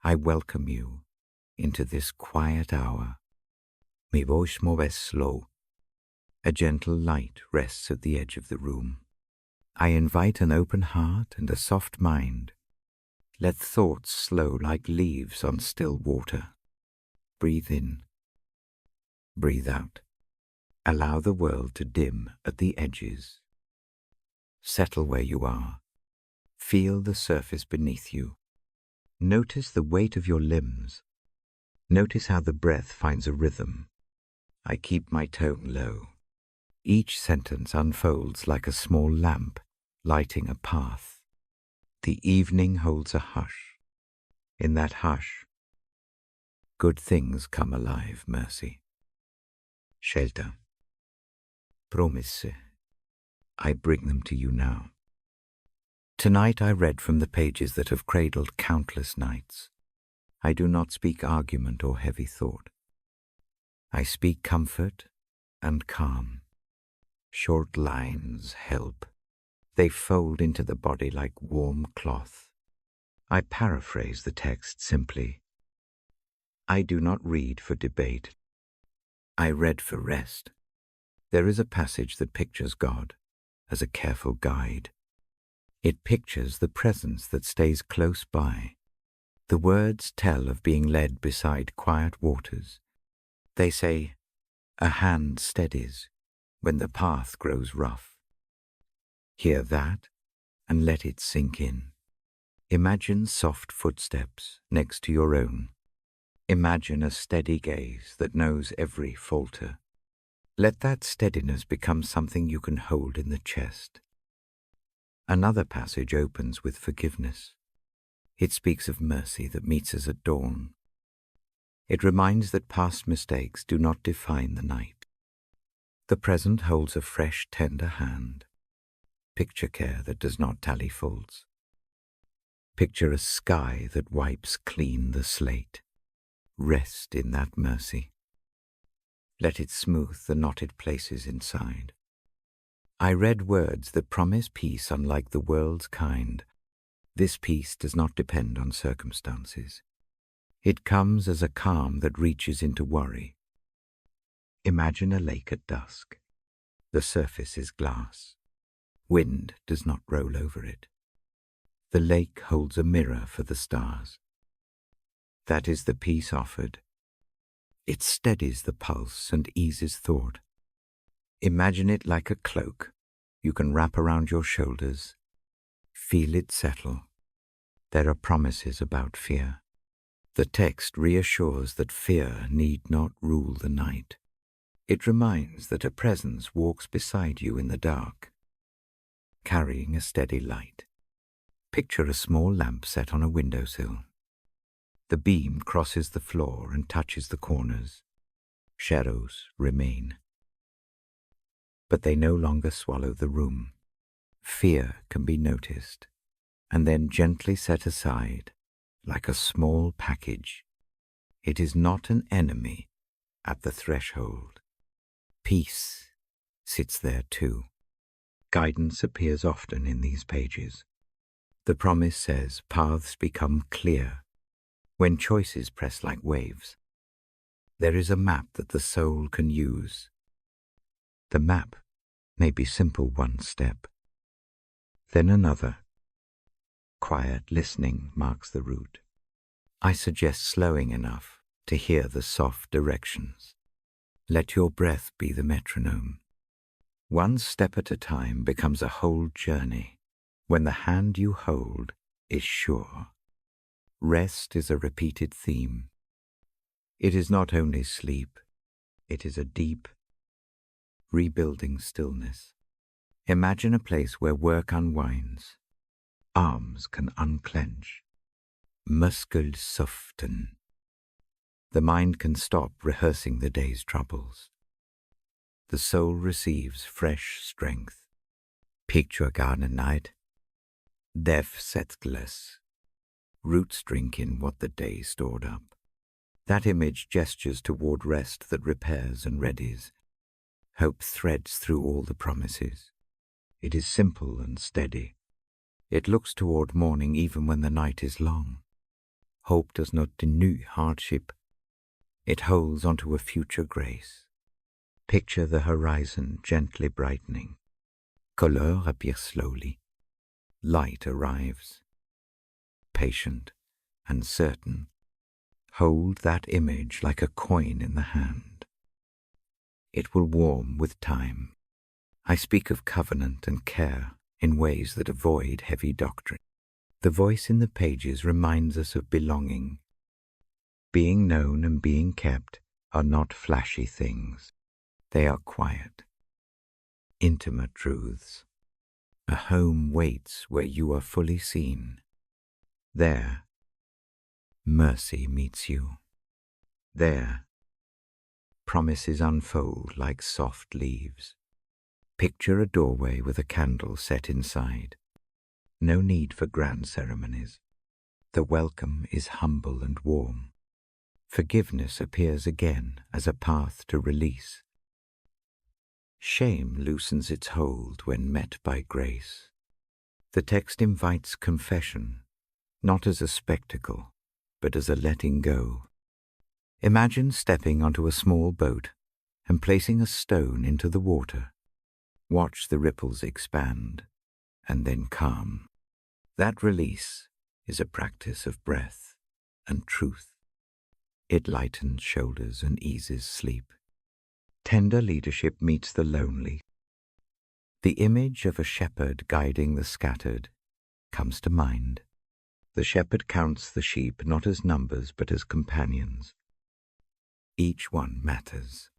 I welcome you into this quiet hour. Mi voice moves slow. A gentle light rests at the edge of the room. I invite an open heart and a soft mind. Let thoughts slow like leaves on still water. Breathe in. Breathe out. Allow the world to dim at the edges. Settle where you are. Feel the surface beneath you. Notice the weight of your limbs. Notice how the breath finds a rhythm. I keep my tone low. Each sentence unfolds like a small lamp, lighting a path. The evening holds a hush. In that hush, good things come alive, Mercy. Scelta. Promesse. I bring them to you now. Tonight I read from the pages that have cradled countless nights. I do not speak argument or heavy thought. I speak comfort and calm. Short lines help. They fold into the body like warm cloth. I paraphrase the text simply. I do not read for debate. I read for rest. There is a passage that pictures God as a careful guide. It pictures the presence that stays close by. The words tell of being led beside quiet waters. They say, a hand steadies when the path grows rough. Hear that and let it sink in. Imagine soft footsteps next to your own. Imagine a steady gaze that knows every falter. Let that steadiness become something you can hold in the chest. Another passage opens with forgiveness. It speaks of mercy that meets us at dawn. It reminds that past mistakes do not define the night. The present holds a fresh, tender hand. Picture care that does not tally faults. Picture a sky that wipes clean the slate. Rest in that mercy. Let it smooth the knotted places inside. I read words that promise peace unlike the world's kind. This peace does not depend on circumstances. It comes as a calm that reaches into worry. Imagine a lake at dusk. The surface is glass. Wind does not roll over it. The lake holds a mirror for the stars. That is the peace offered. It steadies the pulse and eases thought. Imagine it like a cloak you can wrap around your shoulders. Feel it settle. There are promises about fear. The text reassures that fear need not rule the night. It reminds that a presence walks beside you in the dark, carrying a steady light. Picture a small lamp set on a windowsill. The beam crosses the floor and touches the corners. Shadows remain. But they no longer swallow the room. Fear can be noticed, and then gently set aside, like a small package. It is not an enemy at the threshold. Peace sits there too. Guidance appears often in these pages. The promise says paths become clear when choices press like waves. There is a map that the soul can use. The map may be simple one step, then another. Quiet listening marks the route. I suggest slowing enough to hear the soft directions. Let your breath be the metronome. One step at a time becomes a whole journey when the hand you hold is sure. Rest is a repeated theme. It is not only sleep, it is a deep, rebuilding stillness. Imagine a place where work unwinds. Arms can unclench. Muskeln soften. The mind can stop rehearsing the day's troubles. The soul receives fresh strength. Picture garden night. Dev settless. Roots drink in what the day stored up. That image gestures toward rest that repairs and readies. Hope threads through all the promises. It is simple and steady. It looks toward morning even when the night is long. Hope does not denude hardship. It holds onto a future grace. Picture the horizon gently brightening. Couleur appears slowly. Light arrives. Patient and certain, hold that image like a coin in the hand. It will warm with time. I speak of covenant and care in ways that avoid heavy doctrine. The voice in the pages reminds us of belonging. Being known and being kept are not flashy things. They are quiet, intimate truths. A home waits where you are fully seen. There, mercy meets you. There, promises unfold like soft leaves. Picture a doorway with a candle set inside. No need for grand ceremonies. The welcome is humble and warm. Forgiveness appears again as a path to release. Shame loosens its hold when met by grace. The text invites confession, not as a spectacle, but as a letting go. Imagine stepping onto a small boat and placing a stone into the water. Watch the ripples expand and then calm. That release is a practice of breath and truth. It lightens shoulders and eases sleep. Tender leadership meets the lonely. The image of a shepherd guiding the scattered comes to mind. The shepherd counts the sheep not as numbers but as companions. Each one matters.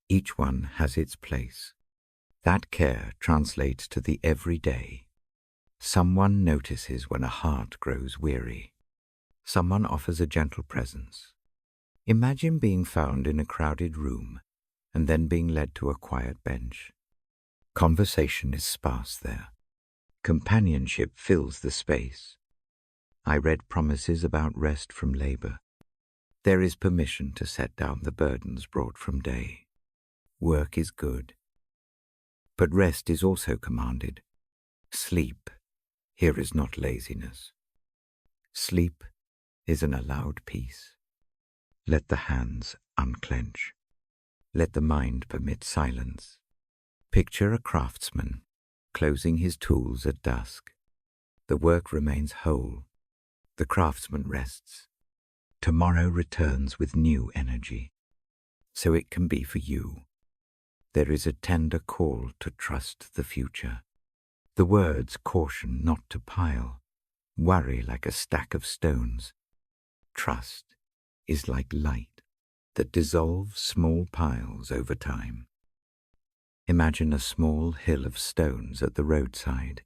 Each one has its place. That care translates to the everyday. Someone notices when a heart grows weary. Someone offers a gentle presence. Imagine being found in a crowded room and then being led to a quiet bench. Conversation is sparse there. Companionship fills the space. I read promises about rest from labor. There is permission to set down the burdens brought from day. Work is good, but rest is also commanded. Sleep here is not laziness. Sleep is an allowed peace. Let the hands unclench. Let the mind permit silence. Picture a craftsman closing his tools at dusk. The work remains whole. The craftsman rests. Tomorrow returns with new energy. So it can be for you. There is a tender call to trust the future. The words caution not to pile, worry like a stack of stones. Trust is like light that dissolves small piles over time. Imagine a small hill of stones at the roadside.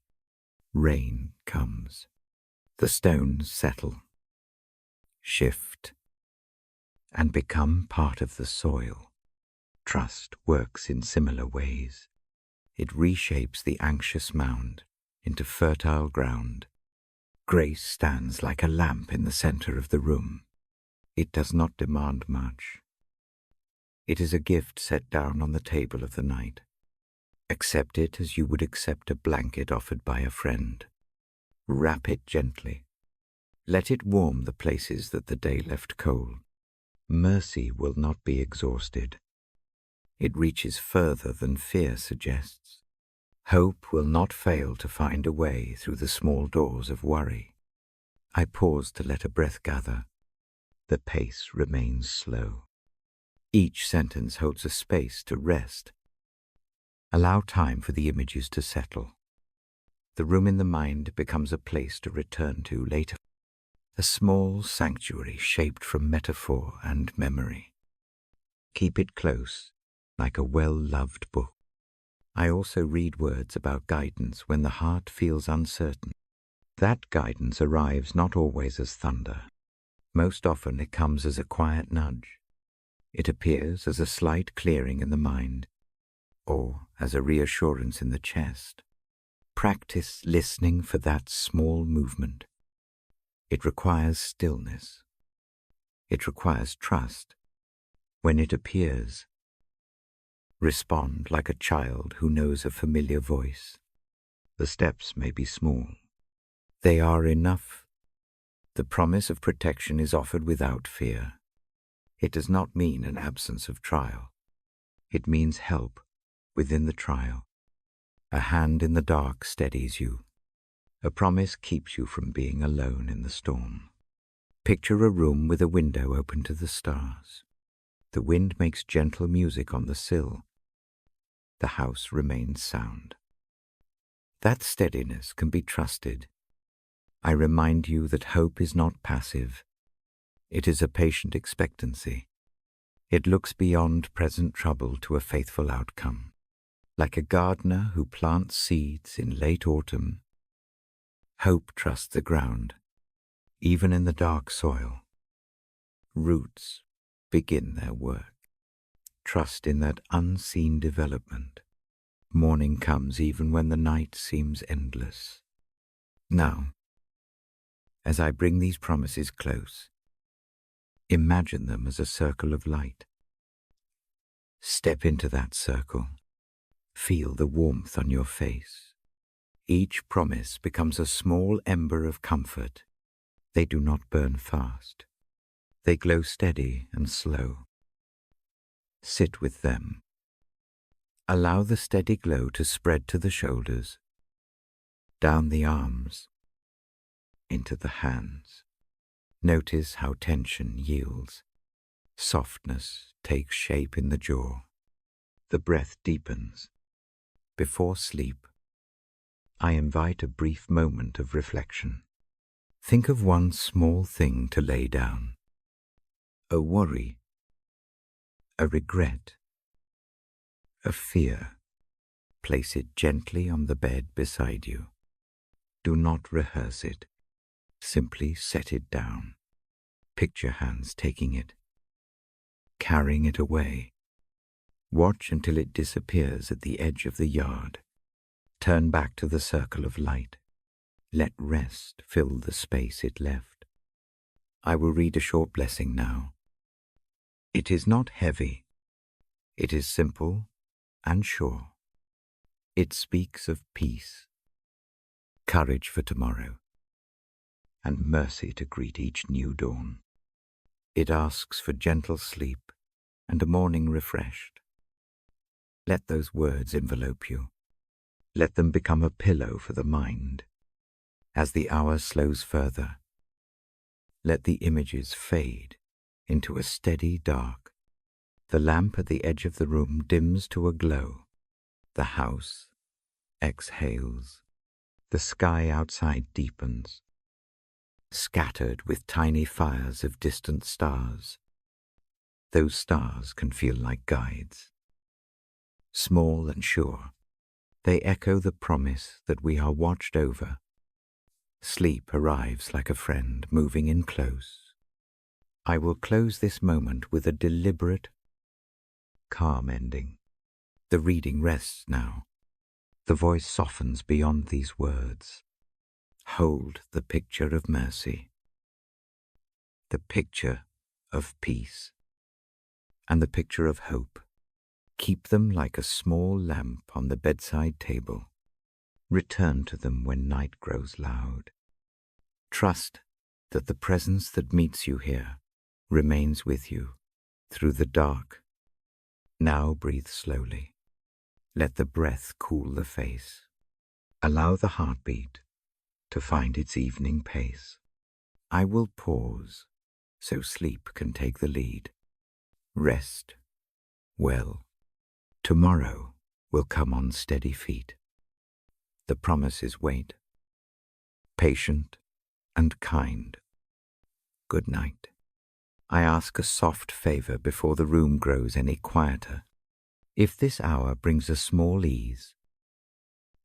Rain comes. The stones settle, shift, and become part of the soil. Trust works in similar ways. It reshapes the anxious mound into fertile ground. Grace stands like a lamp in the center of the room. It does not demand much. It is a gift set down on the table of the night. Accept it as you would accept a blanket offered by a friend. Wrap it gently. Let it warm the places that the day left cold. Mercy will not be exhausted. It reaches further than fear suggests. Hope will not fail to find a way through the small doors of worry. I pause to let a breath gather. The pace remains slow. Each sentence holds a space to rest. Allow time for the images to settle. The room in the mind becomes a place to return to later. A small sanctuary shaped from metaphor and memory. Keep it close, like a well-loved book. I also read words about guidance when the heart feels uncertain. That guidance arrives not always as thunder. Most often it comes as a quiet nudge. It appears as a slight clearing in the mind, or as a reassurance in the chest. Practice listening for that small movement. It requires stillness. It requires trust. When it appears, respond like a child who knows a familiar voice. The steps may be small. They are enough. The promise of protection is offered without fear. It does not mean an absence of trial. It means help within the trial. A hand in the dark steadies you. A promise keeps you from being alone in the storm. Picture a room with a window open to the stars. The wind makes gentle music on the sill. The house remains sound. That steadiness can be trusted. I remind you that hope is not passive. It is a patient expectancy. It looks beyond present trouble to a faithful outcome. Like a gardener who plants seeds in late autumn, hope trusts the ground, even in the dark soil. Roots begin their work. Trust in that unseen development. Morning comes even when the night seems endless. Now, as I bring these promises close, imagine them as a circle of light. Step into that circle. Feel the warmth on your face. Each promise becomes a small ember of comfort. They do not burn fast. They glow steady and slow. Sit with them. Allow the steady glow to spread to the shoulders, down the arms, into the hands. Notice how tension yields. Softness takes shape in the jaw. The breath deepens. Before sleep, I invite a brief moment of reflection. Think of one small thing to lay down. A worry, a regret, a fear. Place it gently on the bed beside you. Do not rehearse it. Simply set it down. Picture hands taking it, carrying it away. Watch until it disappears at the edge of the yard. Turn back to the circle of light. Let rest fill the space it left. I will read a short blessing now. It is not heavy. It is simple and sure. It speaks of peace, courage for tomorrow, and mercy to greet each new dawn. It asks for gentle sleep and a morning refreshed. Let those words envelope you. Let them become a pillow for the mind. As the hour slows further, let the images fade into a steady dark. The lamp at the edge of the room dims to a glow. The house exhales. The sky outside deepens, scattered with tiny fires of distant stars. Those stars can feel like guides. Small and sure, they echo the promise that we are watched over. Sleep arrives like a friend moving in close. I will close this moment with a deliberate, calm ending. The reading rests now. The voice softens beyond these words. Hold the picture of mercy, the picture of peace, and the picture of hope. Keep them like a small lamp on the bedside table. Return to them when night grows loud. Trust that the presence that meets you here remains with you through the dark. Now breathe slowly. Let the breath cool the face. Allow the heartbeat to find its evening pace. I will pause so sleep can take the lead. Rest well. Tomorrow will come on steady feet. The promises wait, patient and kind. Good night. I ask a soft favor before the room grows any quieter. If this hour brings a small ease,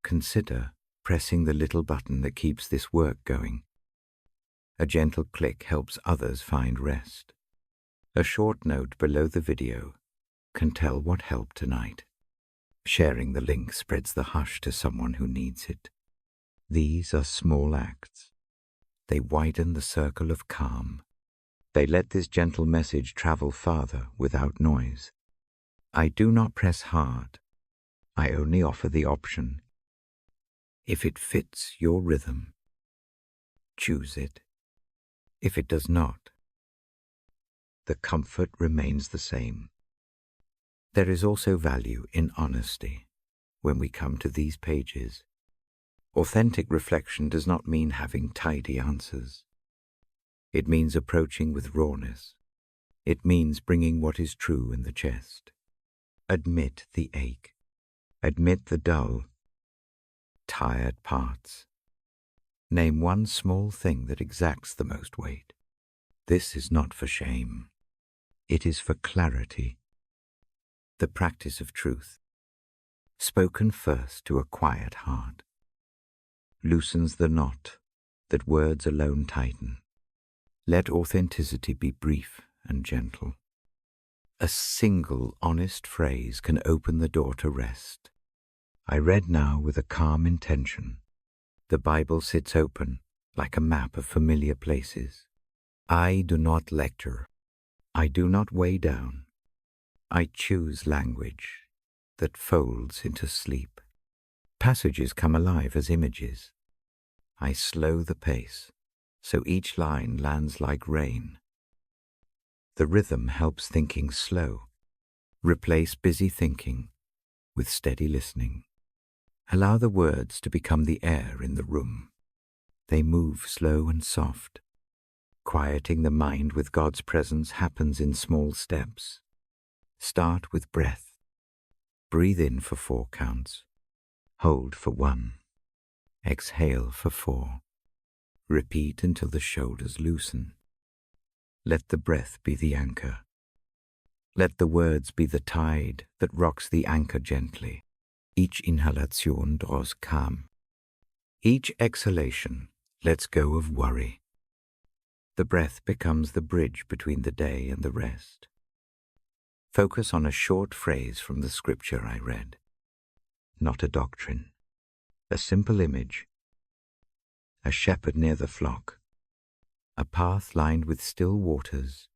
consider pressing the little button that keeps this work going. A gentle click helps others find rest. A short note below the video can tell what helped tonight. Sharing the link spreads the hush to someone who needs it. These are small acts. They widen the circle of calm. They let this gentle message travel farther without noise. I do not press hard. I only offer the option. If it fits your rhythm, choose it. If it does not, the comfort remains the same. There is also value in honesty when we come to these pages. Authentic reflection does not mean having tidy answers. It means approaching with rawness. It means bringing what is true in the chest. Admit the ache. Admit the dull, tired parts. Name one small thing that exacts the most weight. This is not for shame. It is for clarity. The practice of truth, spoken first to a quiet heart, loosens the knot that words alone tighten. Let authenticity be brief and gentle. A single honest phrase can open the door to rest. I read now with a calm intention. The Bible sits open like a map of familiar places. I do not lecture. I do not weigh down. I choose language that folds into sleep. Passages come alive as images. I slow the pace, so each line lands like rain. The rhythm helps thinking slow. Replace busy thinking with steady listening. Allow the words to become the air in the room. They move slow and soft. Quieting the mind with God's presence happens in small steps. Start with breath. Breathe in for 4 counts. Hold for 1. Exhale for 4. Repeat until the shoulders loosen. Let the breath be the anchor. Let the words be the tide that rocks the anchor gently. Each inhalation draws calm. Each exhalation lets go of worry. The breath becomes the bridge between the day and the rest. Focus on a short phrase from the scripture I read. Not a doctrine. A simple image. A shepherd near the flock. A path lined with still waters.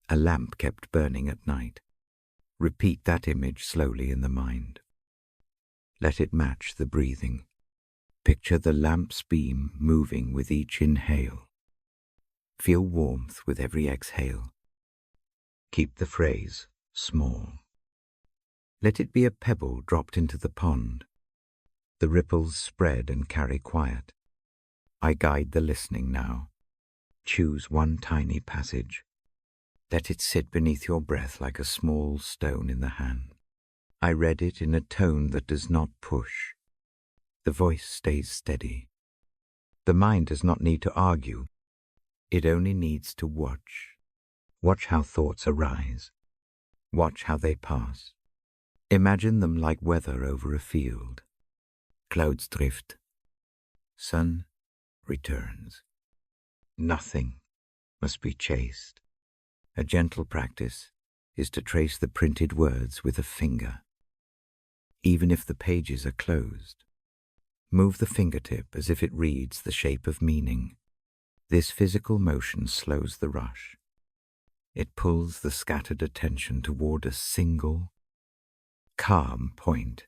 A lamp kept burning at night. Repeat that image slowly in the mind. Let it match the breathing. Picture the lamp's beam moving with each inhale. Feel warmth with every exhale. Keep the phrase small. Let it be a pebble dropped into the pond. The ripples spread and carry quiet. I guide the listening now. Choose one tiny passage. Let it sit beneath your breath like a small stone in the hand. I read it in a tone that does not push. The voice stays steady. The mind does not need to argue. It only needs to watch. Watch how thoughts arise. Watch how they pass. Imagine them like weather over a field. Clouds drift. Sun returns. Nothing must be chased. A gentle practice is to trace the printed words with a finger. Even if the pages are closed, move the fingertip as if it reads the shape of meaning. This physical motion slows the rush. It pulls the scattered attention toward a single, calm point.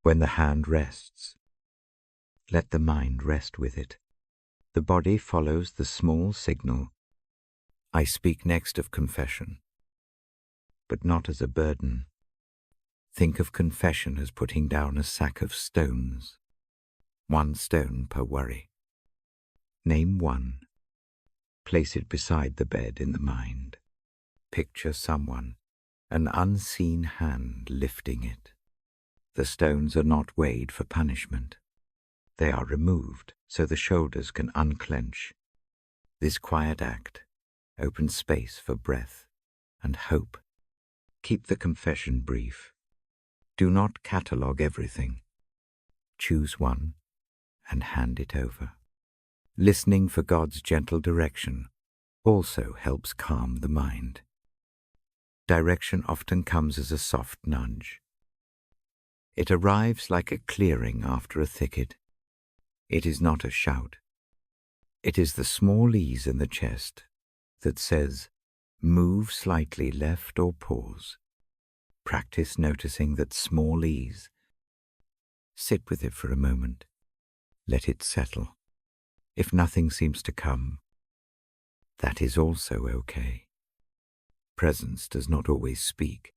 When the hand rests, let the mind rest with it. The body follows the small signal. I speak next of confession, but not as a burden. Think of confession as putting down a sack of stones, 1 stone per worry. Name 1. Place it beside the bed in the mind. Picture someone, an unseen hand lifting it. The stones are not weighed for punishment. They are removed so the shoulders can unclench. This quiet act opens space for breath and hope. Keep the confession brief. Do not catalogue everything. Choose one and hand it over. Listening for God's gentle direction also helps calm the mind. Direction often comes as a soft nudge. It arrives like a clearing after a thicket. It is not a shout. It is the small ease in the chest that says, move slightly left or pause. Practice noticing that small ease. Sit with it for a moment. Let it settle. If nothing seems to come, That is also okay. Presence does not always speak.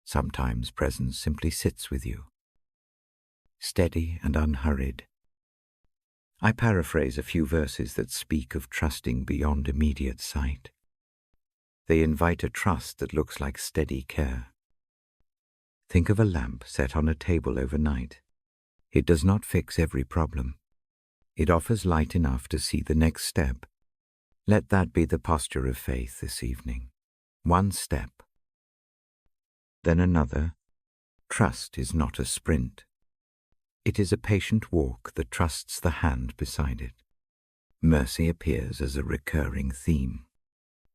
Sometimes presence simply sits with you, steady and unhurried. I paraphrase a few verses that speak of trusting beyond immediate sight. They invite a trust that looks like steady care. Think of a lamp set on a table overnight. It does not fix every problem. It offers light enough to see the next step. Let that be the posture of faith this evening. One step, then another. Trust is not a sprint. It is a patient walk that trusts the hand beside it. Mercy appears as a recurring theme.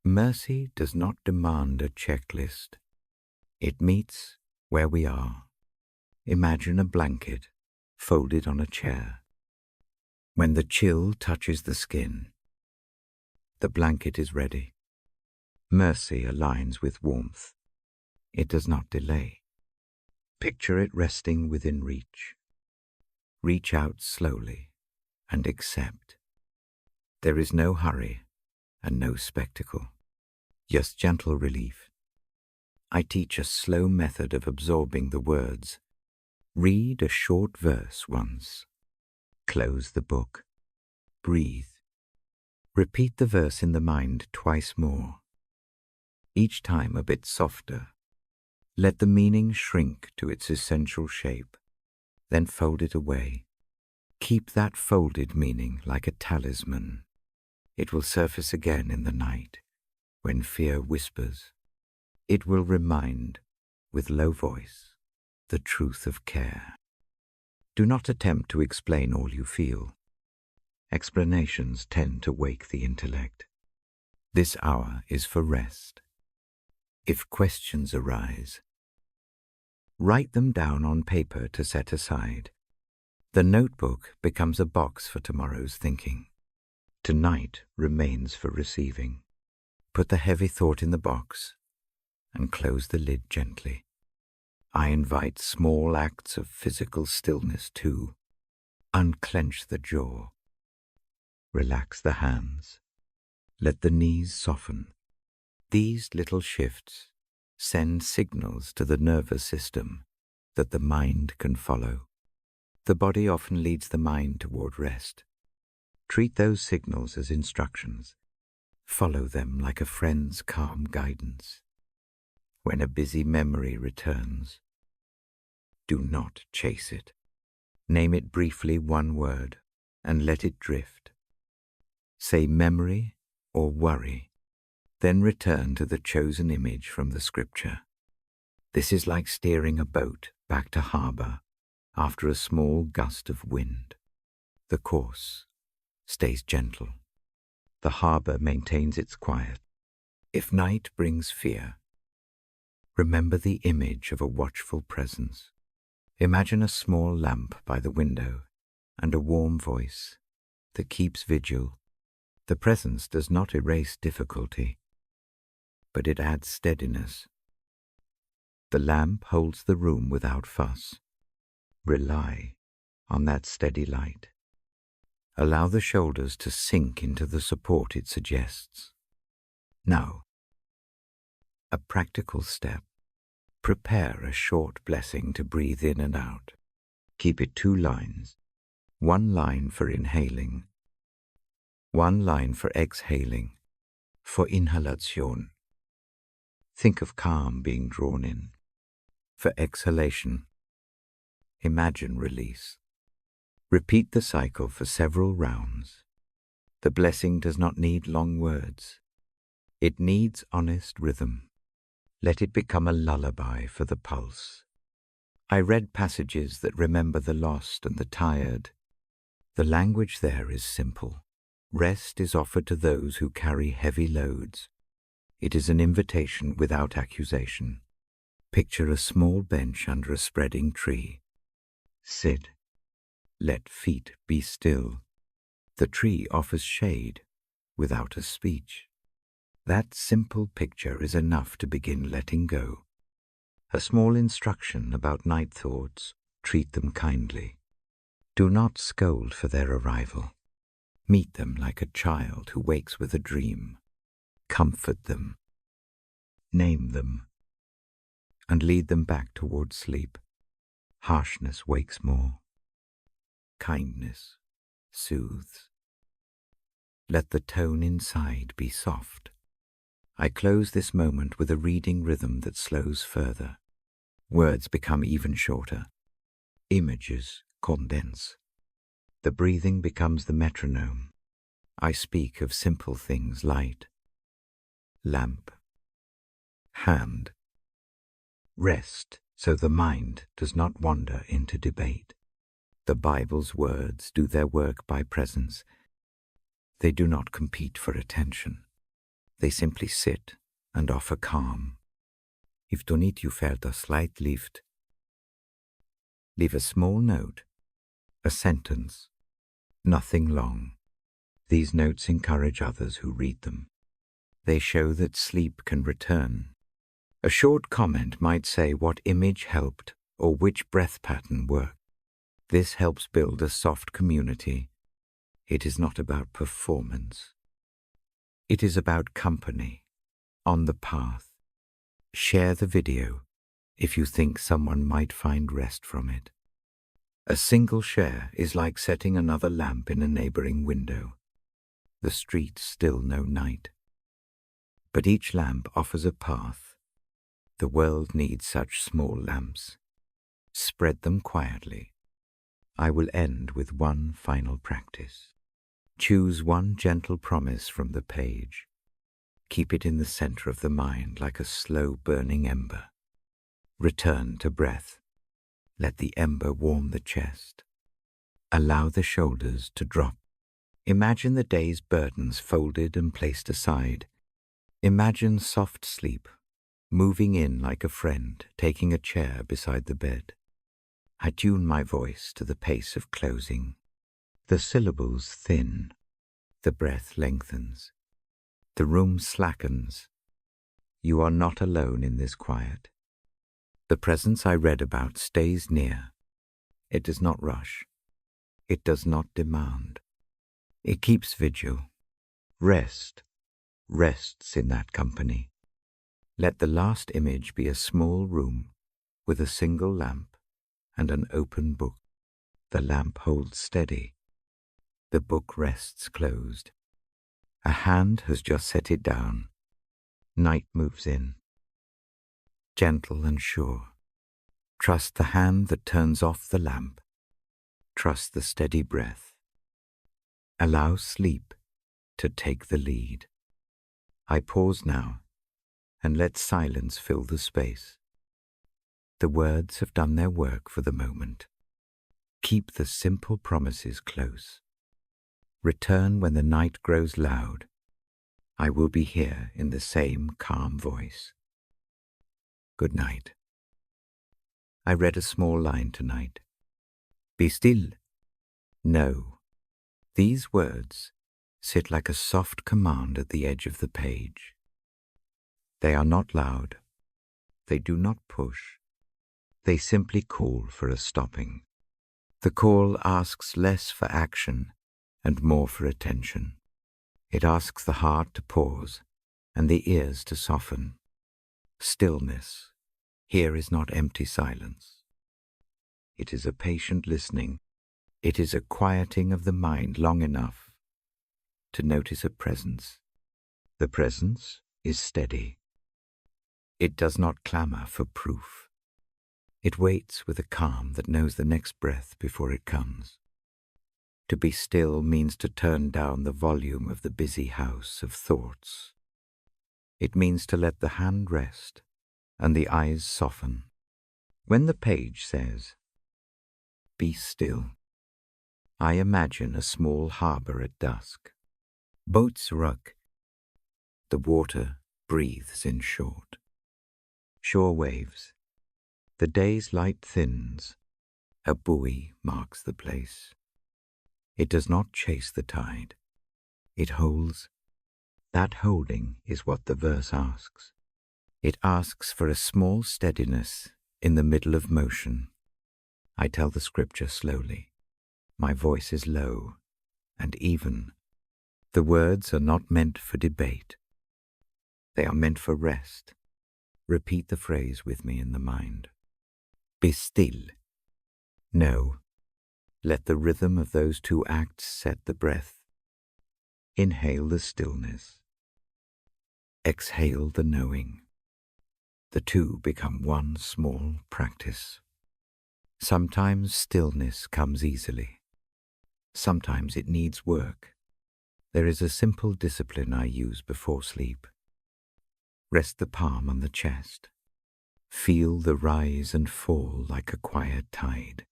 Mercy does not demand a checklist. It meets where we are. Imagine a blanket folded on a chair. When the chill touches the skin, the blanket is ready. Mercy aligns with warmth. It does not delay. Picture it resting within reach. Reach out slowly and accept. There is no hurry and no spectacle, just gentle relief. I teach a slow method of absorbing the words. Read a short verse once. Close the book. Breathe. Repeat the verse in the mind twice more, each time a bit softer. Let the meaning shrink to its essential shape, then fold it away. Keep that folded meaning like a talisman. It will surface again in the night, when fear whispers. It will remind, with low voice, the truth of care. Do not attempt to explain all you feel. Explanations tend to wake the intellect. This hour is for rest. If questions arise, write them down on paper to set aside. The notebook becomes a box for tomorrow's thinking. Tonight remains for receiving. Put the heavy thought in the box and close the lid gently. I invite small acts of physical stillness too. Unclench the jaw. Relax the hands. Let the knees soften. These little shifts send signals to the nervous system that the mind can follow. The body often leads the mind toward rest. Treat those signals as instructions. Follow them like a friend's calm guidance. When a busy memory returns, do not chase it. Name it briefly one word and let it drift. Say memory or worry, then return to the chosen image from the scripture. This is like steering a boat back to harbor after a small gust of wind. The course stays gentle. The harbor maintains its quiet. If night brings fear, remember the image of a watchful presence. Imagine a small lamp by the window and a warm voice that keeps vigil. The presence does not erase difficulty, but it adds steadiness. The lamp holds the room without fuss. Rely on that steady light. Allow the shoulders to sink into the support it suggests. Now, a practical step. Prepare a short blessing to breathe in and out. Keep it 2 lines. 1 line for inhaling, 1 line for exhaling, for inhalation. Think of calm being drawn in. For exhalation, imagine release. Repeat the cycle for several rounds. The blessing does not need long words. It needs honest rhythm. Let it become a lullaby for the pulse. I read passages that remember the lost and the tired. The language there is simple. Rest is offered to those who carry heavy loads. It is an invitation without accusation. Picture a small bench under a spreading tree. Sit. Let feet be still. The tree offers shade without a speech. That simple picture is enough to begin letting go. A small instruction about night thoughts. Treat them kindly. Do not scold for their arrival. Meet them like a child who wakes with a dream. Comfort them. Name them. And lead them back towards sleep. Harshness wakes more. Kindness soothes. Let the tone inside be soft. I close this moment with a reading rhythm that slows further. Words become even shorter. Images condense. The breathing becomes the metronome. I speak of simple things: light, lamp, hand. Rest so the mind does not wander into debate. The Bible's words do their work by presence. They do not compete for attention. They simply sit and offer calm. If du niet je verder slight lift, leave a small note, a sentence, nothing long. These notes encourage others who read them. They show that sleep can return. A short comment might say what image helped or which breath pattern worked. This helps build a soft community. It is not about performance. It is about company, on the path. Share the video if you think someone might find rest from it. A single share is like setting another lamp in a neighboring window. The streets still know night. But each lamp offers a path. The world needs such small lamps. Spread them quietly. I will end with one final practice. Choose one gentle promise from the page. Keep it in the center of the mind like a slow burning ember. Return to breath. Let the ember warm the chest. Allow the shoulders to drop. Imagine the day's burdens folded and placed aside. Imagine soft sleep, moving in like a friend, taking a chair beside the bed. I tune my voice to the pace of closing. The syllables thin. The breath lengthens. The room slackens. You are not alone in this quiet. The presence I read about stays near. It does not rush. It does not demand. It keeps vigil. Rest rests in that company. Let the last image be a small room with a single lamp and an open book. The lamp holds steady. The book rests closed. A hand has just set it down. Night moves in. Gentle and sure. Trust the hand that turns off the lamp. Trust the steady breath. Allow sleep to take the lead. I pause now and let silence fill the space. The words have done their work for the moment. Keep the simple promises close. Return when the night grows loud. I will be here in the same calm voice. Good night. I read a small line tonight. Be still. No. These words sit like a soft command at the edge of the page. They are not loud. They do not push. They simply call for a stopping. The call asks less for action and more for attention. It asks the heart to pause and the ears to soften. Stillness here is not empty silence. It is a patient listening. It is a quieting of the mind long enough to notice a presence. The presence is steady. It does not clamor for proof. It waits with a calm that knows the next breath before it comes. To be still means to turn down the volume of the busy house of thoughts. It means to let the hand rest and the eyes soften. When the page says, "Be still," I imagine a small harbor at dusk. Boats rock. The water breathes in short. Shore waves. The day's light thins. A buoy marks the place. It does not chase the tide. It holds. That holding is what the verse asks. It asks for a small steadiness in the middle of motion. I tell the scripture slowly. My voice is low and even The words are not meant for debate. They are meant for rest. Repeat the phrase with me in the mind. Be still. No. Let the rhythm of those two acts set the breath. Inhale the stillness. Exhale the knowing. The two become one small practice. Sometimes stillness comes easily. Sometimes it needs work. There is a simple discipline I use before sleep. Rest the palm on the chest. Feel the rise and fall like a quiet tide.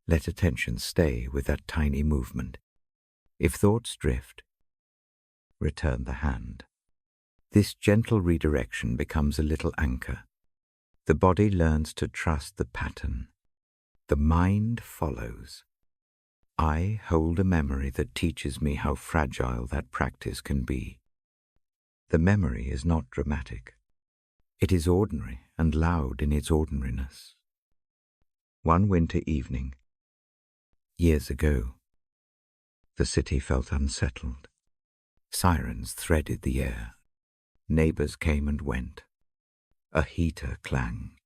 Let attention stay with that tiny movement. If thoughts drift, return the hand. This gentle redirection becomes a little anchor. The body learns to trust the pattern. The mind follows. I hold a memory that teaches me how fragile that practice can be. The memory is not dramatic. It is ordinary and loud in its ordinariness. One winter evening, years ago, the city felt unsettled. Sirens threaded the air. Neighbors came and went. A heater clanged.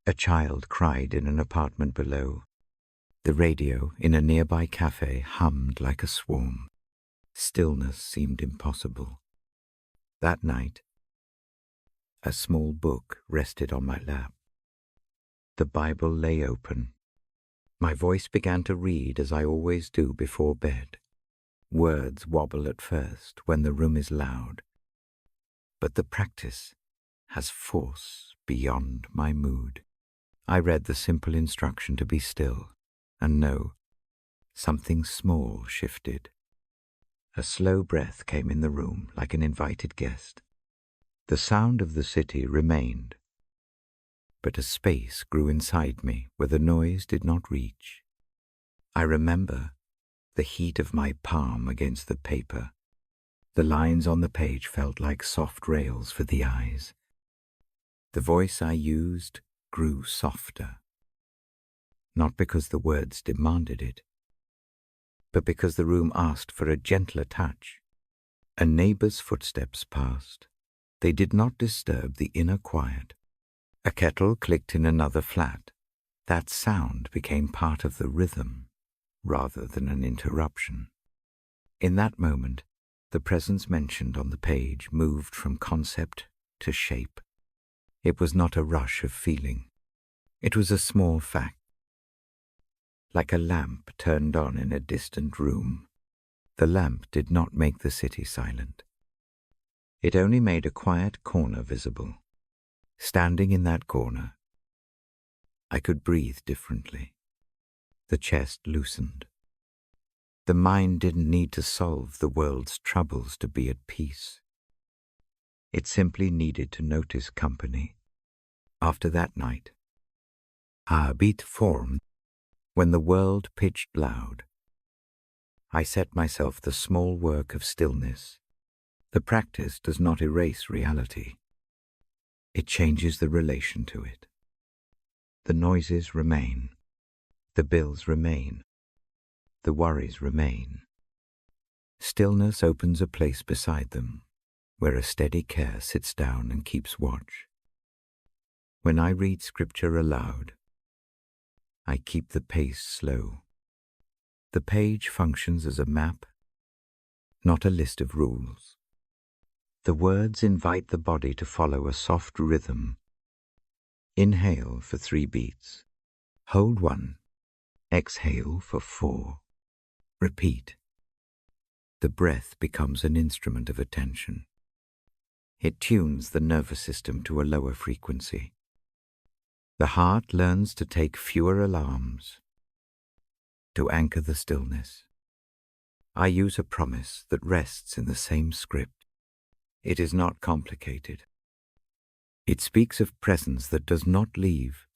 A child cried in an apartment below. The radio in a nearby cafe hummed like a swarm. Stillness seemed impossible. That night, a small book rested on my lap. The Bible lay open. My voice began to read as I always do before bed. Words wobble at first when the room is loud, but the practice has force beyond my mood. I read the simple instruction to be still, and know something small shifted. A slow breath came in the room like an invited guest. The sound of the city remained, but a space grew inside me where the noise did not reach. I remember the heat of my palm against the paper. The lines on the page felt like soft rails for the eyes. The voice I used grew softer, not because the words demanded it, but because the room asked for a gentler touch. A neighbor's footsteps passed. They did not disturb the inner quiet. A kettle clicked in another flat. That sound became part of the rhythm rather than an interruption. In that moment, the presence mentioned on the page moved from concept to shape. It was not a rush of feeling. It was a small fact, like a lamp turned on in a distant room. The lamp did not make the city silent. It only made a quiet corner visible. Standing in that corner, I could breathe differently. The chest loosened. The mind didn't need to solve the world's troubles to be at peace. It simply needed to notice company. After that night, a habit formed. When the world pitched loud, I set myself the small work of stillness. The practice does not erase reality. It changes the relation to it. The noises remain. The bills remain. The worries remain. Stillness opens a place beside them, where a steady care sits down and keeps watch. When I read scripture aloud, I keep the pace slow. The page functions as a map, not a list of rules. The words invite the body to follow a soft rhythm. Inhale for 3 beats. Hold 1. Exhale for 4. Repeat. The breath becomes an instrument of attention. It tunes the nervous system to a lower frequency. The heart learns to take fewer alarms, to anchor the stillness. I use a promise that rests in the same script. It is not complicated. It speaks of presence that does not leave.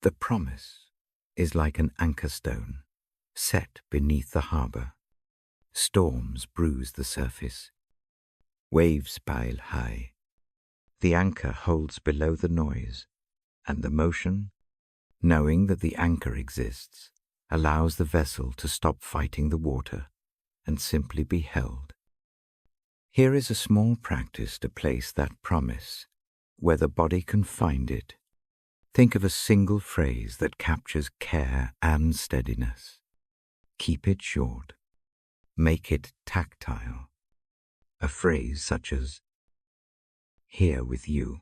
The promise is like an anchor stone set beneath the harbor. Storms bruise the surface. Waves pile high. The anchor holds below the noise, and the motion, knowing that the anchor exists, allows the vessel to stop fighting the water and simply be held. Here is a small practice to place that promise where the body can find it. Think of a single phrase that captures care and steadiness. Keep it short. Make it tactile. A phrase such as, here with you,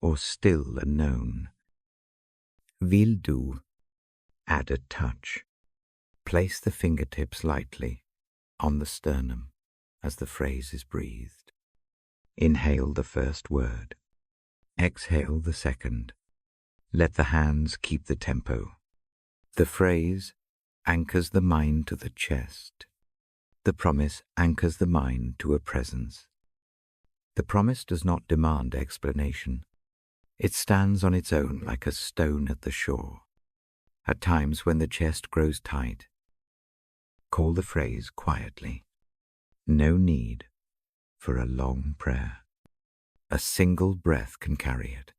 or still and known. Vill du, add a touch. Place the fingertips lightly on the sternum as the phrase is breathed. Inhale the first word. Exhale the second. Let the hands keep the tempo. The phrase anchors the mind to the chest. The promise anchors the mind to a presence. The promise does not demand explanation. It stands on its own like a stone at the shore. At times when the chest grows tight, call the phrase quietly. No need for a long prayer. A single breath can carry it.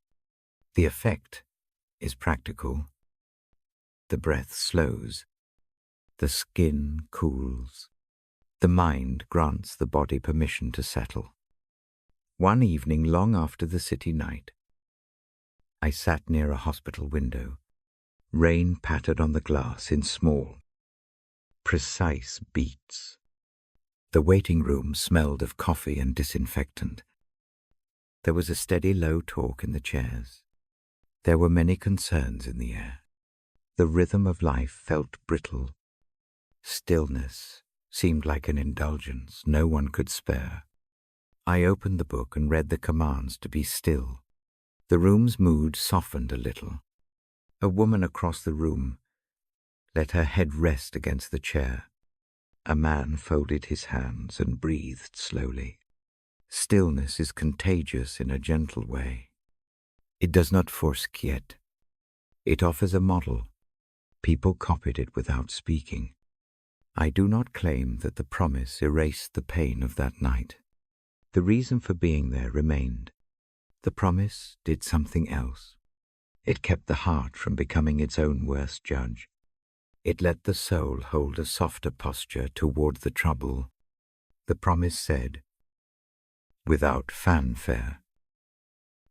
The effect is practical. The breath slows. The skin cools. The mind grants the body permission to settle. One evening, long after the city night, I sat near a hospital window. Rain pattered on the glass in small, precise beats. The waiting room smelled of coffee and disinfectant. There was a steady low talk in the chairs. There were many concerns in the air. The rhythm of life felt brittle. Stillness seemed like an indulgence no one could spare. I opened the book and read the commands to be still. The room's mood softened a little. A woman across the room let her head rest against the chair. A man folded his hands and breathed slowly. Stillness is contagious in a gentle way. It does not force quiet. It offers a model. People copied it without speaking. I do not claim that the promise erased the pain of that night. The reason for being there remained. The promise did something else. It kept the heart from becoming its own worst judge. It let the soul hold a softer posture toward the trouble. The promise said, without fanfare,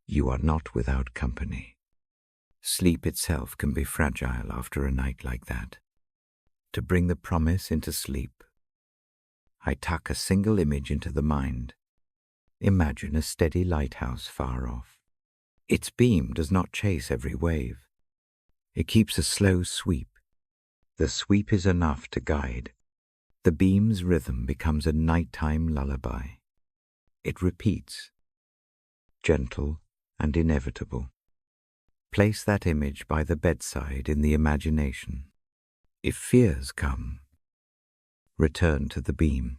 you are not without company. Sleep itself can be fragile after a night like that. To bring the promise into sleep, I tuck a single image into the mind. Imagine a steady lighthouse far off. Its beam does not chase every wave. It keeps a slow sweep. The sweep is enough to guide. The beam's rhythm becomes a nighttime lullaby. It repeats, gentle and inevitable. Place that image by the bedside in the imagination. If fears come, return to the beam.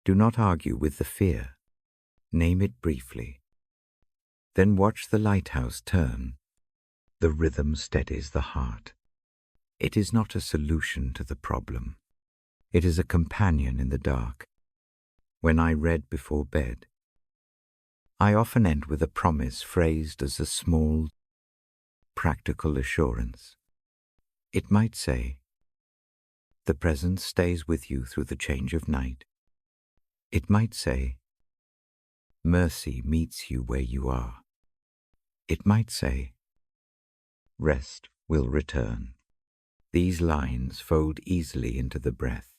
Do not argue with the fear. Name it briefly. Then watch the lighthouse turn. The rhythm steadies the heart. It is not a solution to the problem. It is a companion in the dark. When I read before bed, I often end with a promise phrased as a small, practical assurance. It might say, the presence stays with you through the change of night. It might say, mercy meets you where you are. It might say, rest will return. These lines fold easily into the breath.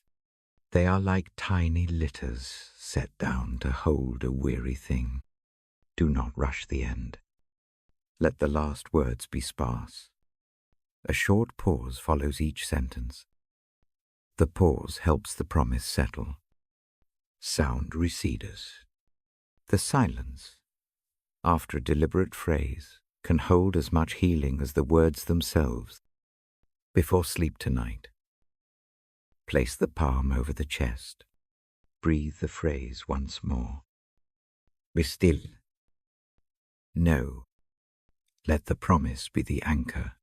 They are like tiny litters set down to hold a weary thing. Do not rush the end. Let the last words be sparse. A short pause follows each sentence. The pause helps the promise settle. Sound recedes. The silence, after a deliberate phrase, can hold as much healing as the words themselves. Before sleep tonight, place the palm over the chest. Breathe the phrase once more. Be still. No. Let the promise be the anchor.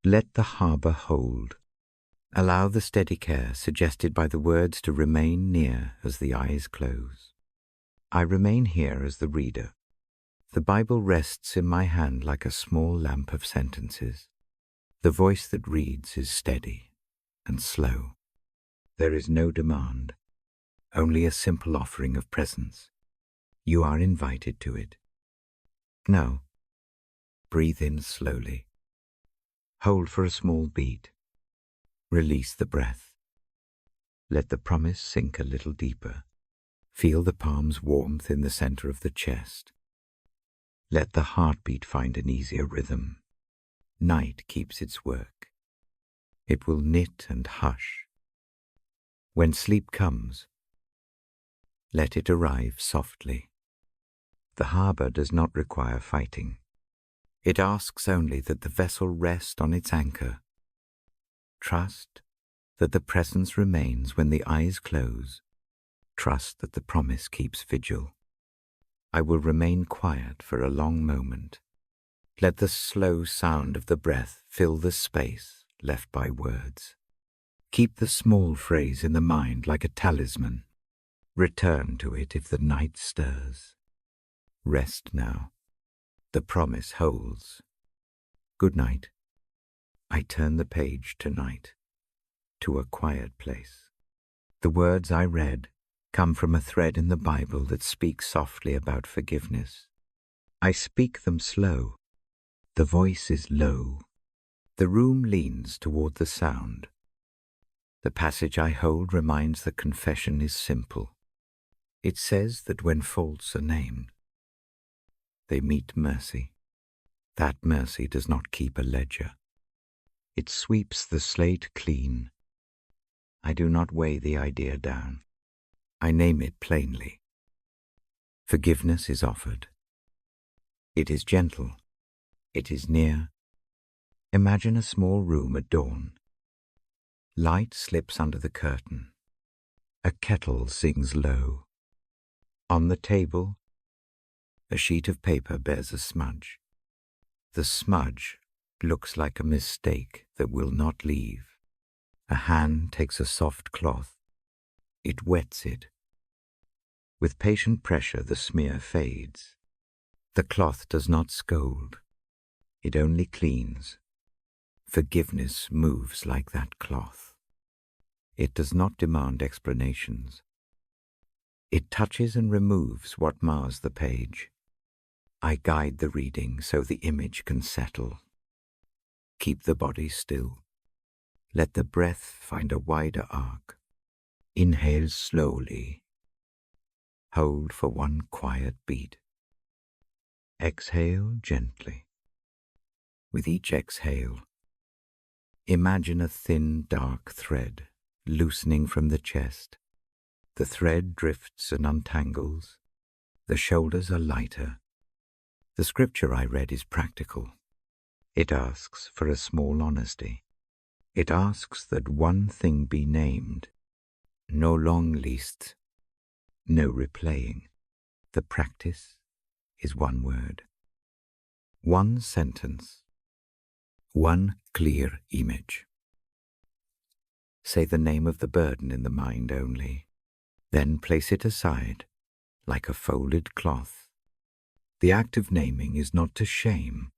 Let the harbor hold. Allow the steady care suggested by the words to remain near as the eyes close. I remain here as the reader. The Bible rests in my hand like a small lamp of sentences. The voice that reads is steady and slow. There is no demand, only a simple offering of presence. You are invited to it. Now, breathe in slowly. Hold for a small beat. Release the breath. Let the promise sink a little deeper. Feel the palm's warmth in the center of the chest. Let the heartbeat find an easier rhythm. Night keeps its work. It will knit and hush. When sleep comes, let it arrive softly. The harbor does not require fighting. It asks only that the vessel rest on its anchor. Trust that the presence remains when the eyes close. Trust that the promise keeps vigil. I will remain quiet for a long moment. Let the slow sound of the breath fill the space left by words. Keep the small phrase in the mind like a talisman. Return to it if the night stirs. Rest now. The promise holds. Good night. I turn the page tonight to a quiet place. The words I read come from a thread in the Bible that speaks softly about forgiveness. I speak them slow. The voice is low. The room leans toward the sound. The passage I hold reminds the confession is simple. It says that when faults are named, they meet mercy. That mercy does not keep a ledger. It sweeps the slate clean. I do not weigh the idea down. I name it plainly. Forgiveness is offered. It is gentle. It is near. Imagine a small room at dawn. Light slips under the curtain. A kettle sings low. On the table, a sheet of paper bears a smudge. The smudge looks like a mistake that will not leave. A hand takes a soft cloth. It wets it. With patient pressure, the smear fades. The cloth does not scold. It only cleans. Forgiveness moves like that cloth. It does not demand explanations. It touches and removes what mars the page. I guide the reading so the image can settle. Keep the body still. Let the breath find a wider arc. Inhale slowly. Hold for one quiet beat. Exhale gently. With each exhale, imagine a thin, dark thread loosening from the chest. The thread drifts and untangles. The shoulders are lighter. The scripture I read is practical. It asks for a small honesty. It asks that one thing be named. No long list, no replaying. The practice is one word. One sentence. One clear image. Say the name of the burden in the mind only. Then place it aside, like a folded cloth. The act of naming is not to shame.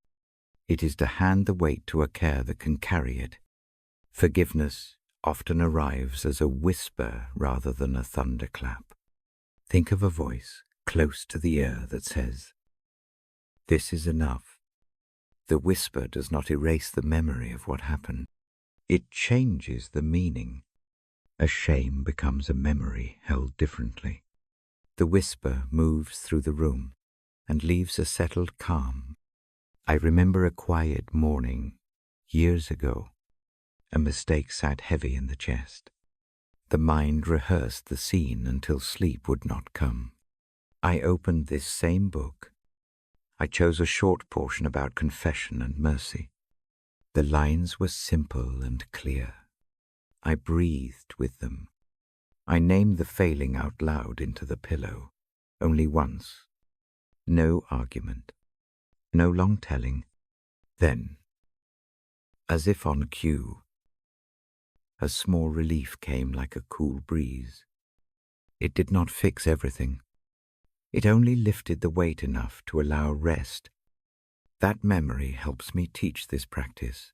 It is to hand the weight to a care that can carry it. Forgiveness often arrives as a whisper rather than a thunderclap. Think of a voice close to the ear that says, "This is enough." The whisper does not erase the memory of what happened. It changes the meaning. A shame becomes a memory held differently. The whisper moves through the room and leaves a settled calm. I remember a quiet morning years ago. A mistake sat heavy in the chest. The mind rehearsed the scene until sleep would not come. I opened this same book. I chose a short portion about confession and mercy. The lines were simple and clear. I breathed with them. I named the failing out loud into the pillow, only once. No argument, no long telling. Then, as if on cue, a small relief came like a cool breeze. It did not fix everything. It only lifted the weight enough to allow rest. That memory helps me teach this practice.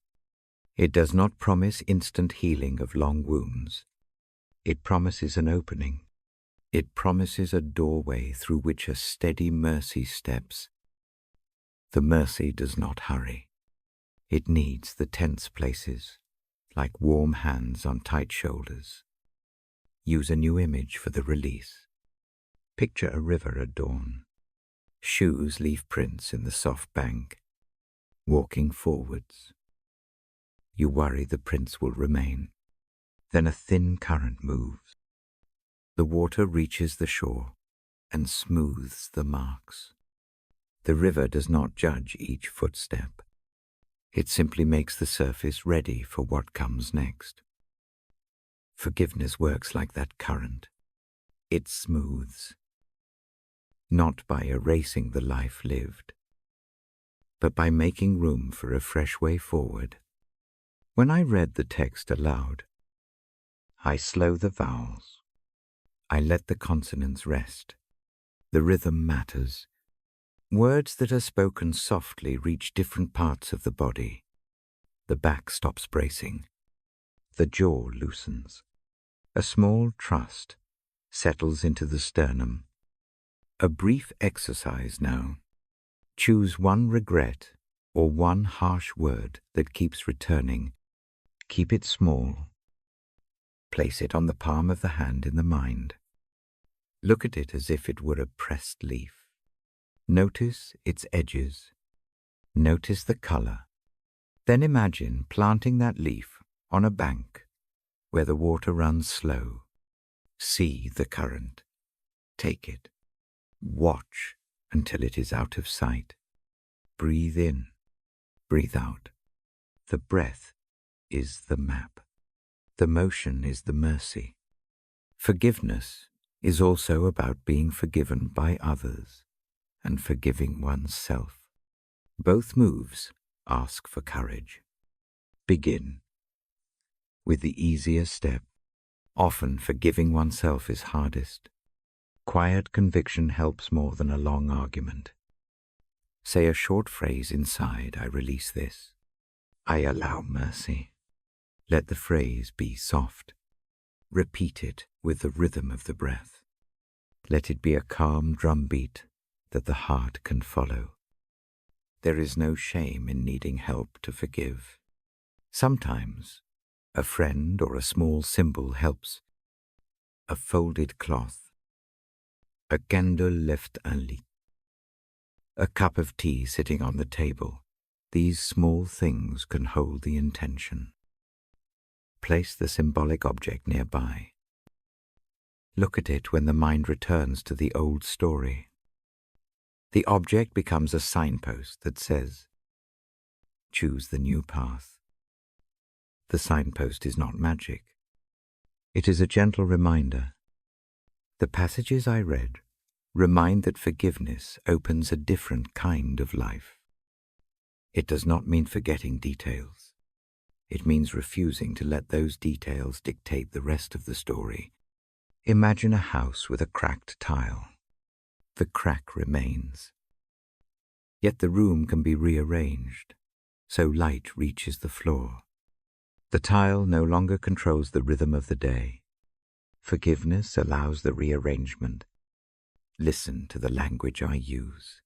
It does not promise instant healing of long wounds. It promises an opening, It promises a doorway through which a steady mercy steps. The mercy does not hurry. It needs the tense places, like warm hands on tight shoulders. Use a new image for the release. Picture a river at dawn. Shoes leave prints in the soft bank, walking forwards. You worry the prints will remain. Then a thin current moves. The water reaches the shore and smooths the marks. The river does not judge each footstep. It simply makes the surface ready for what comes next. Forgiveness works like that current. It smooths, not by erasing the life lived, but by making room for a fresh way forward. When I read the text aloud, I slow the vowels. I let the consonants rest. The rhythm matters. Words that are spoken softly reach different parts of the body. The back stops bracing. The jaw loosens. A small trust settles into the sternum. A brief exercise now. Choose one regret or one harsh word that keeps returning. Keep it small. Place it on the palm of the hand in the mind. Look at it as if it were a pressed leaf. Notice its edges. Notice the color. Then imagine planting that leaf on a bank where the water runs slow. See the current. Take it. Watch until it is out of sight. Breathe in. Breathe out. The breath is the map. The motion is the mercy. Forgiveness is also about being forgiven by others and forgiving oneself. Both moves ask for courage. Begin with the easier step. Often forgiving oneself is hardest. Quiet conviction helps more than a long argument. Say a short phrase inside, I release this. I allow mercy. Let the phrase be soft. Repeat it with the rhythm of the breath. Let it be a calm drumbeat that the heart can follow. There is no shame in needing help to forgive. Sometimes a friend or a small symbol helps. A folded cloth. A candle left unlit. A cup of tea sitting on the table. These small things can hold the intention. Place the symbolic object nearby. Look at it when the mind returns to the old story. The object becomes a signpost that says, choose the new path. The signpost is not magic. It is a gentle reminder. The passages I read remind that forgiveness opens a different kind of life. It does not mean forgetting details. It means refusing to let those details dictate the rest of the story. Imagine a house with a cracked tile. The crack remains. Yet the room can be rearranged, so light reaches the floor. The tile no longer controls the rhythm of the day. Forgiveness allows the rearrangement. Listen to the language I use.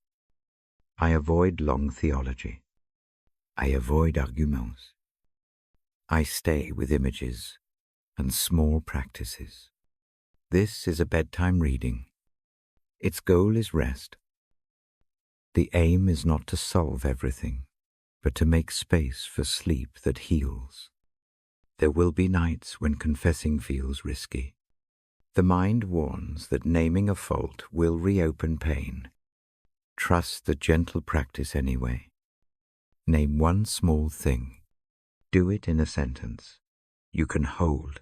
I avoid long theology. I avoid arguments. I stay with images and small practices. This is a bedtime reading. Its goal is rest. The aim is not to solve everything, but to make space for sleep that heals. There will be nights when confessing feels risky. The mind warns that naming a fault will reopen pain. Trust the gentle practice anyway. Name one small thing. Do it in a sentence. You can hold.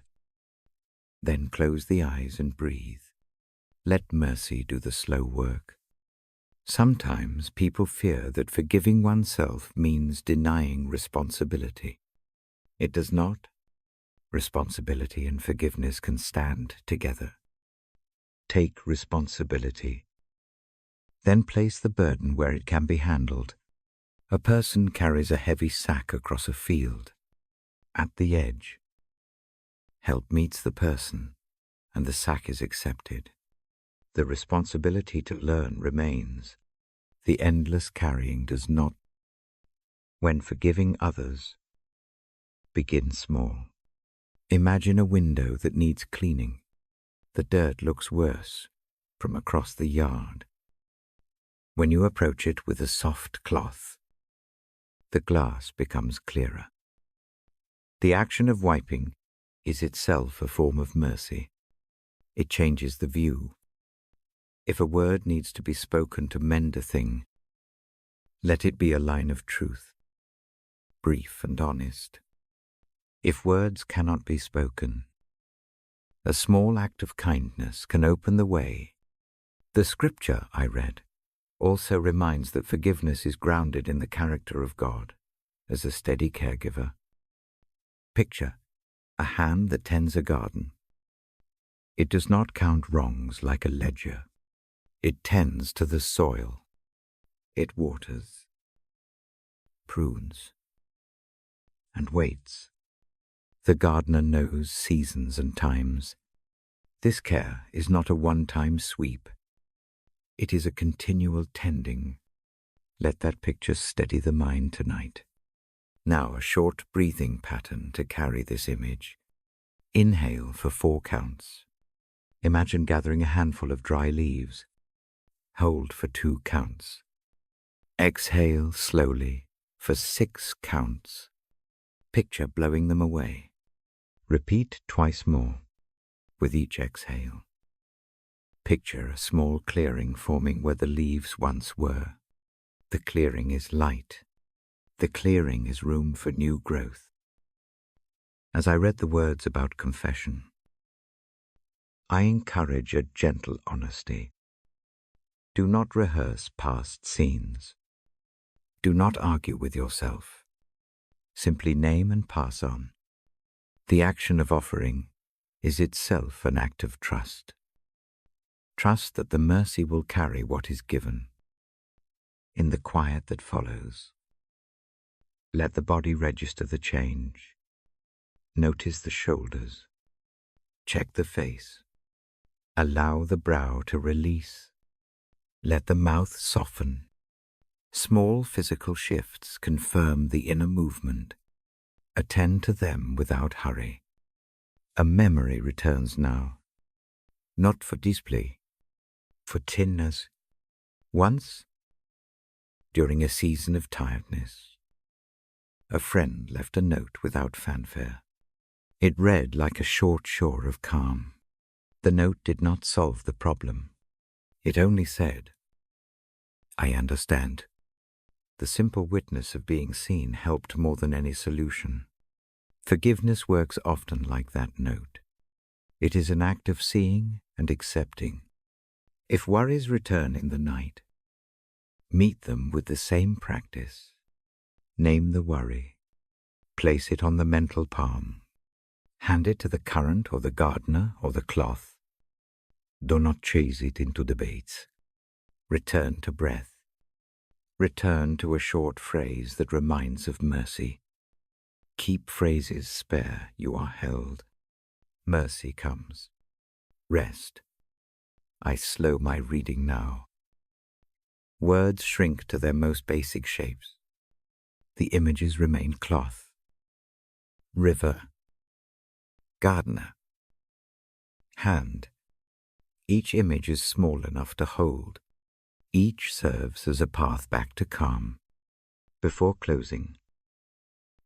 Then close the eyes and breathe. Let mercy do the slow work. Sometimes people fear that forgiving oneself means denying responsibility. It does not. Responsibility and forgiveness can stand together. Take responsibility. Then place the burden where it can be handled. A person carries a heavy sack across a field. At the edge, help meets the person, and the sack is accepted. The responsibility to learn remains. The endless carrying does not. When forgiving others, begin small. Imagine a window that needs cleaning. The dirt looks worse from across the yard. When you approach it with a soft cloth, the glass becomes clearer. The action of wiping is itself a form of mercy. It changes the view. If a word needs to be spoken to mend a thing, let it be a line of truth, brief and honest. If words cannot be spoken, a small act of kindness can open the way. The scripture I read also reminds that forgiveness is grounded in the character of God as a steady caregiver. Picture a hand that tends a garden. It does not count wrongs like a ledger. It tends to the soil. It waters, prunes, and waits. The gardener knows seasons and times. This care is not a one-time sweep. It is a continual tending. Let that picture steady the mind tonight. Now a short breathing pattern to carry this image. Inhale for 4 counts. Imagine gathering a handful of dry leaves. Hold for 2 counts. Exhale slowly for 6 counts. Picture blowing them away. Repeat twice more with each exhale. Picture a small clearing forming where the leaves once were. The clearing is light. The clearing is room for new growth. As I read the words about confession, I encourage a gentle honesty. Do not rehearse past scenes. Do not argue with yourself. Simply name and pass on. The action of offering is itself an act of trust. Trust that the mercy will carry what is given. In the quiet that follows, let the body register the change. Notice the shoulders. Check the face. Allow the brow to release. Let the mouth soften. Small physical shifts confirm the inner movement. Attend to them without hurry. A memory returns now, not for display, for thinness. Once, during a season of tiredness, a friend left a note without fanfare. It read like a short shore of calm. The note did not solve the problem. It only said, "I understand." The simple witness of being seen helped more than any solution. Forgiveness works often like that note. It is an act of seeing and accepting. If worries return in the night, meet them with the same practice. Name the worry. Place it on the mental palm. Hand it to the current or the gardener or the cloth. Do not chase it into debates. Return to breath. Return to a short phrase that reminds of mercy. Keep phrases spare, you are held. Mercy comes. Rest. I slow my reading now. Words shrink to their most basic shapes. The images remain cloth. River. Gardener. Hand. Each image is small enough to hold. Each serves as a path back to calm. Before closing,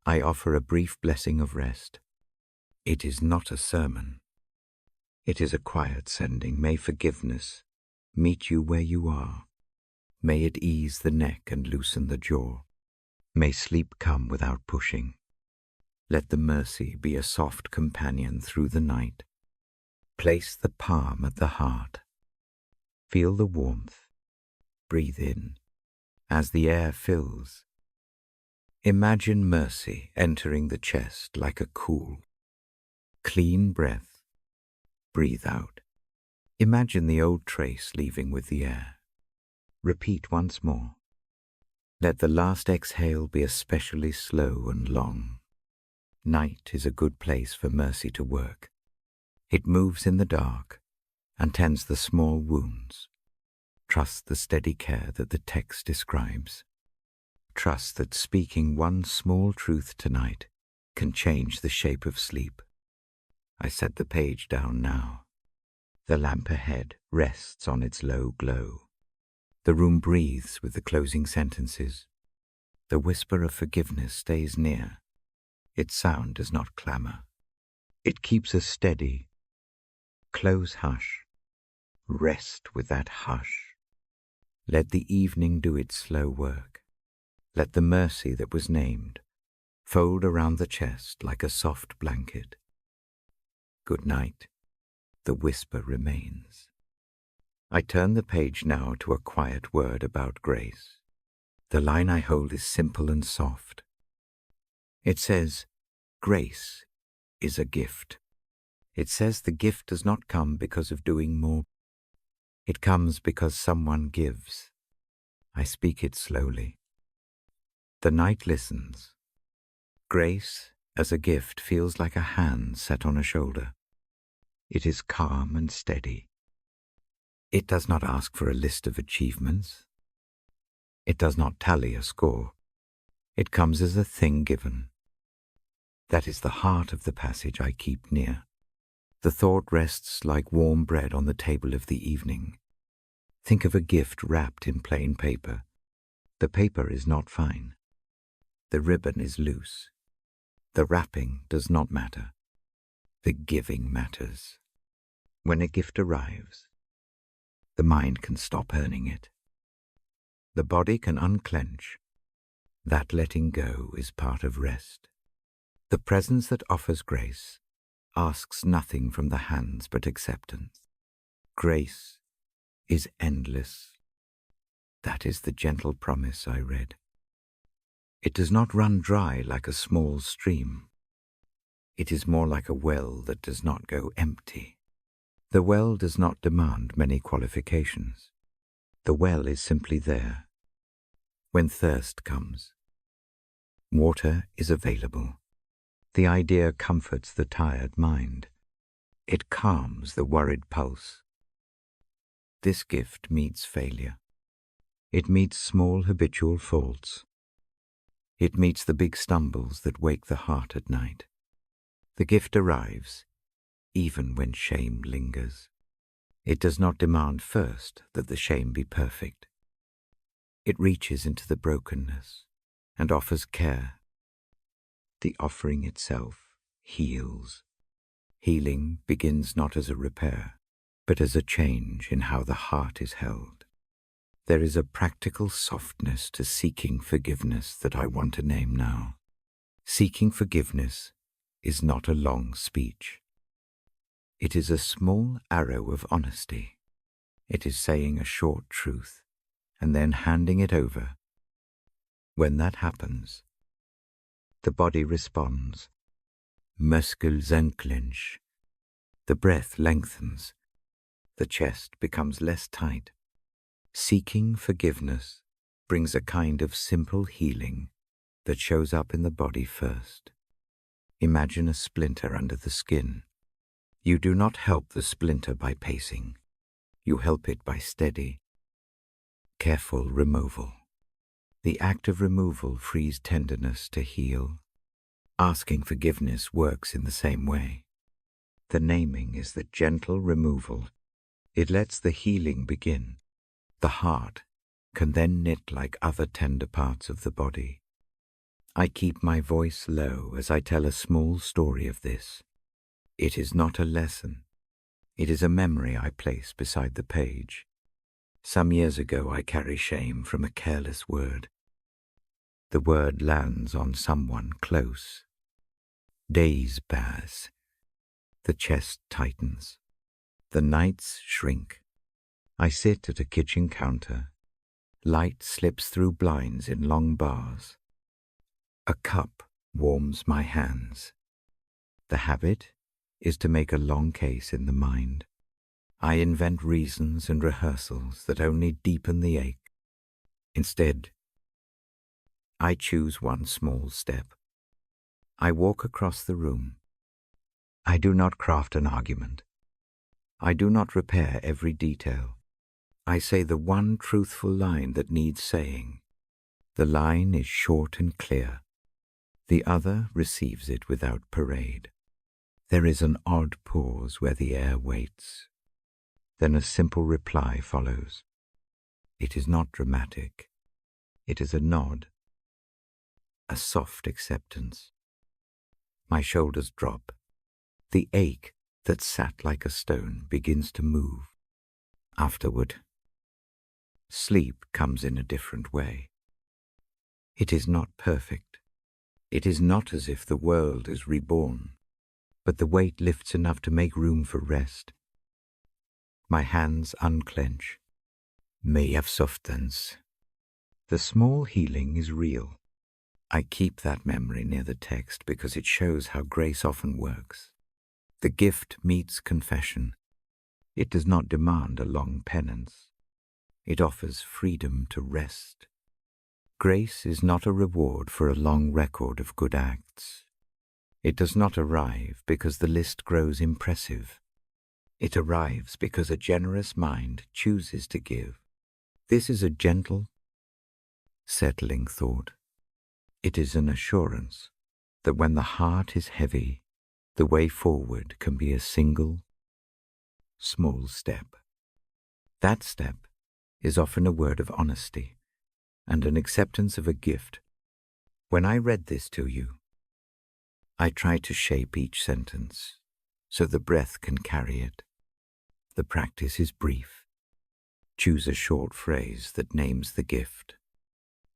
I offer a brief blessing of rest. It is not a sermon. It is a quiet sending. May forgiveness meet you where you are. May it ease the neck and loosen the jaw. May sleep come without pushing. Let the mercy be a soft companion through the night. Place the palm at the heart. Feel the warmth. Breathe in. As the air fills, imagine mercy entering the chest like a cool, clean breath. Breathe out. Imagine the old trace leaving with the air. Repeat once more. Let the last exhale be especially slow and long. Night is a good place for mercy to work. It moves in the dark and tends the small wounds. Trust the steady care that the text describes. Trust that speaking one small truth tonight can change the shape of sleep. I set the page down now. The lamp ahead rests on its low glow. The room breathes with the closing sentences. The whisper of forgiveness stays near. Its sound does not clamor. It keeps us steady. Close hush. Rest with that hush. Let the evening do its slow work. Let the mercy that was named fold around the chest like a soft blanket. Good night. The whisper remains. I turn the page now to a quiet word about grace. The line I hold is simple and soft. It says, grace is a gift. It says the gift does not come because of doing more. It comes because someone gives. I speak it slowly. The night listens. Grace, as a gift, feels like a hand set on a shoulder. It is calm and steady. It does not ask for a list of achievements. It does not tally a score. It comes as a thing given. That is the heart of the passage I keep near. The thought rests like warm bread on the table of the evening. Think of a gift wrapped in plain paper. The paper is not fine. The ribbon is loose. The wrapping does not matter. The giving matters. When a gift arrives, the mind can stop earning it. The body can unclench. That letting go is part of rest. The presence that offers grace asks nothing from the hands but acceptance. Grace is endless. That is the gentle promise I read. It does not run dry like a small stream. It is more like a well that does not go empty. The well does not demand many qualifications. The well is simply there. When thirst comes, water is available. The idea comforts the tired mind. It calms the worried pulse. This gift meets failure. It meets small habitual faults. It meets the big stumbles that wake the heart at night. The gift arrives, even when shame lingers. It does not demand first that the shame be perfect. It reaches into the brokenness and offers care. The offering itself heals. Healing begins not as a repair, but as a change in how the heart is held. There is a practical softness to seeking forgiveness that I want to name now. Seeking forgiveness is not a long speech. It is a small arrow of honesty. It is saying a short truth and then handing it over. When that happens, the body responds. Muscles unclench. The breath lengthens. The chest becomes less tight. Seeking forgiveness brings a kind of simple healing that shows up in the body first. Imagine a splinter under the skin. You do not help the splinter by pacing. You help it by steady, careful removal. The act of removal frees tenderness to heal. Asking forgiveness works in the same way. The naming is the gentle removal. It lets the healing begin. The heart can then knit like other tender parts of the body. I keep my voice low as I tell a small story of this. It is not a lesson. It is a memory I place beside the page. Some years ago I carry shame from a careless word. The word lands on someone close. Days pass. The chest tightens. The nights shrink. I sit at a kitchen counter. Light slips through blinds in long bars. A cup warms my hands. The habit is to make a long case in the mind. I invent reasons and rehearsals that only deepen the ache. Instead, I choose one small step. I walk across the room. I do not craft an argument. I do not repair every detail. I say the one truthful line that needs saying. The line is short and clear. The other receives it without parade. There is an odd pause where the air waits. Then a simple reply follows. It is not dramatic. It is a nod, a soft acceptance. My shoulders drop. The ache that sat like a stone begins to move. Afterward, sleep comes in a different way. It is not perfect. It is not as if the world is reborn, but the weight lifts enough to make room for rest. My hands unclench. May have substance. The small healing is real. I keep that memory near the text because it shows how grace often works. The gift meets confession. It does not demand a long penance. It offers freedom to rest. Grace is not a reward for a long record of good acts. It does not arrive because the list grows impressive. It arrives because a generous mind chooses to give. This is a gentle, settling thought. It is an assurance that when the heart is heavy, the way forward can be a single, small step. That step is often a word of honesty and an acceptance of a gift. When I read this to you, I try to shape each sentence so the breath can carry it. The practice is brief. Choose a short phrase that names the gift.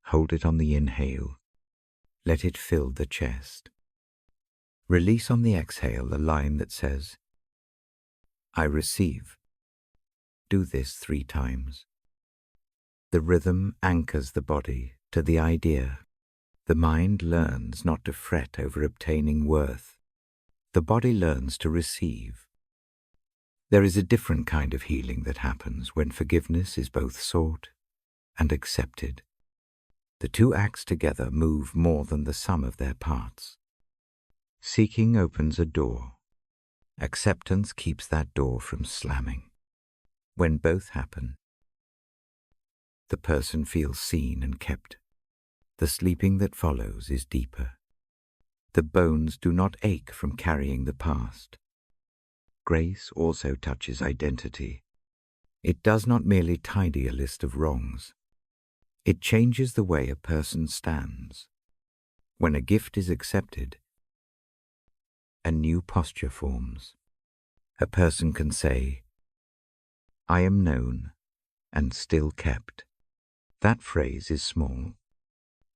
Hold it on the inhale. Let it fill the chest. Release on the exhale a line that says, I receive. Do this 3 times. The rhythm anchors the body to the idea. The mind learns not to fret over obtaining worth. The body learns to receive. There is a different kind of healing that happens when forgiveness is both sought and accepted. The 2 acts together move more than the sum of their parts. Seeking opens a door. Acceptance keeps that door from slamming. When both happen, the person feels seen and kept. The sleeping that follows is deeper. The bones do not ache from carrying the past. Grace also touches identity. It does not merely tidy a list of wrongs. It changes the way a person stands. When a gift is accepted, a new posture forms. A person can say, I am known and still kept. That phrase is small.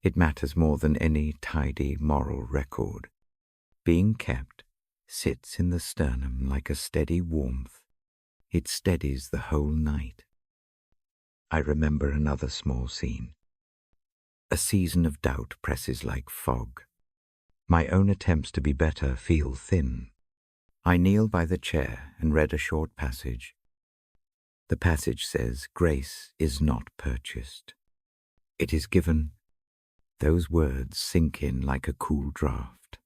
It matters more than any tidy moral record. Being kept sits in the sternum like a steady warmth. It steadies the whole night. I remember another small scene. A season of doubt presses like fog. My own attempts to be better feel thin. I kneel by the chair and read a short passage. The passage says, grace is not purchased. It is given. Those words sink in like a cool draught.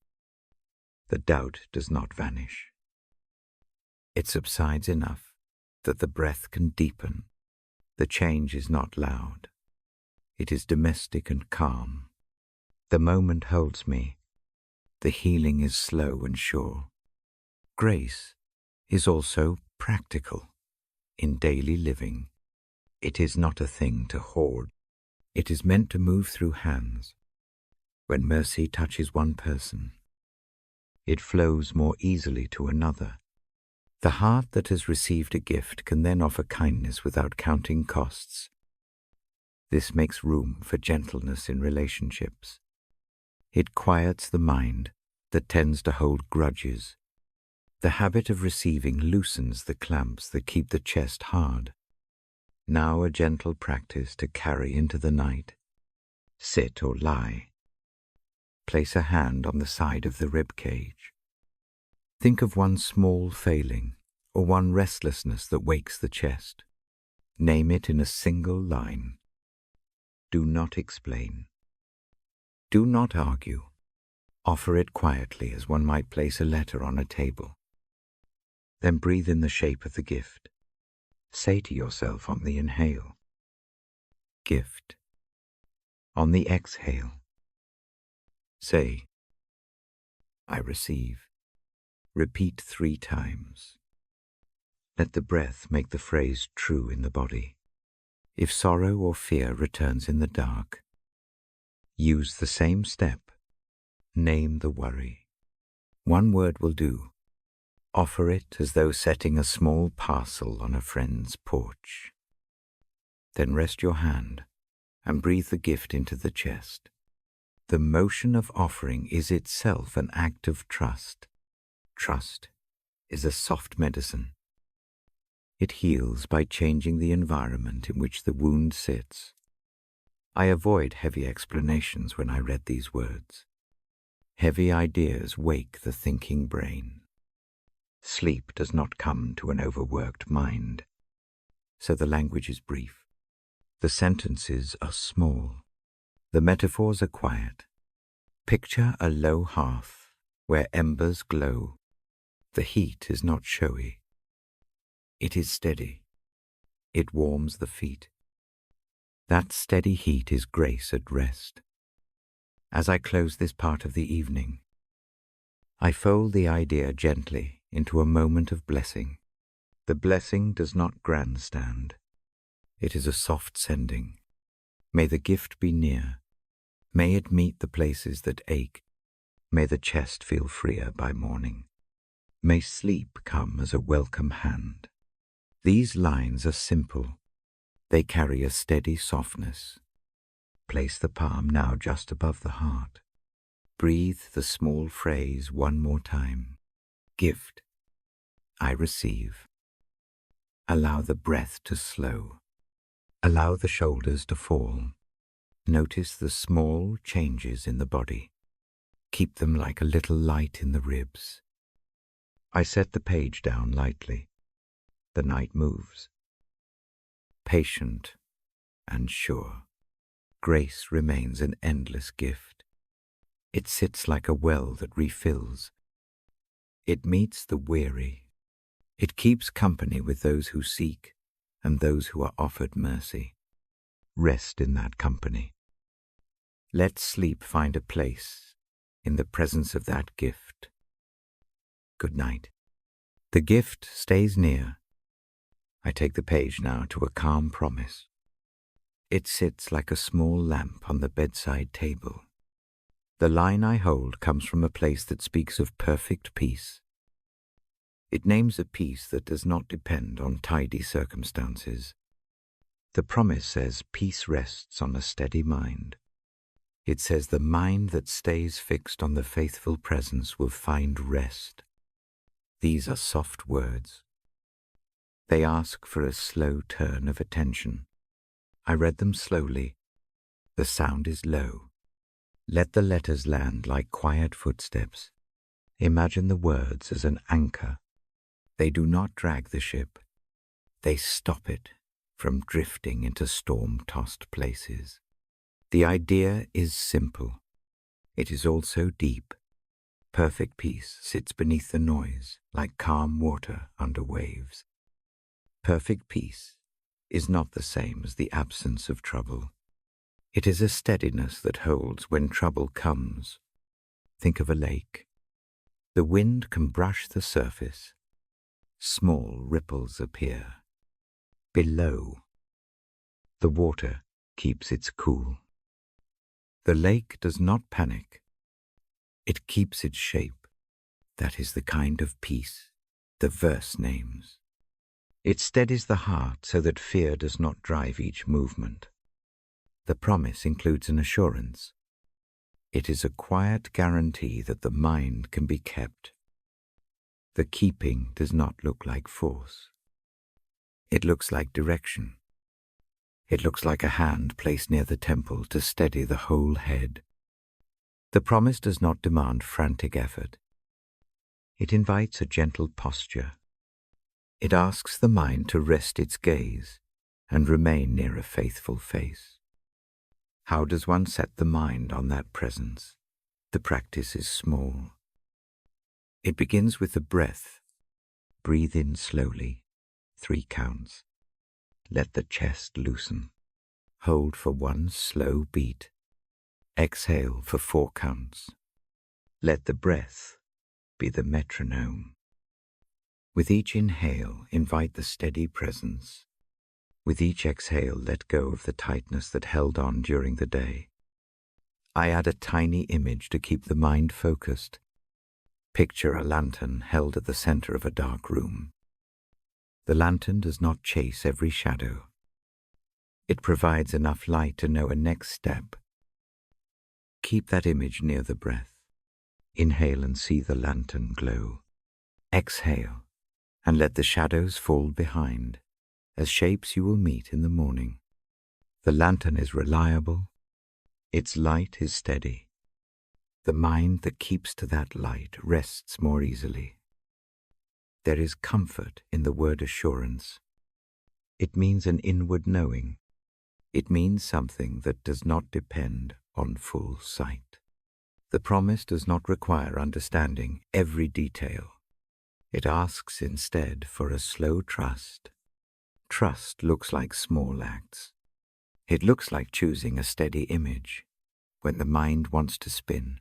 The doubt does not vanish. It subsides enough that the breath can deepen. The change is not loud. It is domestic and calm. The moment holds me. The healing is slow and sure. Grace is also practical in daily living. It is not a thing to hoard. It is meant to move through hands. When mercy touches one person, it flows more easily to another. The heart that has received a gift can then offer kindness without counting costs. This makes room for gentleness in relationships. It quiets the mind that tends to hold grudges. The habit of receiving loosens the clamps that keep the chest hard. Now a gentle practice to carry into the night. Sit or lie. Place a hand on the side of the rib cage. Think of one small failing or one restlessness that wakes the chest. Name it in a single line. Do not explain. Do not argue. Offer it quietly as one might place a letter on a table. Then breathe in the shape of the gift. Say to yourself on the inhale, gift. On the exhale, say, I receive. Repeat 3 times. Let the breath make the phrase true in the body. If sorrow or fear returns in the dark, use the same step. Name the worry. 1 word will do. Offer it as though setting a small parcel on a friend's porch. Then rest your hand and breathe the gift into the chest. The motion of offering is itself an act of trust. Trust is a soft medicine. It heals by changing the environment in which the wound sits. I avoid heavy explanations when I read these words. Heavy ideas wake the thinking brain. Sleep does not come to an overworked mind. So the language is brief. The sentences are small. The metaphors are quiet. Picture a low hearth where embers glow. The heat is not showy. It is steady. It warms the feet. That steady heat is grace at rest. As I close this part of the evening, I fold the idea gently into a moment of blessing. The blessing does not grandstand. It is a soft sending. May the gift be near. May it meet the places that ache. May the chest feel freer by morning. May sleep come as a welcome hand. These lines are simple. They carry a steady softness. Place the palm now just above the heart. Breathe the small phrase 1 more time. Gift. I receive. Allow the breath to slow. Allow the shoulders to fall. Notice the small changes in the body. Keep them like a little light in the ribs. I set the page down lightly. The night moves. Patient and sure. Grace remains an endless gift. It sits like a well that refills. It meets the weary. It keeps company with those who seek and those who are offered mercy. Rest in that company. Let sleep find a place in the presence of that gift. Good night. The gift stays near. I take the page now to a calm promise. It sits like a small lamp on the bedside table. The line I hold comes from a place that speaks of perfect peace. It names a peace that does not depend on tidy circumstances. The promise says peace rests on a steady mind. It says the mind that stays fixed on the faithful presence will find rest. These are soft words. They ask for a slow turn of attention. I read them slowly. The sound is low. Let the letters land like quiet footsteps. Imagine the words as an anchor. They do not drag the ship. They stop it from drifting into storm-tossed places. The idea is simple. It is also deep. Perfect peace sits beneath the noise like calm water under waves. Perfect peace is not the same as the absence of trouble. It is a steadiness that holds when trouble comes. Think of a lake. The wind can brush the surface. Small ripples appear. Below, the water keeps its cool. The lake does not panic. It keeps its shape. That is the kind of peace the verse names. It steadies the heart so that fear does not drive each movement. The promise includes an assurance. It is a quiet guarantee that the mind can be kept. The keeping does not look like force. It looks like direction. It looks like a hand placed near the temple to steady the whole head. The promise does not demand frantic effort. It invites a gentle posture. It asks the mind to rest its gaze and remain near a faithful face. How does one set the mind on that presence? The practice is small. It begins with the breath. Breathe in slowly, 3 counts. Let the chest loosen. Hold for 1 slow beat. Exhale for 4 counts. Let the breath be the metronome. With each inhale, invite the steady presence. With each exhale, let go of the tightness that held on during the day. I add a tiny image to keep the mind focused. Picture a lantern held at the center of a dark room. The lantern does not chase every shadow. It provides enough light to know a next step. Keep that image near the breath. Inhale and see the lantern glow. Exhale and let the shadows fall behind as shapes you will meet in the morning. The lantern is reliable. Its light is steady. The mind that keeps to that light rests more easily. There is comfort in the word assurance. It means an inward knowing. It means something that does not depend on full sight. The promise does not require understanding every detail. It asks instead for a slow trust. Trust looks like small acts. It looks like choosing a steady image when the mind wants to spin.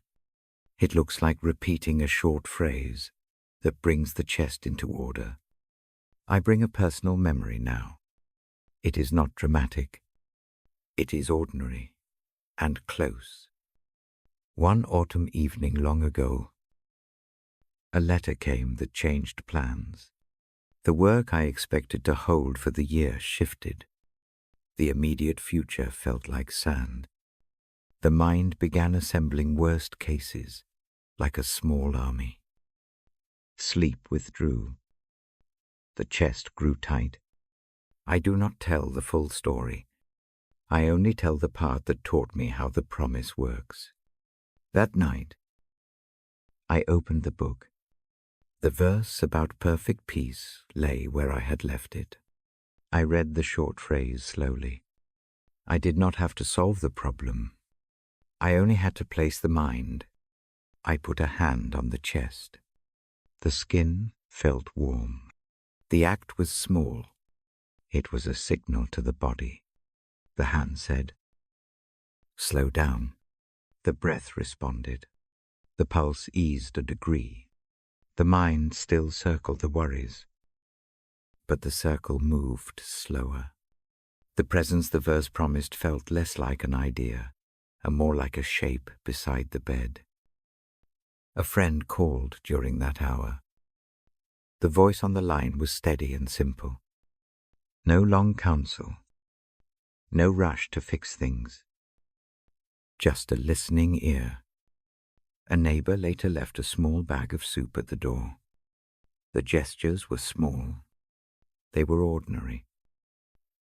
It looks like repeating a short phrase that brings the chest into order. I bring a personal memory now. It is not dramatic. It is ordinary and close. One autumn evening long ago, a letter came that changed plans. The work I expected to hold for the year shifted. The immediate future felt like sand. The mind began assembling worst cases, like a small army. Sleep withdrew. The chest grew tight. I do not tell the full story. I only tell the part that taught me how the promise works. That night, I opened the book. The verse about perfect peace lay where I had left it. I read the short phrase slowly. I did not have to solve the problem. I only had to place the mind. I put a hand on the chest. The skin felt warm. The act was small. It was a signal to the body. The hand said, "Slow down." The breath responded. The pulse eased a degree. The mind still circled the worries, but the circle moved slower. The presence the verse promised felt less like an idea and more like a shape beside the bed. A friend called during that hour. The voice on the line was steady and simple. No long counsel. No rush to fix things. Just a listening ear. A neighbor later left a small bag of soup at the door. The gestures were small. They were ordinary.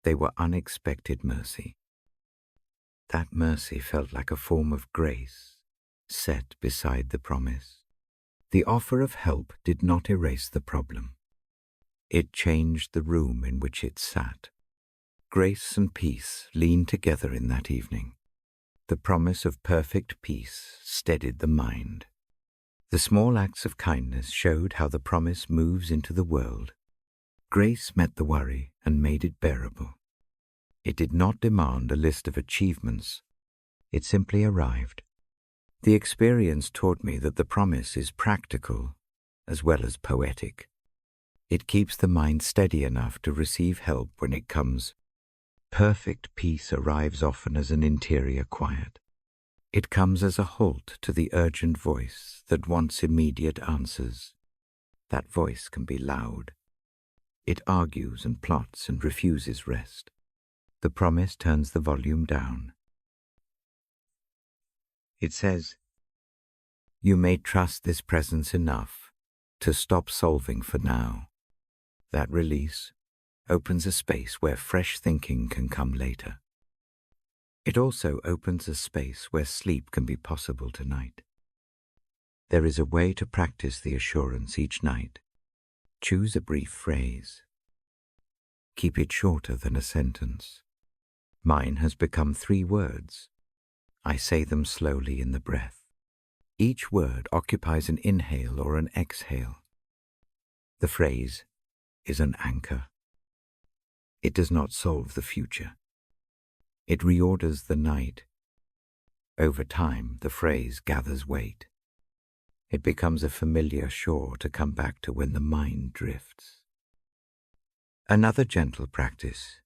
They were unexpected mercy. That mercy felt like a form of grace set beside the promise. The offer of help did not erase the problem. It changed the room in which it sat. Grace and peace leaned together in that evening. The promise of perfect peace steadied the mind. The small acts of kindness showed how the promise moves into the world. Grace met the worry and made it bearable. It did not demand a list of achievements. It simply arrived. The experience taught me that the promise is practical as well as poetic. It keeps the mind steady enough to receive help when it comes. Perfect peace arrives often as an interior quiet. It comes as a halt to the urgent voice that wants immediate answers. That voice can be loud. It argues and plots and refuses rest. The promise turns the volume down. It says, "You may trust this presence enough to stop solving for now." That release opens a space where fresh thinking can come later. It also opens a space where sleep can be possible tonight. There is a way to practice the assurance each night. Choose a brief phrase. Keep it shorter than a sentence. Mine has become 3 words. I say them slowly in the breath. Each word occupies an inhale or an exhale. The phrase, is an anchor. It does not solve the future. It reorders the night. Over time, the phrase gathers weight. It becomes a familiar shore to come back to when the mind drifts. Another gentle practice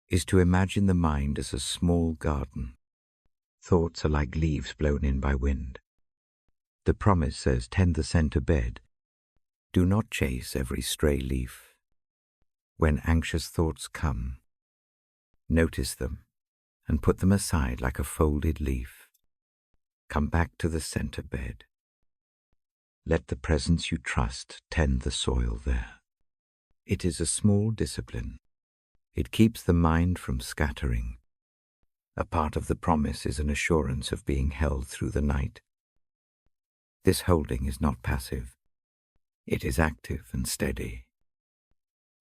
is to imagine the mind as a small garden. Thoughts are like leaves blown in by wind. The promise says, tend the center bed. Do not chase every stray leaf. When anxious thoughts come, notice them and put them aside like a folded leaf. Come back to the center bed. Let the presence you trust tend the soil there. It is a small discipline. It keeps the mind from scattering. A part of the promise is an assurance of being held through the night. This holding is not passive. It is active and steady.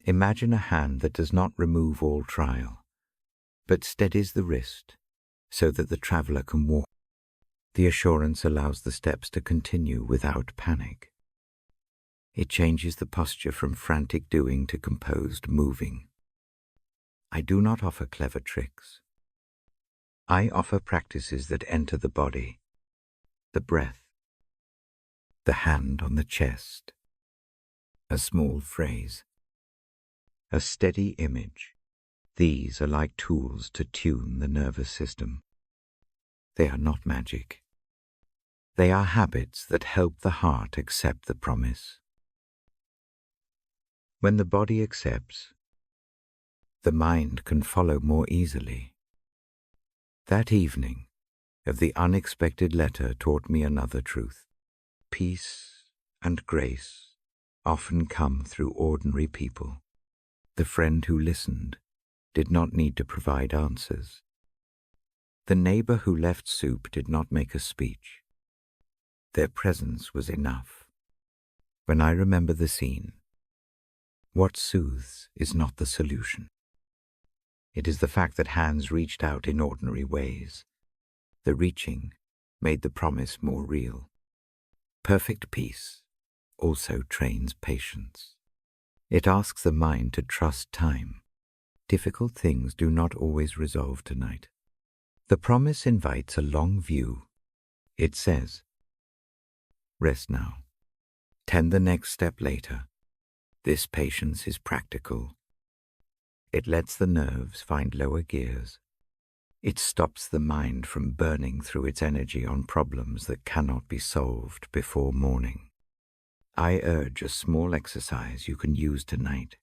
Imagine a hand that does not remove all trial, but steadies the wrist so that the traveler can walk. The assurance allows the steps to continue without panic. It changes the posture from frantic doing to composed moving. I do not offer clever tricks. I offer practices that enter the body, the breath, the hand on the chest, a small phrase, a steady image. These are like tools to tune the nervous system. They are not magic. They are habits that help the heart accept the promise. When the body accepts, the mind can follow more easily. That evening of the unexpected letter taught me another truth. Peace and grace often come through ordinary people. The friend who listened did not need to provide answers. The neighbor who left soup did not make a speech. Their presence was enough. When I remember the scene, what soothes is not the solution. It is the fact that hands reached out in ordinary ways. The reaching made the promise more real. Perfect peace also trains patience. It asks the mind to trust time. Difficult things do not always resolve tonight. The promise invites a long view. It says, rest now. Tend the next step later. This patience is practical. It lets the nerves find lower gears. It stops the mind from burning through its energy on problems that cannot be solved before morning. I urge a small exercise you can use tonight.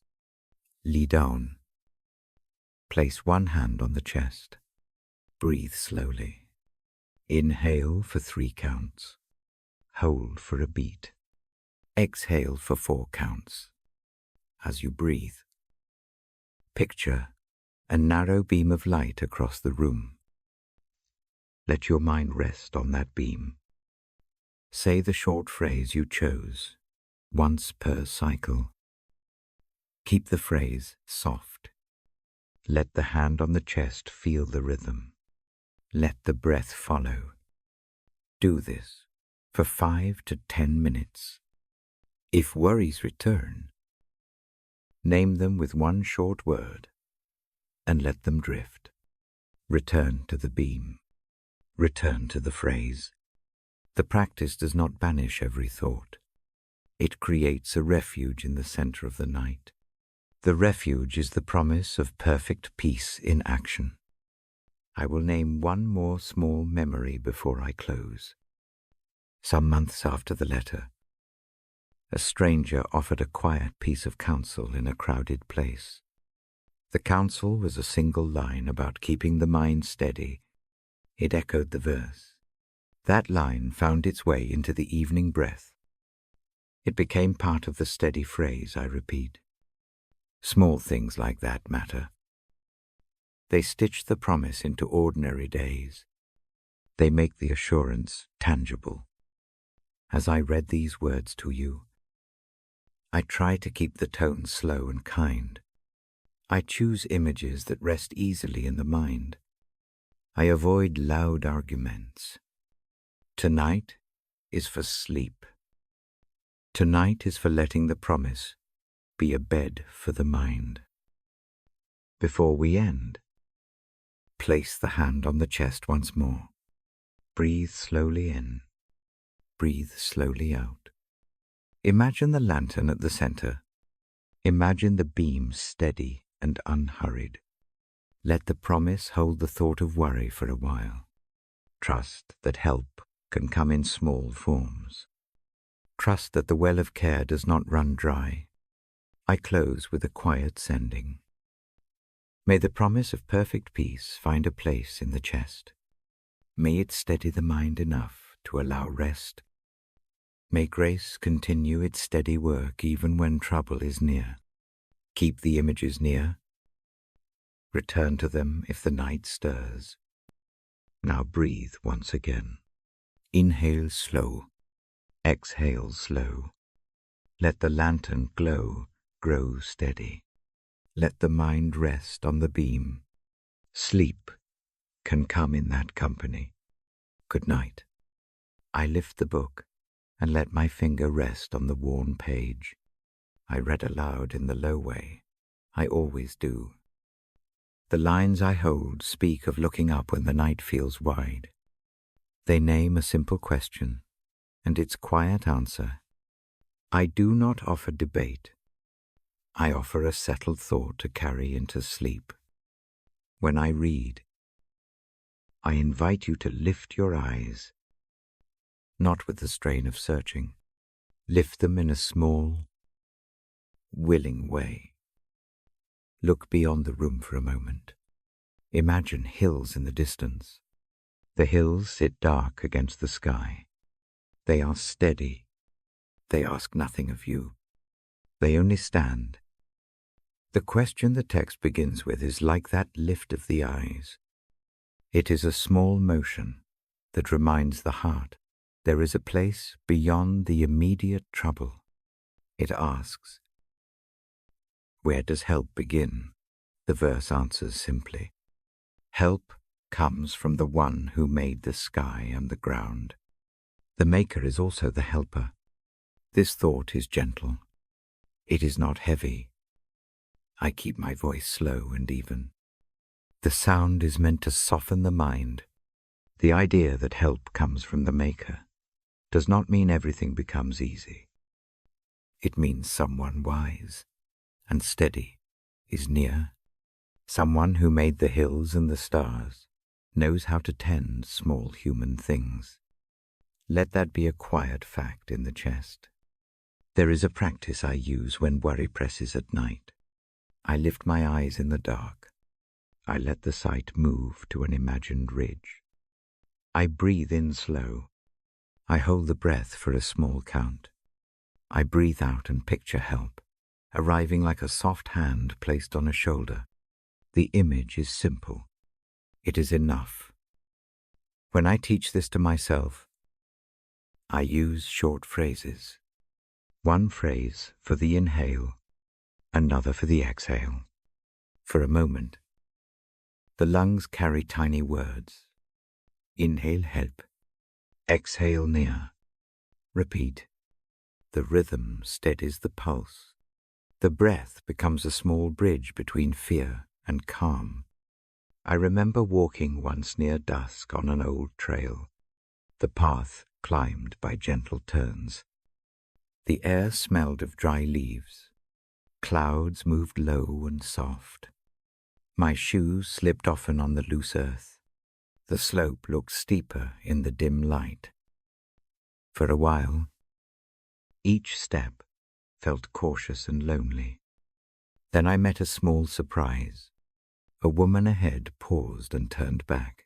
Lie down. Place one hand on the chest. Breathe slowly. Inhale for 3 counts. Hold for a beat. Exhale for 4 counts. As you breathe, picture a narrow beam of light across the room. Let your mind rest on that beam. Say the short phrase you chose, once per cycle. Keep the phrase soft. Let the hand on the chest feel the rhythm. Let the breath follow. Do this for 5 to 10 minutes. If worries return, name them with one short word and let them drift. Return to the beam. Return to the phrase. The practice does not banish every thought. It creates a refuge in the center of the night. The refuge is the promise of perfect peace in action. I will name one more small memory before I close. Some months after the letter, a stranger offered a quiet piece of counsel in a crowded place. The counsel was a single line about keeping the mind steady. It echoed the verse. That line found its way into the evening breath. It became part of the steady phrase I repeat. Small things like that matter. They stitch the promise into ordinary days. They make the assurance tangible. As I read these words to you, I try to keep the tone slow and kind. I choose images that rest easily in the mind. I avoid loud arguments. Tonight is for sleep. Tonight is for letting the promise be a bed for the mind. Before we end, place the hand on the chest once more. Breathe slowly in. Breathe slowly out. Imagine the lantern at the center. Imagine the beam steady and unhurried. Let the promise hold the thought of worry for a while. Trust that help can come in small forms. Trust that the well of care does not run dry. I close with a quiet sending. May the promise of perfect peace find a place in the chest. May it steady the mind enough to allow rest. May grace continue its steady work even when trouble is near. Keep the images near. Return to them if the night stirs. Now breathe once again. Inhale slow. Exhale slow. Let the lantern glow, grow steady. Let the mind rest on the beam. Sleep can come in that company. Good night. I lift the book and let my finger rest on the worn page. I read aloud in the low way. I always do. The lines I hold speak of looking up when the night feels wide. They name a simple question and its quiet answer. I do not offer debate. I offer a settled thought to carry into sleep. When I read, I invite you to lift your eyes, not with the strain of searching. Lift them in a small, willing way. Look beyond the room for a moment. Imagine hills in the distance. The hills sit dark against the sky. They are steady. They ask nothing of you. They only stand. The question the text begins with is like that lift of the eyes. It is a small motion that reminds the heart there is a place beyond the immediate trouble. It asks, where does help begin? The verse answers simply. Help comes from the one who made the sky and the ground. The Maker is also the helper. This thought is gentle. It is not heavy. I keep my voice slow and even. The sound is meant to soften the mind. The idea that help comes from the Maker does not mean everything becomes easy. It means someone wise and steady is near. Someone who made the hills and the stars knows how to tend small human things. Let that be a quiet fact in the chest. There is a practice I use when worry presses at night. I lift my eyes in the dark. I let the sight move to an imagined ridge. I breathe in slow. I hold the breath for a small count. I breathe out and picture help, arriving like a soft hand placed on a shoulder. The image is simple. It is enough. When I teach this to myself, I use short phrases. One phrase for the inhale, another for the exhale. For a moment, the lungs carry tiny words. Inhale help, exhale near. Repeat. The rhythm steadies the pulse. The breath becomes a small bridge between fear and calm. I remember walking once near dusk on an old trail, the path climbed by gentle turns. The air smelled of dry leaves. Clouds moved low and soft. My shoes slipped often on the loose earth. The slope looked steeper in the dim light. For a while, each step felt cautious and lonely. Then I met a small surprise. A woman ahead paused and turned back.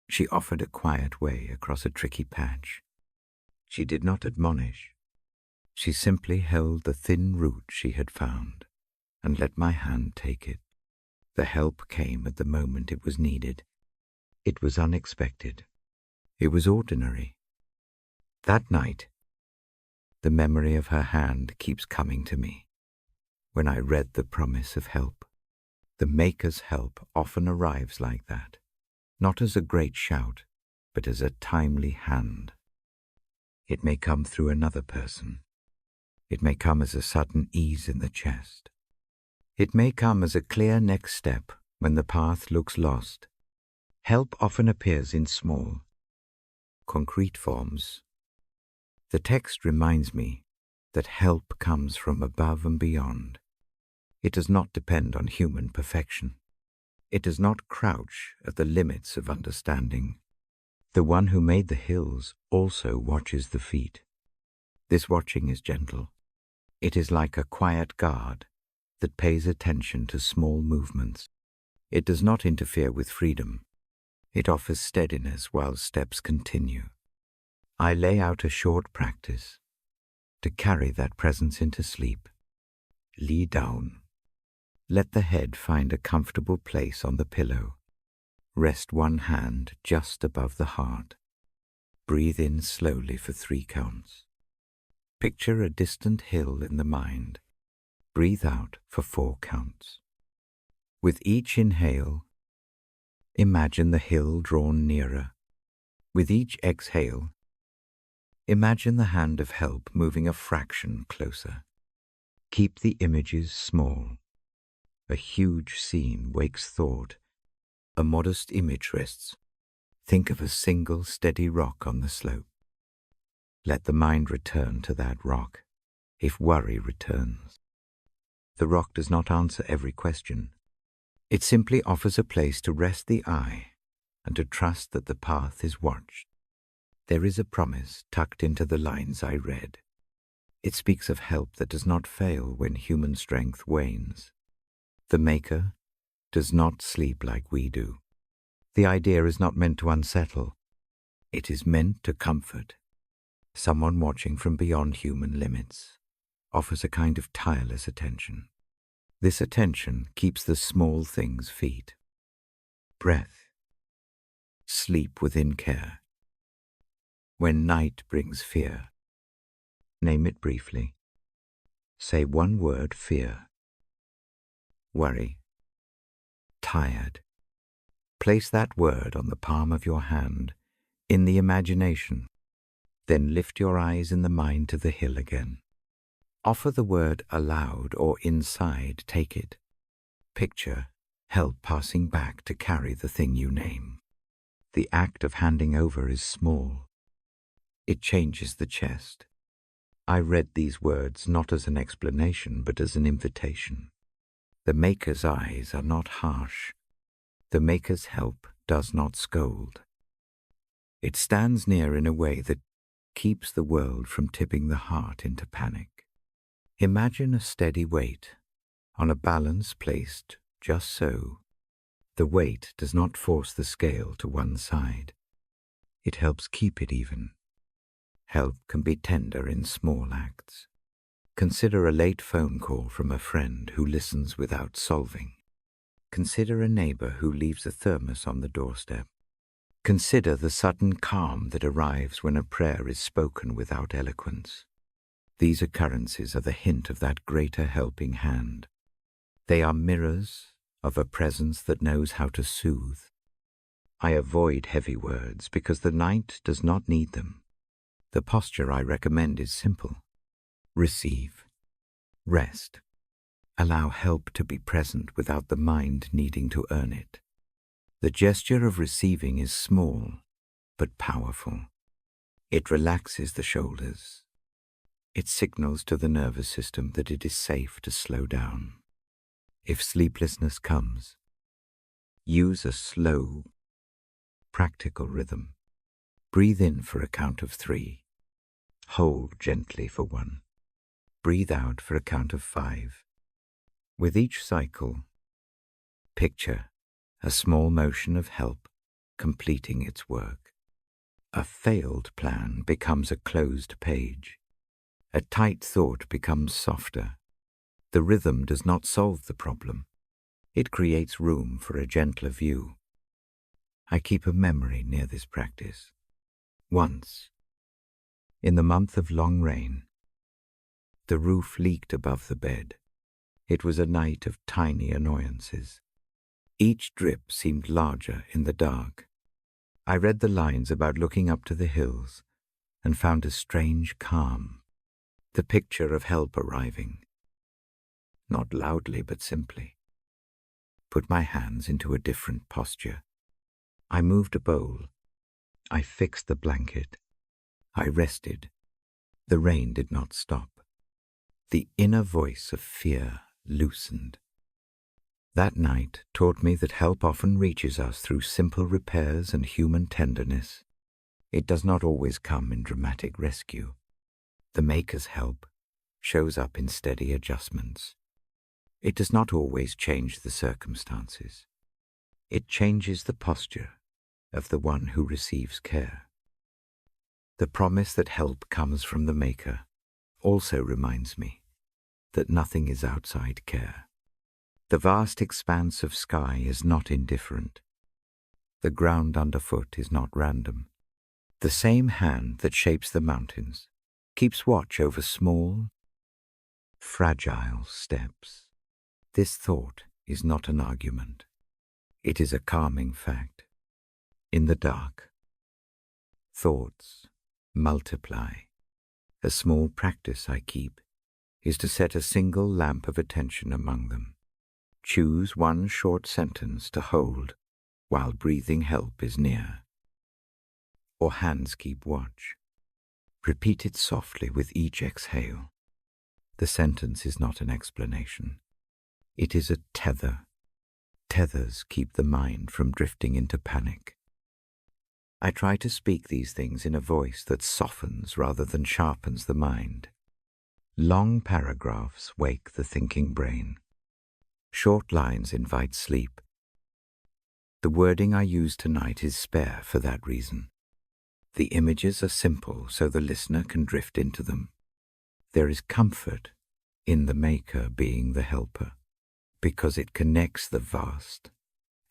She offered a quiet way across a tricky patch. She did not admonish. She simply held the thin route she had found and let my hand take it. The help came at the moment it was needed. It was unexpected. It was ordinary. That night, the memory of her hand keeps coming to me. When I read the promise of help, the Maker's help often arrives like that, not as a great shout, but as a timely hand. It may come through another person, It may come as a sudden ease in the chest. It may come as a clear next step when the path looks lost. Help often appears in small, concrete forms. The text reminds me that help comes from above and beyond. It does not depend on human perfection. It does not crouch at the limits of understanding. The one who made the hills also watches the feet. This watching is gentle. It is like a quiet guard that pays attention to small movements. It does not interfere with freedom. It offers steadiness while steps continue. I lay out a short practice to carry that presence into sleep. Lie down. Let the head find a comfortable place on the pillow. Rest one hand just above the heart. Breathe in slowly for 3 counts. Picture a distant hill in the mind. Breathe out for 4 counts. With each inhale, imagine the hill drawn nearer. With each exhale, imagine the hand of help moving a fraction closer. Keep the images small. A huge scene wakes thought. A modest image rests. Think of a single steady rock on the slope. Let the mind return to that rock, if worry returns. The rock does not answer every question. It simply offers a place to rest the eye and to trust that the path is watched. There is a promise tucked into the lines I read. It speaks of help that does not fail when human strength wanes. The Maker does not sleep like we do. The idea is not meant to unsettle. It is meant to comfort. Someone watching from beyond human limits offers a kind of tireless attention. This attention keeps the small things feet. Breath. Sleep within care. When night brings fear, name it briefly. Say one word: fear. Worry. Tired. Place that word on the palm of your hand, in the imagination. Then lift your eyes in the mind to the hill again. Offer the word aloud or inside, take it. Picture help passing back to carry the thing you name. The act of handing over is small. It changes the chest. I read these words not as an explanation, but as an invitation. The Maker's eyes are not harsh. The Maker's help does not scold. It stands near in a way that keeps the world from tipping the heart into panic. Imagine a steady weight on a balance placed just so. The weight does not force the scale to one side. It helps keep it even. Help can be tender in small acts. Consider a late phone call from a friend who listens without solving. Consider a neighbor who leaves a thermos on the doorstep. Consider the sudden calm that arrives when a prayer is spoken without eloquence. These occurrences are the hint of that greater helping hand. They are mirrors of a presence that knows how to soothe. I avoid heavy words because the night does not need them. The posture I recommend is simple. Receive. Rest. Allow help to be present without the mind needing to earn it. The gesture of receiving is small, but powerful. It relaxes the shoulders. It signals to the nervous system that it is safe to slow down. If sleeplessness comes, use a slow, practical rhythm. Breathe in for a count of 3. Hold gently for 1. Breathe out for a count of 5. With each cycle, picture a small motion of help completing its work. A failed plan becomes a closed page. A tight thought becomes softer. The rhythm does not solve the problem. It creates room for a gentler view. I keep a memory near this practice. Once, in the month of long rain, the roof leaked above the bed. It was a night of tiny annoyances. Each drip seemed larger in the dark. I read the lines about looking up to the hills and found a strange calm. The picture of help arriving, not loudly but simply. Put my hands into a different posture. I moved a bowl. I fixed the blanket. I rested. The rain did not stop. The inner voice of fear loosened. That night taught me that help often reaches us through simple repairs and human tenderness. It does not always come in dramatic rescue. The Maker's help shows up in steady adjustments. It does not always change the circumstances. It changes the posture of the one who receives care. The promise that help comes from the Maker also reminds me that nothing is outside care. The vast expanse of sky is not indifferent. The ground underfoot is not random. The same hand that shapes the mountains keeps watch over small, fragile steps. This thought is not an argument. It is a calming fact. In the dark, thoughts multiply. A small practice I keep is to set a single lamp of attention among them. Choose one short sentence to hold while breathing help is near. Or hands keep watch. Repeat it softly with each exhale. The sentence is not an explanation. It is a tether. Tethers keep the mind from drifting into panic. I try to speak these things in a voice that softens rather than sharpens the mind. Long paragraphs wake the thinking brain. Short lines invite sleep. The wording I use tonight is spare for that reason. The images are simple so the listener can drift into them. There is comfort in the Maker being the helper, because it connects the vast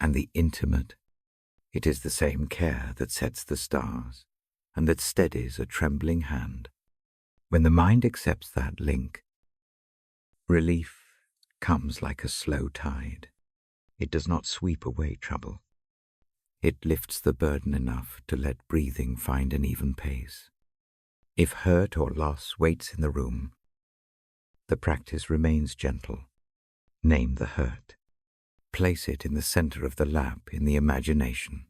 and the intimate. It is the same care that sets the stars and that steadies a trembling hand. When the mind accepts that link, relief comes like a slow tide. It does not sweep away trouble. It lifts the burden enough to let breathing find an even pace. If hurt or loss waits in the room, the practice remains gentle. Name the hurt. Place it in the center of the lap in the imagination.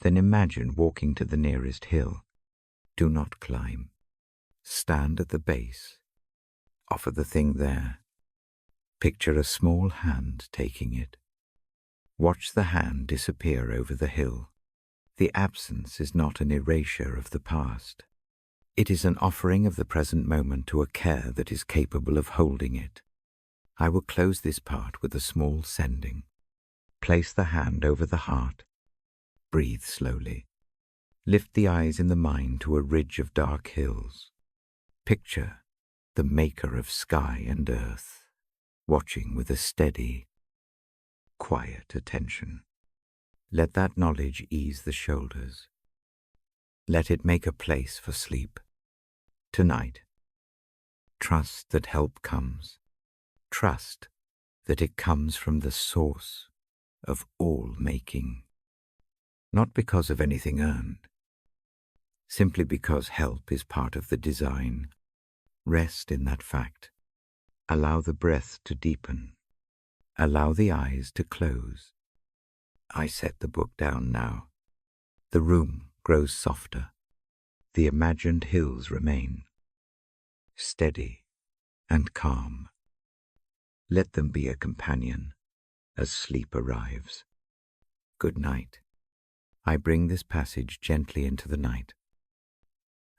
Then imagine walking to the nearest hill. Do not climb. Stand at the base. Offer the thing there. Picture a small hand taking it. Watch the hand disappear over the hill. The absence is not an erasure of the past. It is an offering of the present moment to a care that is capable of holding it. I will close this part with a small sending. Place the hand over the heart. Breathe slowly. Lift the eyes in the mind to a ridge of dark hills. Picture the Maker of sky and earth, watching with a steady, quiet attention. Let that knowledge ease the shoulders. Let it make a place for sleep. Tonight, trust that help comes. Trust that it comes from the source of all making. Not because of anything earned, simply because help is part of the design. Rest in that fact. Allow the breath to deepen. Allow the eyes to close. I set the book down now. The room grows softer. The imagined hills remain. Steady and calm. Let them be a companion as sleep arrives. Good night. I bring this passage gently into the night.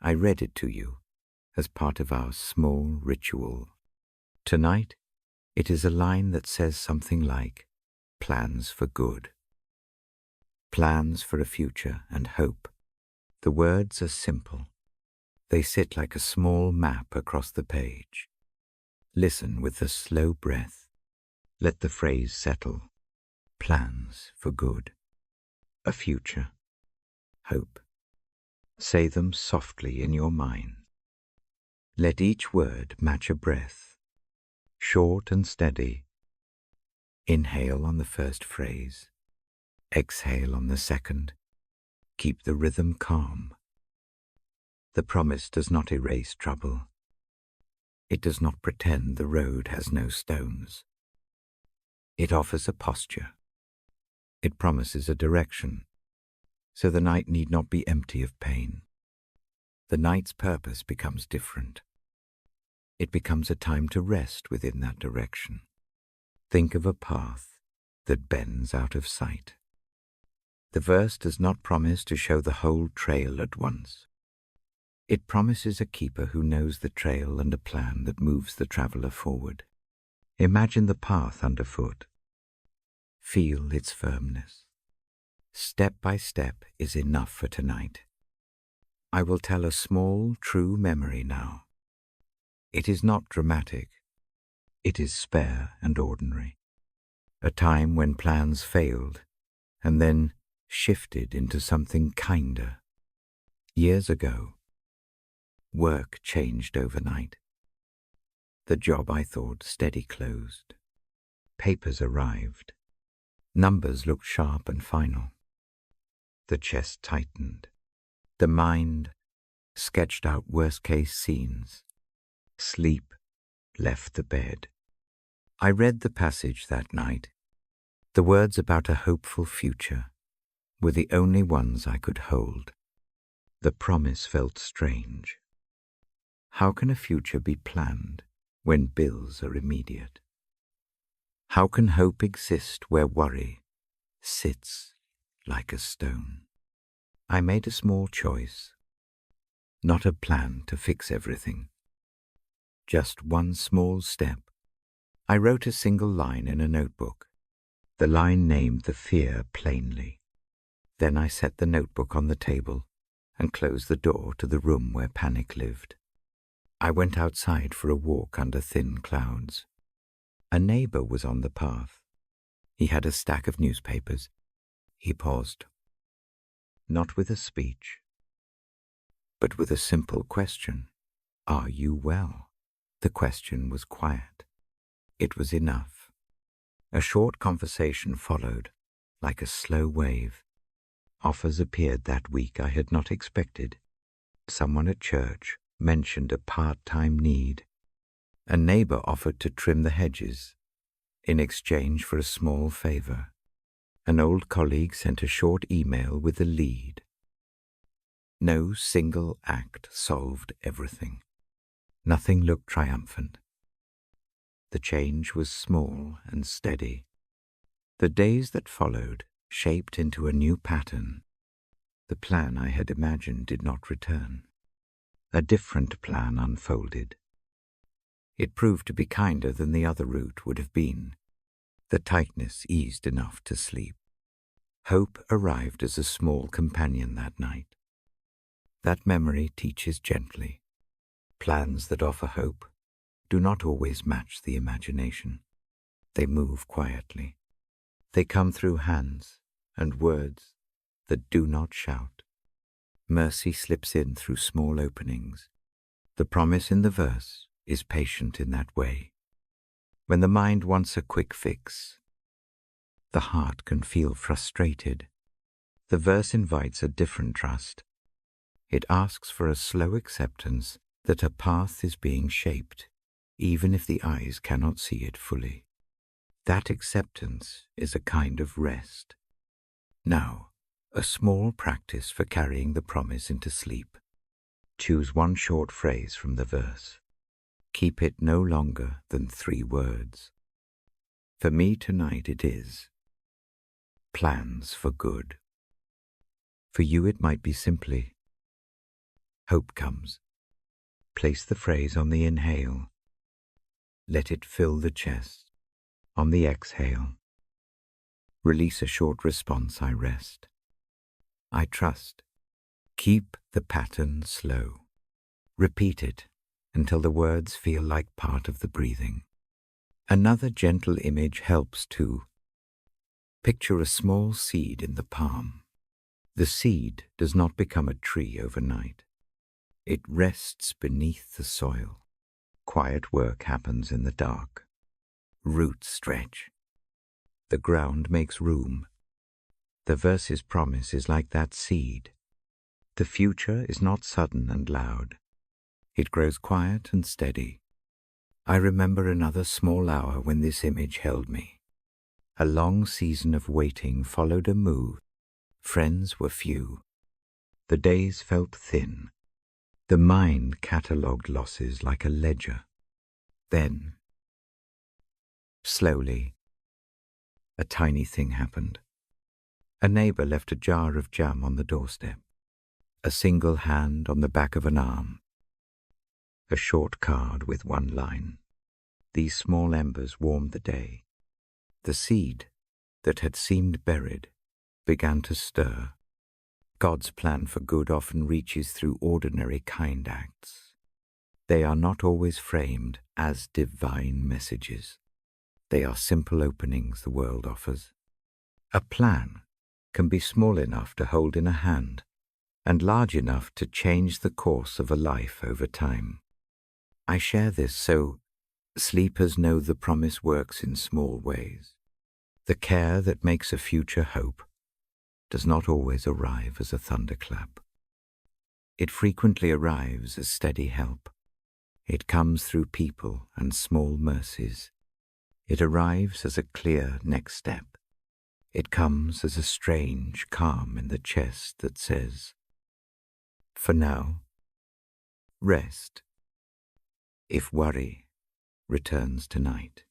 I read it to you as part of our small ritual. Tonight, it is a line that says something like, plans for good. Plans for a future and hope. The words are simple. They sit like a small map across the page. Listen with a slow breath. Let the phrase settle. Plans for good. A future. Hope. Say them softly in your mind. Let each word match a breath. Short and steady. Inhale on the first phrase. Exhale on the second. Keep the rhythm calm. The promise does not erase trouble. It does not pretend the road has no stones. It offers a posture. It promises a direction, so the night need not be empty of pain. The night's purpose becomes different. It becomes a time to rest within that direction. Think of a path that bends out of sight. The verse does not promise to show the whole trail at once. It promises a keeper who knows the trail and a plan that moves the traveler forward. Imagine the path underfoot. Feel its firmness. Step by step is enough for tonight. I will tell a small, true memory now. It is not dramatic. It is spare and ordinary. A time when plans failed and then shifted into something kinder. Years ago, work changed overnight. The job I thought steady closed. Papers arrived. Numbers looked sharp and final. The chest tightened. The mind sketched out worst-case scenes. Sleep left the bed. I read the passage that night. The words about a hopeful future were the only ones I could hold. The promise felt strange. How can a future be planned when bills are immediate? How can hope exist where worry sits like a stone? I made a small choice, not a plan to fix everything. Just one small step. I wrote a single line in a notebook. The line named the fear plainly. Then I set the notebook on the table and closed the door to the room where panic lived. I went outside for a walk under thin clouds. A neighbor was on the path. He had a stack of newspapers. He paused. Not with a speech, but with a simple question. Are you well? The question was quiet. It was enough. A short conversation followed, like a slow wave. Offers appeared that week I had not expected. Someone at church mentioned a part-time need. A neighbor offered to trim the hedges in exchange for a small favor. An old colleague sent a short email with a lead. No single act solved everything. Nothing looked triumphant. The change was small and steady. The days that followed shaped into a new pattern. The plan I had imagined did not return. A different plan unfolded. It proved to be kinder than the other route would have been. The tightness eased enough to sleep. Hope arrived as a small companion that night. That memory teaches gently. Plans that offer hope do not always match the imagination. They move quietly. They come through hands and words that do not shout. Mercy slips in through small openings. The promise in the verse is patient in that way. When the mind wants a quick fix, the heart can feel frustrated. The verse invites a different trust. It asks for a slow acceptance that a path is being shaped, even if the eyes cannot see it fully. That acceptance is a kind of rest. Now, a small practice for carrying the promise into sleep. Choose one short phrase from the verse. Keep it no longer than 3 words. For me tonight it is plans for good. For you it might be simply hope comes. Place the phrase on the inhale. Let it fill the chest. On the exhale, release a short response. I rest. I trust. Keep the pattern slow. Repeat it until the words feel like part of the breathing. Another gentle image helps too. Picture a small seed in the palm. The seed does not become a tree overnight. It rests beneath the soil. Quiet work happens in the dark. Roots stretch. The ground makes room. The verse's promise is like that seed. The future is not sudden and loud. It grows quiet and steady. I remember another small hour when this image held me. A long season of waiting followed a move. Friends were few. The days felt thin. The mind catalogued losses like a ledger. Then, slowly, a tiny thing happened. A neighbor left a jar of jam on the doorstep. A single hand on the back of an arm. A short card with one line. These small embers warmed the day. The seed that had seemed buried began to stir. God's plan for good often reaches through ordinary kind acts. They are not always framed as divine messages. They are simple openings the world offers. A plan can be small enough to hold in a hand and large enough to change the course of a life over time. I share this so sleepers know the promise works in small ways. The care that makes a future hope does not always arrive as a thunderclap. It frequently arrives as steady help. It comes through people and small mercies. It arrives as a clear next step. It comes as a strange calm in the chest that says, "For now, rest, if worry returns tonight."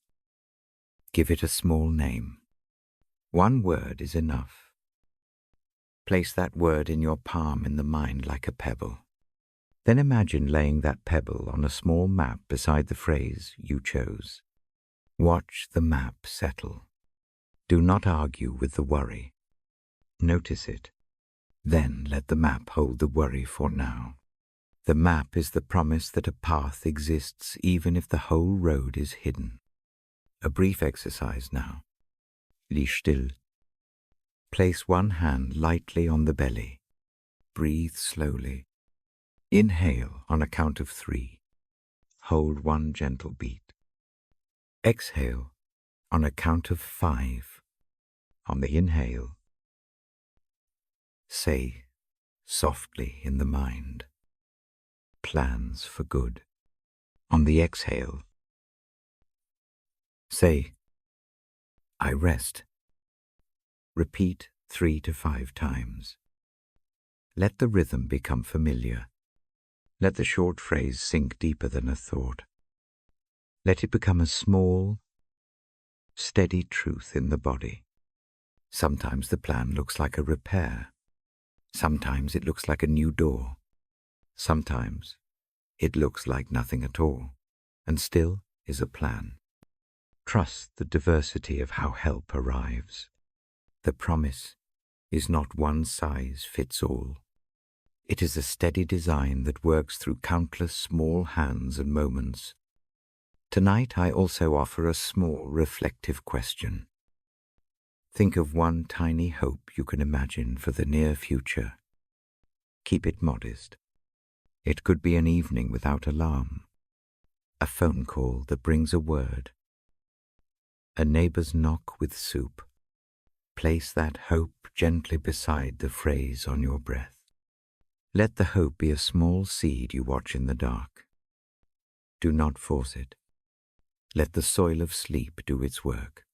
Give it a small name. One word is enough. Place that word in your palm in the mind like a pebble. Then imagine laying that pebble on a small map beside the phrase you chose. Watch the map settle. Do not argue with the worry. Notice it. Then let the map hold the worry for now. The map is the promise that a path exists even if the whole road is hidden. A brief exercise now. Lieg still. Place one hand lightly on the belly. Breathe slowly. Inhale on a count of 3. Hold one gentle beat. Exhale on a count of 5. On the inhale, say softly in the mind, plans for good. On the exhale, say, I rest. Repeat 3 to 5 times. Let the rhythm become familiar. Let the short phrase sink deeper than a thought. Let it become a small, steady truth in the body. Sometimes the plan looks like a repair. Sometimes it looks like a new door. Sometimes it looks like nothing at all, and still is a plan. Trust the diversity of how help arrives. The promise is not one size fits all. It is a steady design that works through countless small hands and moments. Tonight I also offer a small reflective question. Think of one tiny hope you can imagine for the near future. Keep it modest. It could be an evening without alarm, a phone call that brings a word, a neighbor's knock with soup. Place that hope gently beside the phrase on your breath. Let the hope be a small seed you watch in the dark. Do not force it. Let the soil of sleep do its work.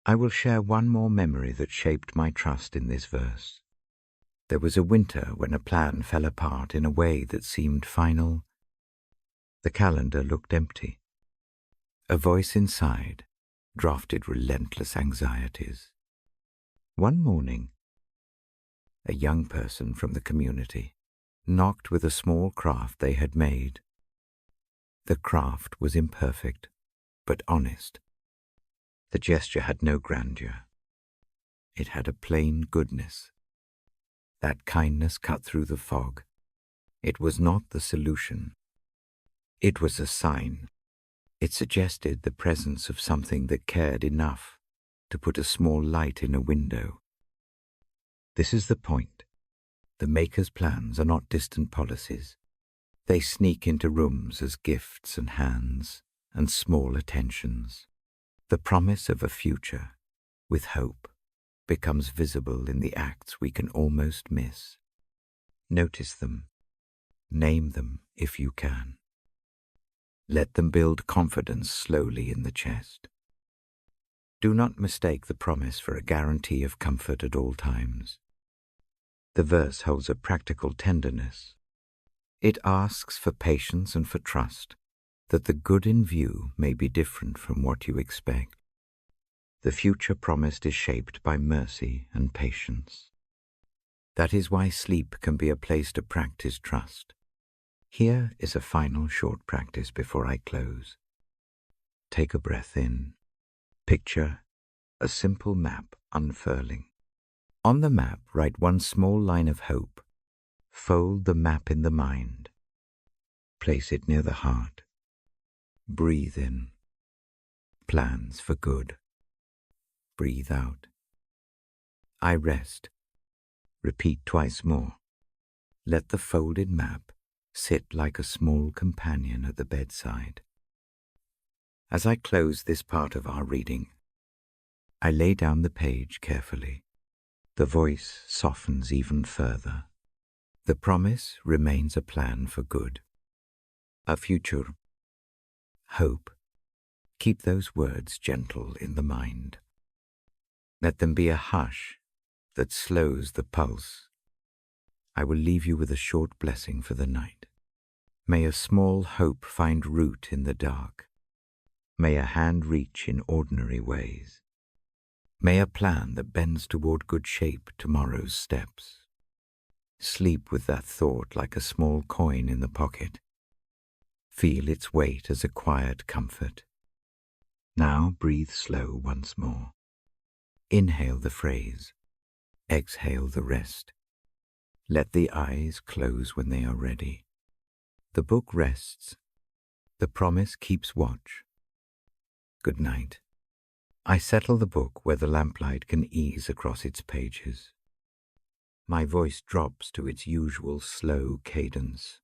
I will share one more memory that shaped my trust in this verse. There was a winter when a plan fell apart in a way that seemed final. The calendar looked empty. A voice inside drafted relentless anxieties. One morning, a young person from the community knocked with a small craft they had made. The craft was imperfect, but honest. The gesture had no grandeur. It had a plain goodness. That kindness cut through the fog. It was not the solution. It was a sign. It suggested the presence of something that cared enough to put a small light in a window. This is the point. The maker's plans are not distant policies. They sneak into rooms as gifts and hands and small attentions. The promise of a future, with hope, becomes visible in the acts we can almost miss. Notice them. Name them if you can. Let them build confidence slowly in the chest. Do not mistake the promise for a guarantee of comfort at all times. The verse holds a practical tenderness. It asks for patience and for trust, that the good in view may be different from what you expect. The future promised is shaped by mercy and patience. That is why sleep can be a place to practice trust. Here is a final short practice before I close. Take a breath in. Picture a simple map unfurling. On the map, write one small line of hope. Fold the map in the mind. Place it near the heart. Breathe in. Plans for good. Breathe out. I rest. Repeat twice more. Let the folded map sit like a small companion at the bedside. As I close this part of our reading, I lay down the page carefully. The voice softens even further. The promise remains a plan for good. A future. Hope. Keep those words gentle in the mind. Let them be a hush that slows the pulse. I will leave you with a short blessing for the night. May a small hope find root in the dark. May a hand reach in ordinary ways. May a plan that bends toward good shape tomorrow's steps. Sleep with that thought like a small coin in the pocket. Feel its weight as a quiet comfort. Now breathe slow once more. Inhale the phrase. Exhale the rest. Let the eyes close when they are ready. The book rests. The promise keeps watch. Good night. I settle the book where the lamplight can ease across its pages. My voice drops to its usual slow cadence.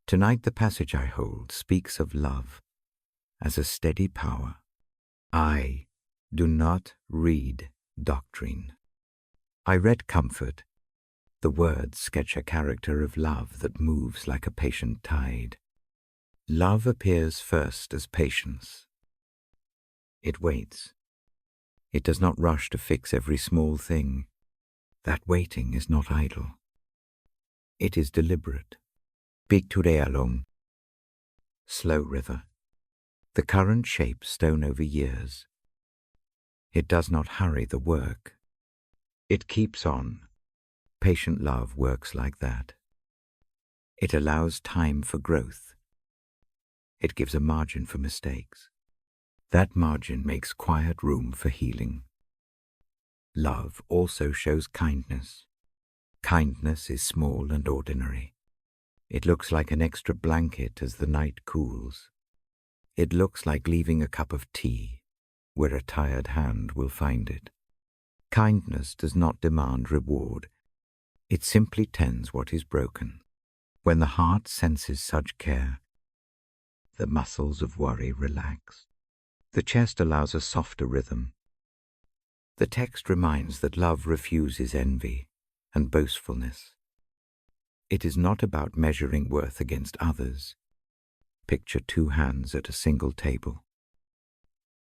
Tonight the passage I hold speaks of love as a steady power. I do not read doctrine. I read comfort. The words sketch a character of love that moves like a patient tide. Love appears first as patience. It waits. It does not rush to fix every small thing. That waiting is not idle. It is deliberate. Picturealong. Slow river. The current shapes stone over years. It does not hurry the work. It keeps on. Patient love works like that. It allows time for growth. It gives a margin for mistakes. That margin makes quiet room for healing. Love also shows kindness. Kindness is small and ordinary. It looks like an extra blanket as the night cools. It looks like leaving a cup of tea where a tired hand will find it. Kindness does not demand reward. It simply tends what is broken. When the heart senses such care, the muscles of worry relax. The chest allows a softer rhythm. The text reminds that love refuses envy and boastfulness. It is not about measuring worth against others. Picture two hands at a single table.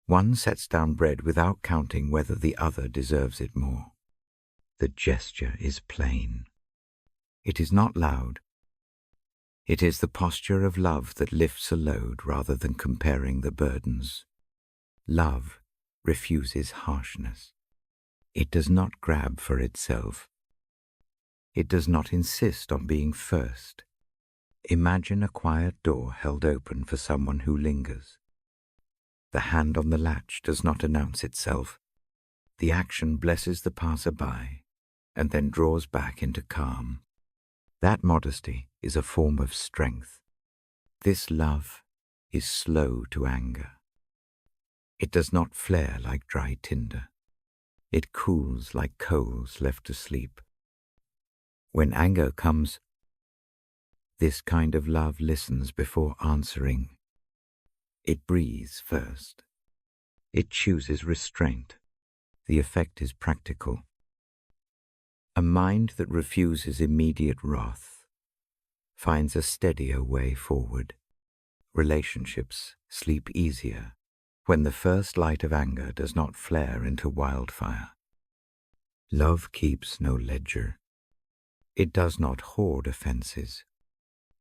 One sets down bread without counting whether the other deserves it more. The gesture is plain. It is not loud. It is the posture of love that lifts a load rather than comparing the burdens. Love refuses harshness. It does not grab for itself. It does not insist on being first. Imagine a quiet door held open for someone who lingers. The hand on the latch does not announce itself. The action blesses the passer-by and then draws back into calm. That modesty is a form of strength. This love is slow to anger. It does not flare like dry tinder. It cools like coals left to sleep. When anger comes, this kind of love listens before answering. It breathes first. It chooses restraint. The effect is practical. A mind that refuses immediate wrath finds a steadier way forward. Relationships sleep easier when the first light of anger does not flare into wildfire. Love keeps no ledger. It does not hoard offenses.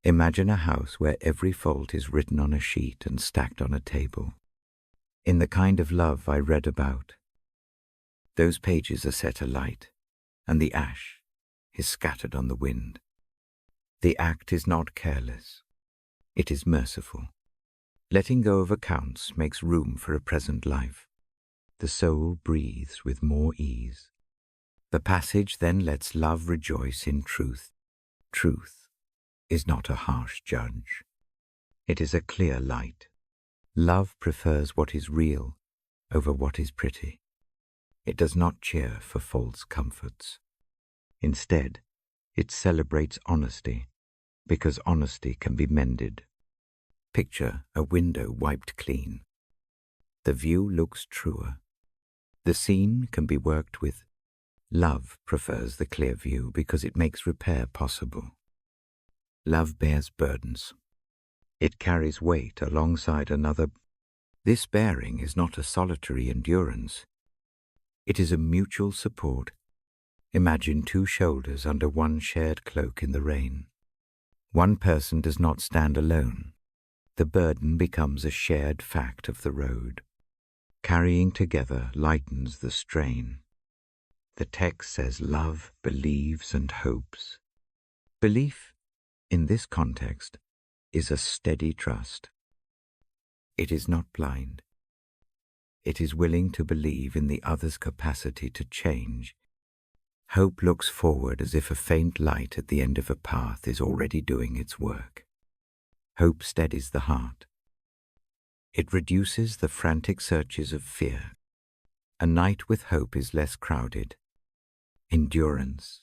Imagine a house where every fault is written on a sheet and stacked on a table. In the kind of love I read about, those pages are set alight, and the ash is scattered on the wind. The act is not careless. It is merciful. Letting go of accounts makes room for a present life. The soul breathes with more ease. The passage then lets love rejoice in truth. Truth is not a harsh judge. It is a clear light. Love prefers what is real over what is pretty. It does not cheer for false comforts. Instead, it celebrates honesty, because honesty can be mended. Picture a window wiped clean. The view looks truer. The scene can be worked with. Love prefers the clear view because it makes repair possible. Love bears burdens. It carries weight alongside another. This bearing is not a solitary endurance. It is a mutual support. Imagine two shoulders under one shared cloak in the rain. One person does not stand alone. The burden becomes a shared fact of the road. Carrying together lightens the strain. The text says love believes and hopes. Belief, in this context, is a steady trust. It is not blind. It is willing to believe in the other's capacity to change. Hope looks forward as if a faint light at the end of a path is already doing its work. Hope steadies the heart. It reduces the frantic searches of fear. A night with hope is less crowded. Endurance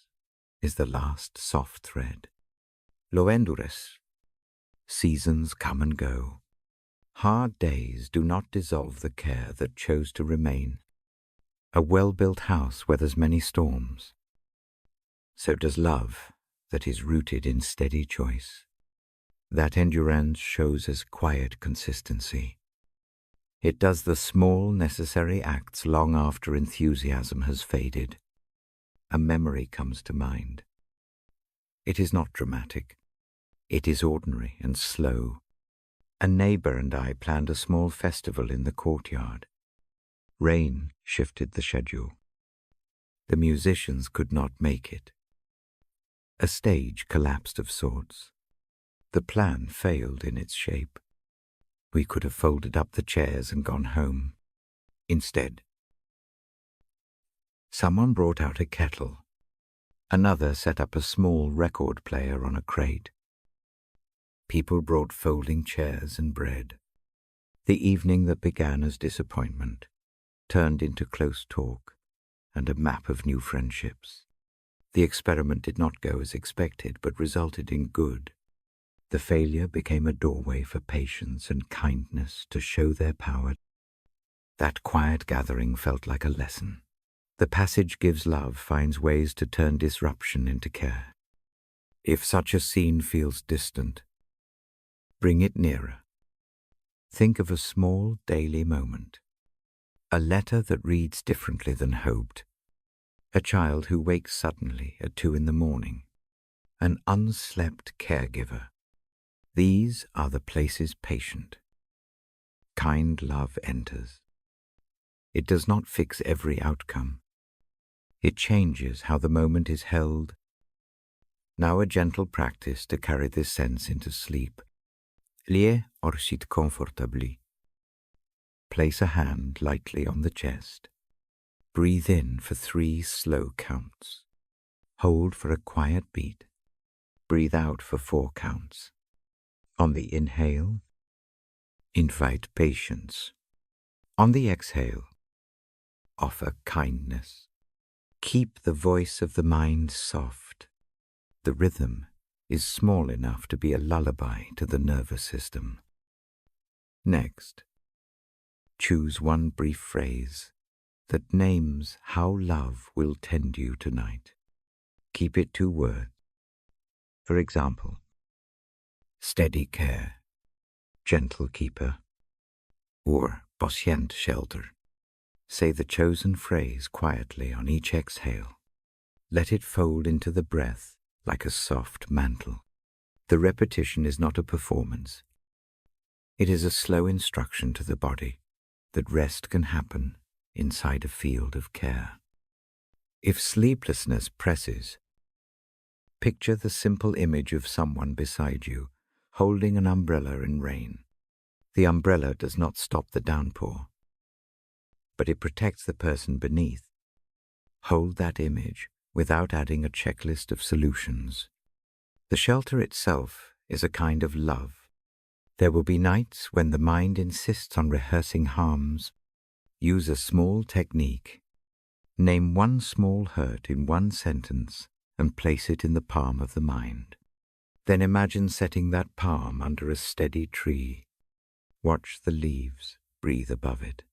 is the last soft thread. Lo endures. Seasons come and go. Hard days do not dissolve the care that chose to remain. A well-built house weathers many storms. So does love that is rooted in steady choice. That endurance shows as quiet consistency. It does the small necessary acts long after enthusiasm has faded. A memory comes to mind. It is not dramatic. It is ordinary and slow. A neighbor and I planned a small festival in the courtyard. Rain shifted the schedule. The musicians could not make it. A stage collapsed of sorts. The plan failed in its shape. We could have folded up the chairs and gone home. Instead, someone brought out a kettle. Another set up a small record player on a crate. People brought folding chairs and bread. The evening that began as disappointment turned into close talk and a map of new friendships. The experiment did not go as expected, but resulted in good. The failure became a doorway for patience and kindness to show their power. That quiet gathering felt like a lesson. The passage gives love finds ways to turn disruption into care. If such a scene feels distant, bring it nearer. Think of a small daily moment. A letter that reads differently than hoped. A child who wakes suddenly at 2 a.m. An unslept caregiver. These are the places patient, kind love enters. It does not fix every outcome. It changes how the moment is held. Now a gentle practice to carry this sense into sleep. Lie or sit comfortably. Place a hand lightly on the chest. Breathe in for 3 slow counts. Hold for a quiet beat. Breathe out for 4 counts. On the inhale, invite patience. On the exhale, offer kindness. Keep the voice of the mind soft. The rhythm is small enough to be a lullaby to the nervous system. Next, choose one brief phrase that names how love will tend you tonight. Keep it 2 words. For example, steady care, gentle keeper, or patient shelter. Say the chosen phrase quietly on each exhale. Let it fold into the breath like a soft mantle. The repetition is not a performance. It is a slow instruction to the body that rest can happen inside a field of care. If sleeplessness presses, picture the simple image of someone beside you holding an umbrella in rain. The umbrella does not stop the downpour, but it protects the person beneath. Hold that image without adding a checklist of solutions. The shelter itself is a kind of love. There will be nights when the mind insists on rehearsing harms. Use a small technique. Name one small hurt in one sentence and place it in the palm of the mind. Then imagine setting that palm under a steady tree. Watch the leaves breathe above it.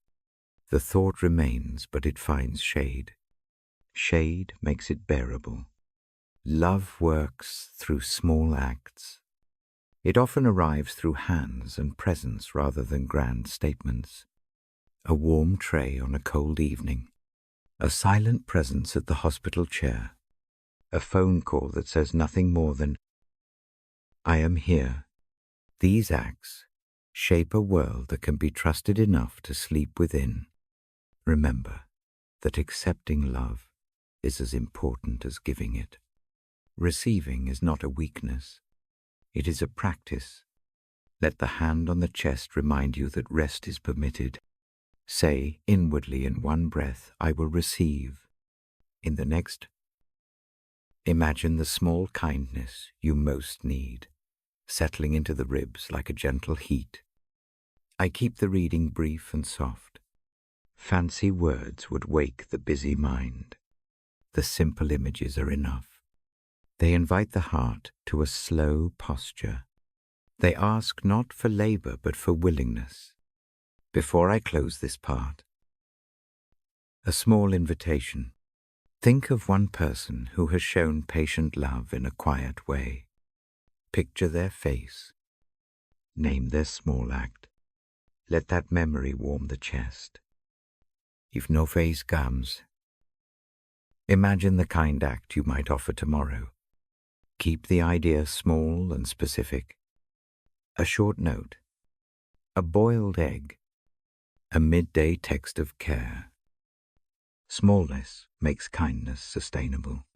The thought remains, but it finds shade. Shade makes it bearable. Love works through small acts. It often arrives through hands and presence rather than grand statements. A warm tray on a cold evening, a silent presence at the hospital chair, a phone call that says nothing more than, "I am here." These acts shape a world that can be trusted enough to sleep within. Remember that accepting love is as important as giving it. Receiving is not a weakness. It is a practice. Let the hand on the chest remind you that rest is permitted. Say inwardly in one breath, "I will receive." In the next, imagine the small kindness you most need, settling into the ribs like a gentle heat. I keep the reading brief and soft. Fancy words would wake the busy mind. The simple images are enough. They invite the heart to a slow posture. They ask not for labor but for willingness. Before I close this part, a small invitation. Think of one person who has shown patient love in a quiet way. Picture their face. Name their small act. Let that memory warm the chest. If no face comes, imagine the kind act you might offer tomorrow. Keep the idea small and specific. A short note, a boiled egg, a midday text of care. Smallness makes kindness sustainable.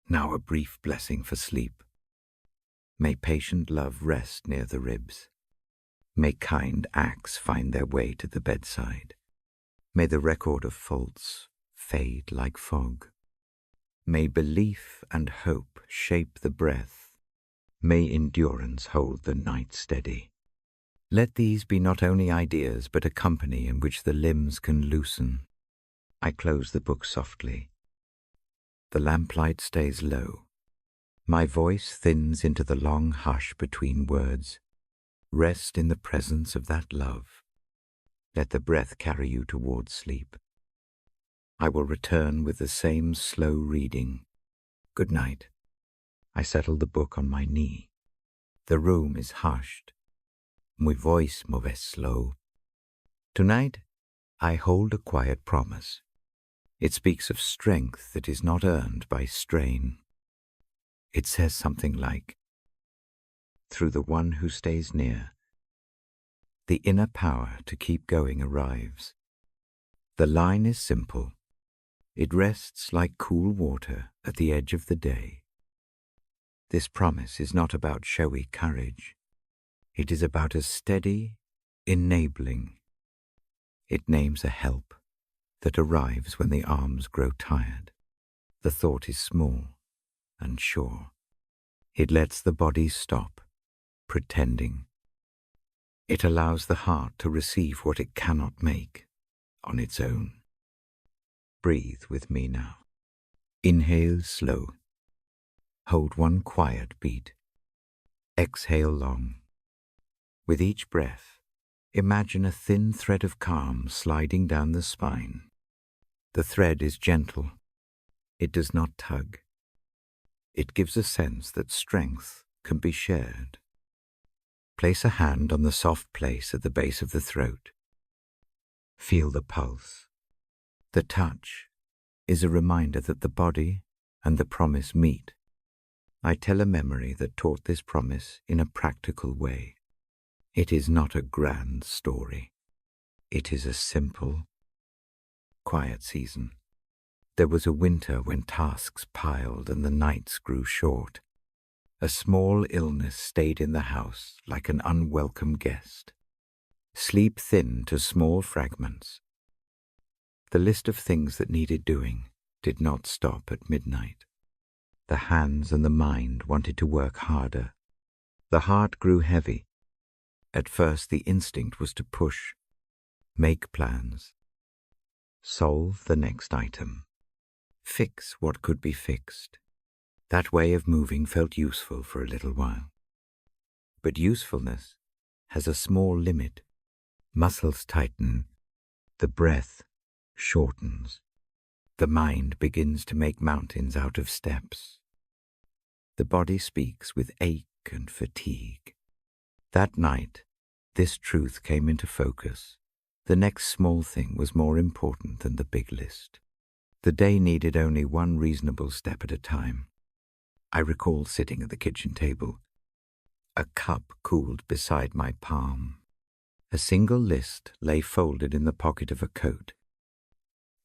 Now a brief blessing for sleep. May patient love rest near the ribs. May kind acts find their way to the bedside. May the record of faults fade like fog. May belief and hope shape the breath. May endurance hold the night steady. Let these be not only ideas but a company in which the limbs can loosen. I close the book softly. The lamplight stays low. My voice thins into the long hush between words. Rest in the presence of that love. Let the breath carry you towards sleep. I will return with the same slow reading. Good night. I settle the book on my knee. The room is hushed. My voice moves slow. Tonight, I hold a quiet promise. It speaks of strength that is not earned by strain. It says something like, "Through the one who stays near, the inner power to keep going arrives." The line is simple. It rests like cool water at the edge of the day. This promise is not about showy courage. It is about a steady enabling. It names a help that arrives when the arms grow tired. The thought is small and sure. It lets the body stop, pretending. It allows the heart to receive what it cannot make on its own. Breathe with me now. Inhale slow. Hold one quiet beat. Exhale long. With each breath, imagine a thin thread of calm sliding down the spine. The thread is gentle. It does not tug. It gives a sense that strength can be shared. Place a hand on the soft place at the base of the throat. Feel the pulse. The touch is a reminder that the body and the promise meet. I tell a memory that taught this promise in a practical way. It is not a grand story. It is a simple, quiet season. There was a winter when tasks piled and the nights grew short. A small illness stayed in the house like an unwelcome guest. Sleep thinned to small fragments. The list of things that needed doing did not stop at midnight. The hands and the mind wanted to work harder. The heart grew heavy. At first the instinct was to push, make plans, solve the next item, fix what could be fixed. That way of moving felt useful for a little while. But usefulness has a small limit. Muscles tighten, the breath shortens. The mind begins to make mountains out of steps. The body speaks with ache and fatigue. That night, this truth came into focus. The next small thing was more important than the big list. The day needed only one reasonable step at a time. I recall sitting at the kitchen table. A cup cooled beside my palm. A single list lay folded in the pocket of a coat.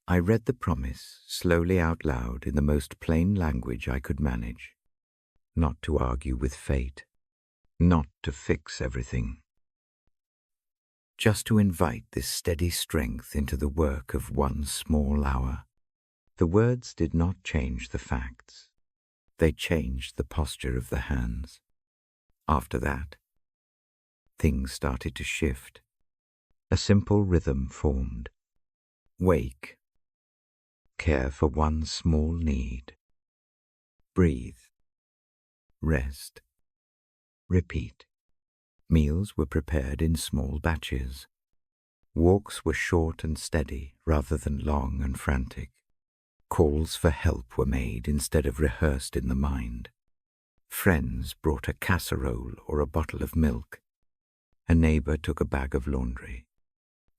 I read the promise slowly out loud in the most plain language I could manage. Not to argue with fate, not to fix everything. Just to invite this steady strength into the work of one small hour. The words did not change the facts. They changed the posture of the hands. After that, things started to shift. A simple rhythm formed. Wake. Care for one small need. Breathe. Rest. Repeat. Meals were prepared in small batches. Walks were short and steady rather than long and frantic. Calls for help were made instead of rehearsed in the mind. Friends brought a casserole or a bottle of milk. A neighbor took a bag of laundry.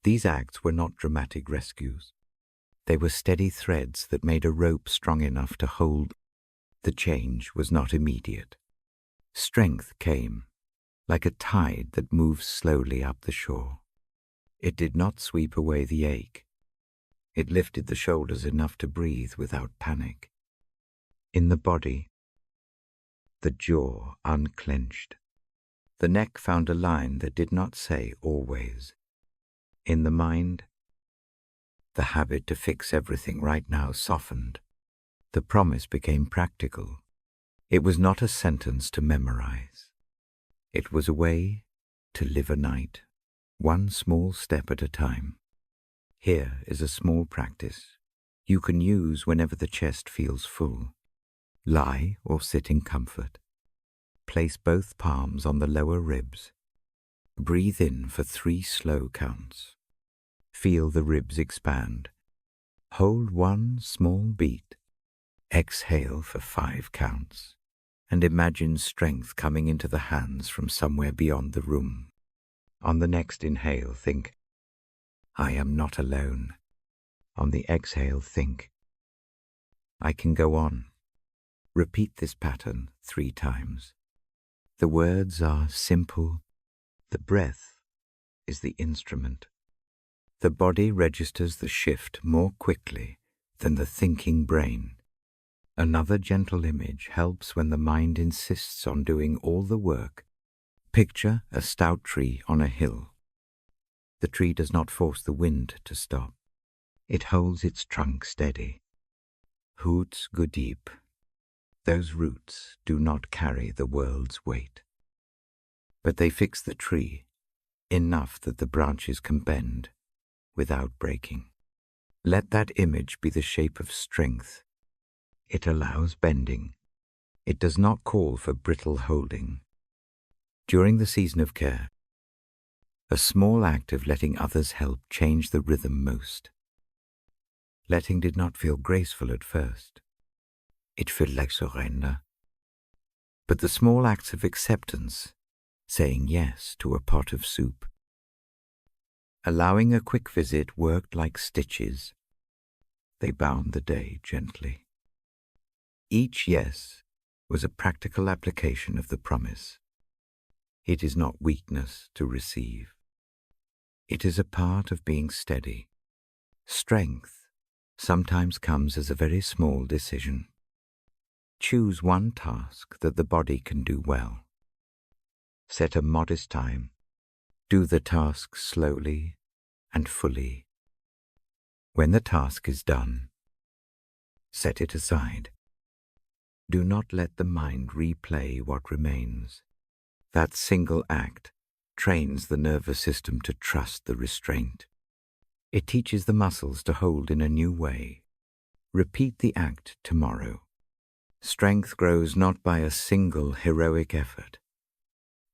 These acts were not dramatic rescues. They were steady threads that made a rope strong enough to hold. The change was not immediate. Strength came, like a tide that moves slowly up the shore. It did not sweep away the ache. It lifted the shoulders enough to breathe without panic. In the body, the jaw unclenched. The neck found a line that did not say always. In the mind, the habit to fix everything right now softened. The promise became practical. It was not a sentence to memorize. It was a way to live a night, one small step at a time. Here is a small practice you can use whenever the chest feels full. Lie or sit in comfort. Place both palms on the lower ribs. Breathe in for 3 slow counts. Feel the ribs expand. Hold 1 small beat. Exhale for 5 counts. And imagine strength coming into the hands from somewhere beyond the room. On the next inhale, think, I am not alone. On the exhale, think, I can go on. Repeat this pattern 3 times. The words are simple. The breath is the instrument. The body registers the shift more quickly than the thinking brain. Another gentle image helps when the mind insists on doing all the work. Picture a stout tree on a hill. The tree does not force the wind to stop. It holds its trunk steady. Roots go deep. Those roots do not carry the world's weight. But they fix the tree enough that the branches can bend without breaking. Let that image be the shape of strength. It allows bending. It does not call for brittle holding. During the season of care, a small act of letting others help changed the rhythm most. Letting did not feel graceful at first. It felt like surrender. But the small acts of acceptance saying yes to a pot of soup. Allowing a quick visit worked like stitches. They bound the day gently. Each yes was a practical application of the promise. It is not weakness to receive. It is a part of being steady. Strength sometimes comes as a very small decision. Choose one task that the body can do well. Set a modest time. Do the task slowly and fully. When the task is done, set it aside. Do not let the mind replay what remains. That single act trains the nervous system to trust the restraint. It teaches the muscles to hold in a new way. Repeat the act tomorrow. Strength grows not by a single heroic effort,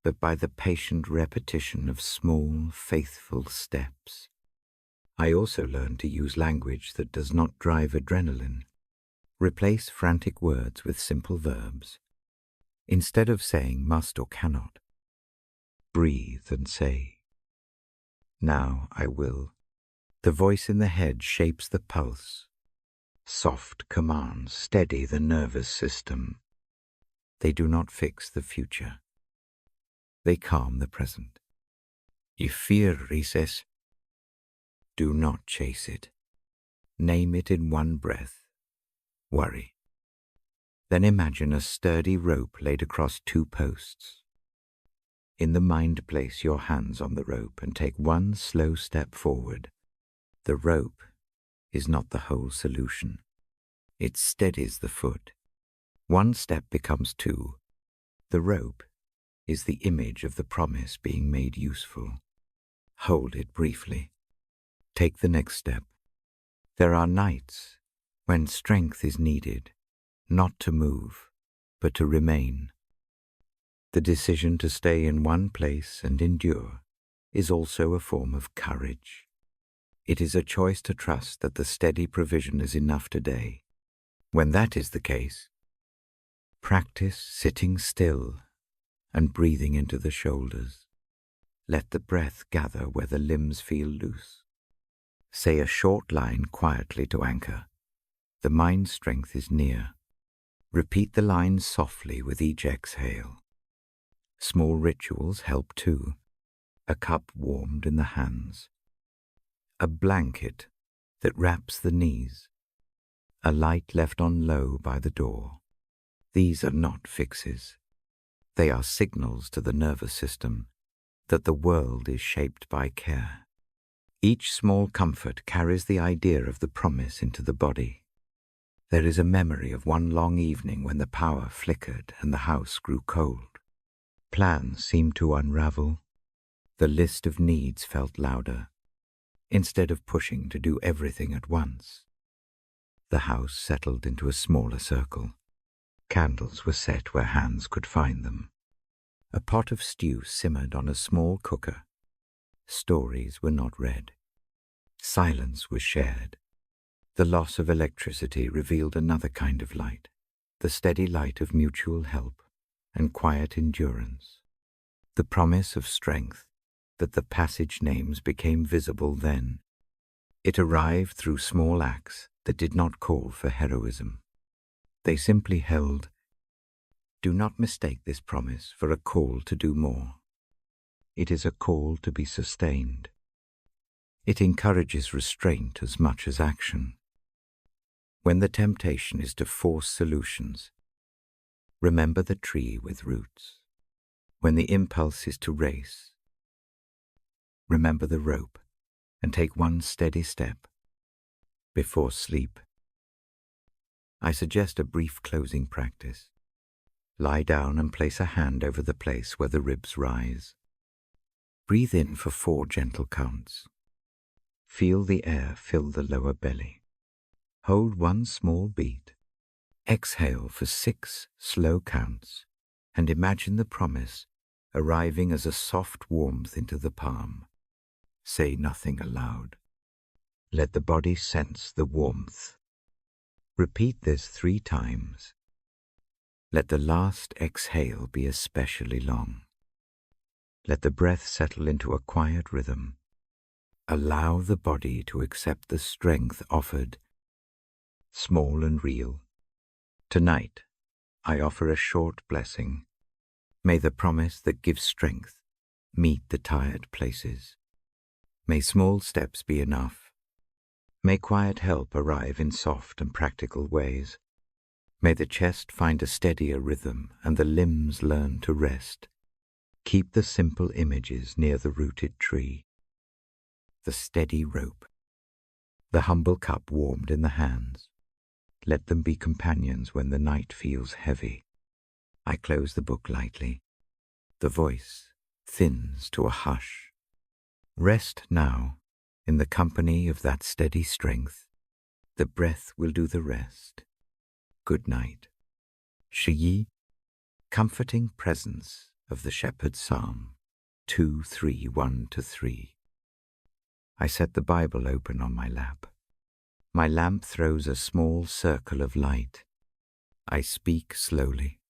but by the patient repetition of small, faithful steps. I also learned to use language that does not drive adrenaline. Replace frantic words with simple verbs. Instead of saying must or cannot, breathe and say, now I will. The voice in the head shapes the pulse. Soft commands steady the nervous system. They do not fix the future. They calm the present. If fear recess, do not chase it. Name it in one breath. Worry. Then imagine a sturdy rope laid across two posts. In the mind, place your hands on the rope and take one slow step forward. The rope is not the whole solution. It steadies the foot. One step becomes two. The rope is the image of the promise being made useful. Hold it briefly. Take the next step. There are nights when strength is needed, not to move, but to remain. The decision to stay in one place and endure is also a form of courage. It is a choice to trust that the steady provision is enough today. When that is the case, practice sitting still and breathing into the shoulders. Let the breath gather where the limbs feel loose. Say a short line quietly to anchor. The mind strength is near. Repeat the line softly with each exhale. Small rituals help too. A cup warmed in the hands. A blanket that wraps the knees. A light left on low by the door. These are not fixes. They are signals to the nervous system that the world is shaped by care. Each small comfort carries the idea of the promise into the body. There is a memory of one long evening when the power flickered and the house grew cold. Plans seemed to unravel. The list of needs felt louder. Instead of pushing to do everything at once, the house settled into a smaller circle. Candles were set where hands could find them. A pot of stew simmered on a small cooker. Stories were not read. Silence was shared. The loss of electricity revealed another kind of light, the steady light of mutual help and quiet endurance. The promise of strength that the passage names became visible then. It arrived through small acts that did not call for heroism. They simply held, do not mistake this promise for a call to do more. It is a call to be sustained. It encourages restraint as much as action. When the temptation is to force solutions, remember the tree with roots. When the impulse is to race, remember the rope and take one steady step. Before sleep, I suggest a brief closing practice. Lie down and place a hand over the place where the ribs rise. Breathe in for 4 gentle counts. Feel the air fill the lower belly. Hold 1 small beat. Exhale for 6 slow counts and imagine the promise arriving as a soft warmth into the palm. Say nothing aloud. Let the body sense the warmth. Repeat this 3 times. Let the last exhale be especially long. Let the breath settle into a quiet rhythm. Allow the body to accept the strength offered, small and real. Tonight, I offer a short blessing. May the promise that gives strength meet the tired places. May small steps be enough. May quiet help arrive in soft and practical ways. May the chest find a steadier rhythm and the limbs learn to rest. Keep the simple images near the rooted tree. The steady rope. The humble cup warmed in the hands. Let them be companions when the night feels heavy. I close the book lightly. The voice thins to a hush. Rest now in the company of that steady strength. The breath will do the rest. Good night. Shyi, comforting presence of the Shepherd's Psalm, 2:3-1-3. I set the Bible open on my lap. My lamp throws a small circle of light. I speak slowly.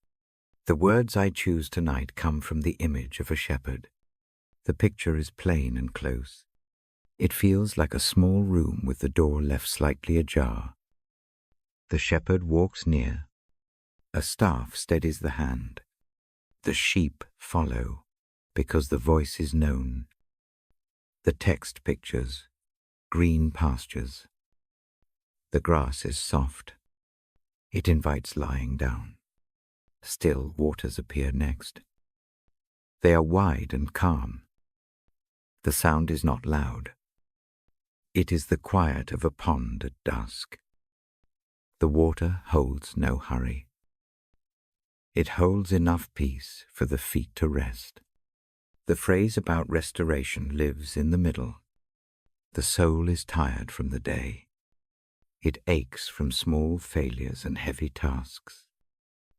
The words I choose tonight come from the image of a shepherd. The picture is plain and close. It feels like a small room with the door left slightly ajar. The shepherd walks near. A staff steadies the hand. The sheep follow because the voice is known. The text pictures green pastures. The grass is soft. It invites lying down. Still waters appear next. They are wide and calm. The sound is not loud. It is the quiet of a pond at dusk. The water holds no hurry. It holds enough peace for the feet to rest. The phrase about restoration lives in the middle. The soul is tired from the day. It aches from small failures and heavy tasks.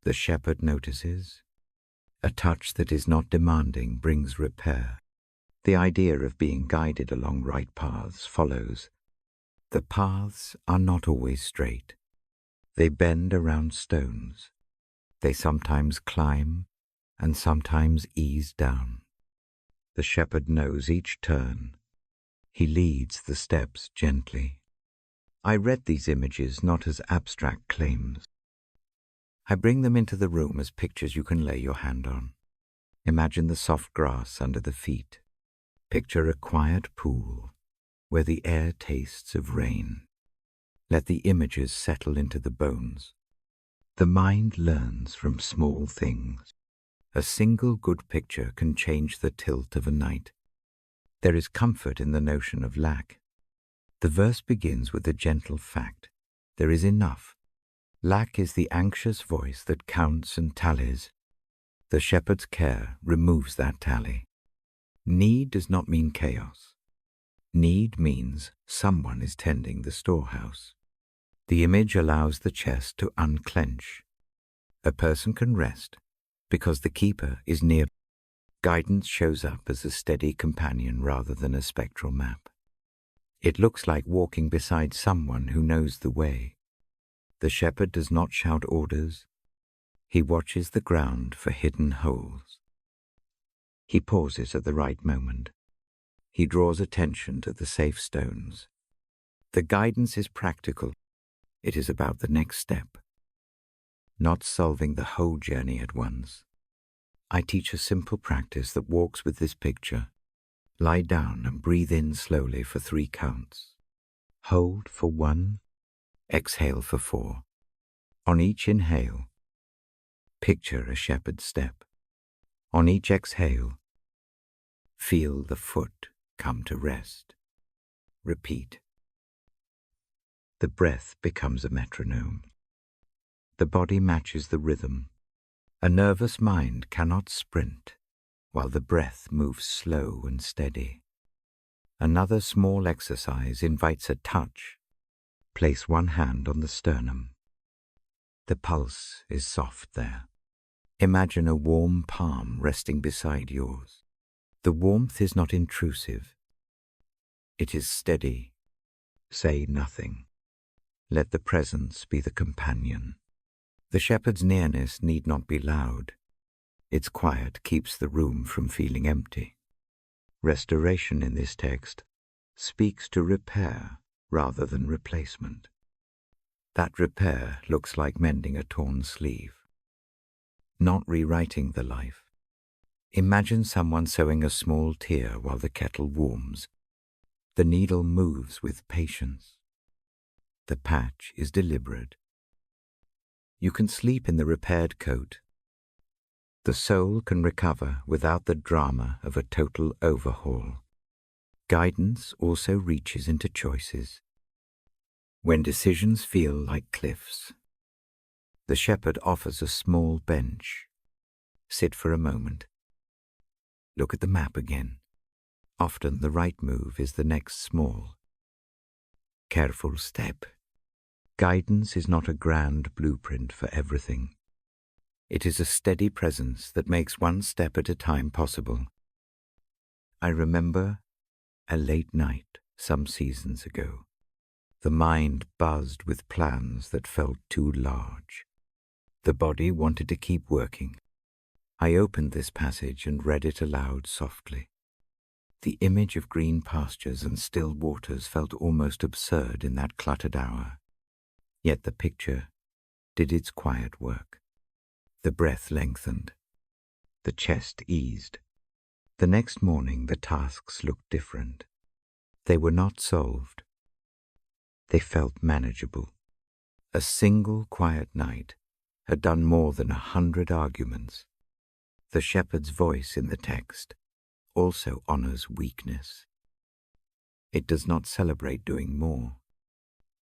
The shepherd notices. A touch that is not demanding brings repair. The idea of being guided along right paths follows. The paths are not always straight. They bend around stones. They sometimes climb and sometimes ease down. The shepherd knows each turn. He leads the steps gently. I read these images not as abstract claims. I bring them into the room as pictures you can lay your hand on. Imagine the soft grass under the feet. Picture a quiet pool where the air tastes of rain. Let the images settle into the bones. The mind learns from small things. A single good picture can change the tilt of a night. There is comfort in the notion of lack. The verse begins with a gentle fact. There is enough. Lack is the anxious voice that counts and tallies. The shepherd's care removes that tally. Need does not mean chaos. Need means someone is tending the storehouse. The image allows the chest to unclench. A person can rest because the keeper is near. Guidance shows up as a steady companion rather than a spectral map. It looks like walking beside someone who knows the way. The shepherd does not shout orders. He watches the ground for hidden holes. He pauses at the right moment. He draws attention to the safe stones. The guidance is practical. It is about the next step, not solving the whole journey at once. I teach a simple practice that walks with this picture. Lie down and breathe in slowly for 3 counts. Hold for 1, exhale for 4. On each inhale, picture a shepherd's step. On each exhale, feel the foot come to rest. Repeat. The breath becomes a metronome. The body matches the rhythm. A nervous mind cannot sprint while the breath moves slow and steady. Another small exercise invites a touch. Place one hand on the sternum. The pulse is soft there. Imagine a warm palm resting beside yours. The warmth is not intrusive. It is steady. Say nothing. Let the presence be the companion. The shepherd's nearness need not be loud. Its quiet keeps the room from feeling empty. Restoration in this text speaks to repair rather than replacement. That repair looks like mending a torn sleeve, not rewriting the life. Imagine someone sewing a small tear while the kettle warms. The needle moves with patience. The patch is deliberate. You can sleep in the repaired coat. The soul can recover without the drama of a total overhaul. Guidance also reaches into choices. When decisions feel like cliffs, the shepherd offers a small bench. Sit for a moment. Look at the map again. Often the right move is the next small, careful step. Guidance is not a grand blueprint for everything. It is a steady presence that makes one step at a time possible. I remember a late night some seasons ago. The mind buzzed with plans that felt too large. The body wanted to keep working. I opened this passage and read it aloud softly. The image of green pastures and still waters felt almost absurd in that cluttered hour. Yet the picture did its quiet work. The breath lengthened. The chest eased. The next morning the tasks looked different. They were not solved. They felt manageable. A single quiet night had done more than 100 arguments. The shepherd's voice in the text also honors weakness. It does not celebrate doing more.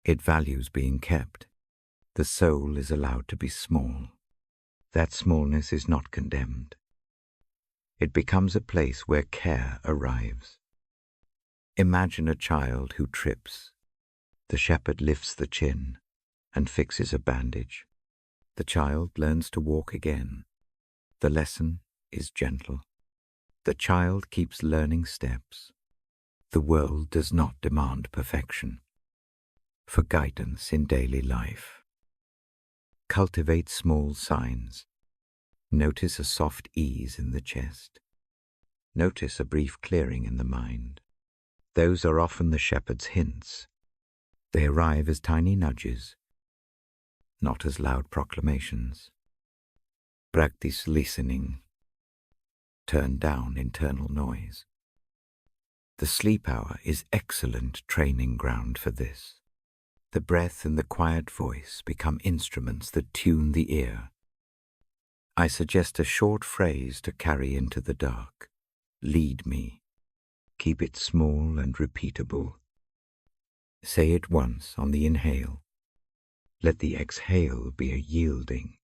It values being kept. The soul is allowed to be small. That smallness is not condemned. It becomes a place where care arrives. Imagine a child who trips. The shepherd lifts the chin and fixes a bandage. The child learns to walk again. The lesson is gentle. The child keeps learning steps. The world does not demand perfection. For guidance in daily life, cultivate small signs. Notice a soft ease in the chest. Notice a brief clearing in the mind. Those are often the shepherd's hints. They arrive as tiny nudges, not as loud proclamations. Practice listening. Turn down internal noise. The sleep hour is excellent training ground for this. The breath and the quiet voice become instruments that tune the ear. I suggest a short phrase to carry into the dark. Lead me. Keep it small and repeatable. Say it once on the inhale. Let the exhale be a yielding.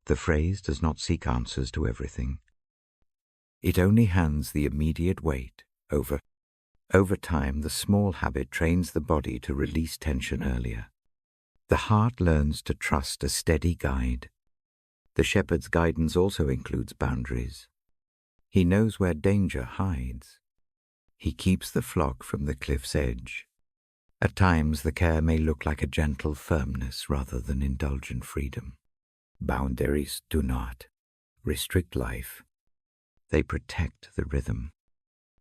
The phrase does not seek answers to everything. It only hands the immediate weight over. Over time, the small habit trains the body to release tension earlier. The heart learns to trust a steady guide. The shepherd's guidance also includes boundaries. He knows where danger hides. He keeps the flock from the cliff's edge. At times, the care may look like a gentle firmness rather than indulgent freedom. Boundaries do not restrict life. They protect the rhythm.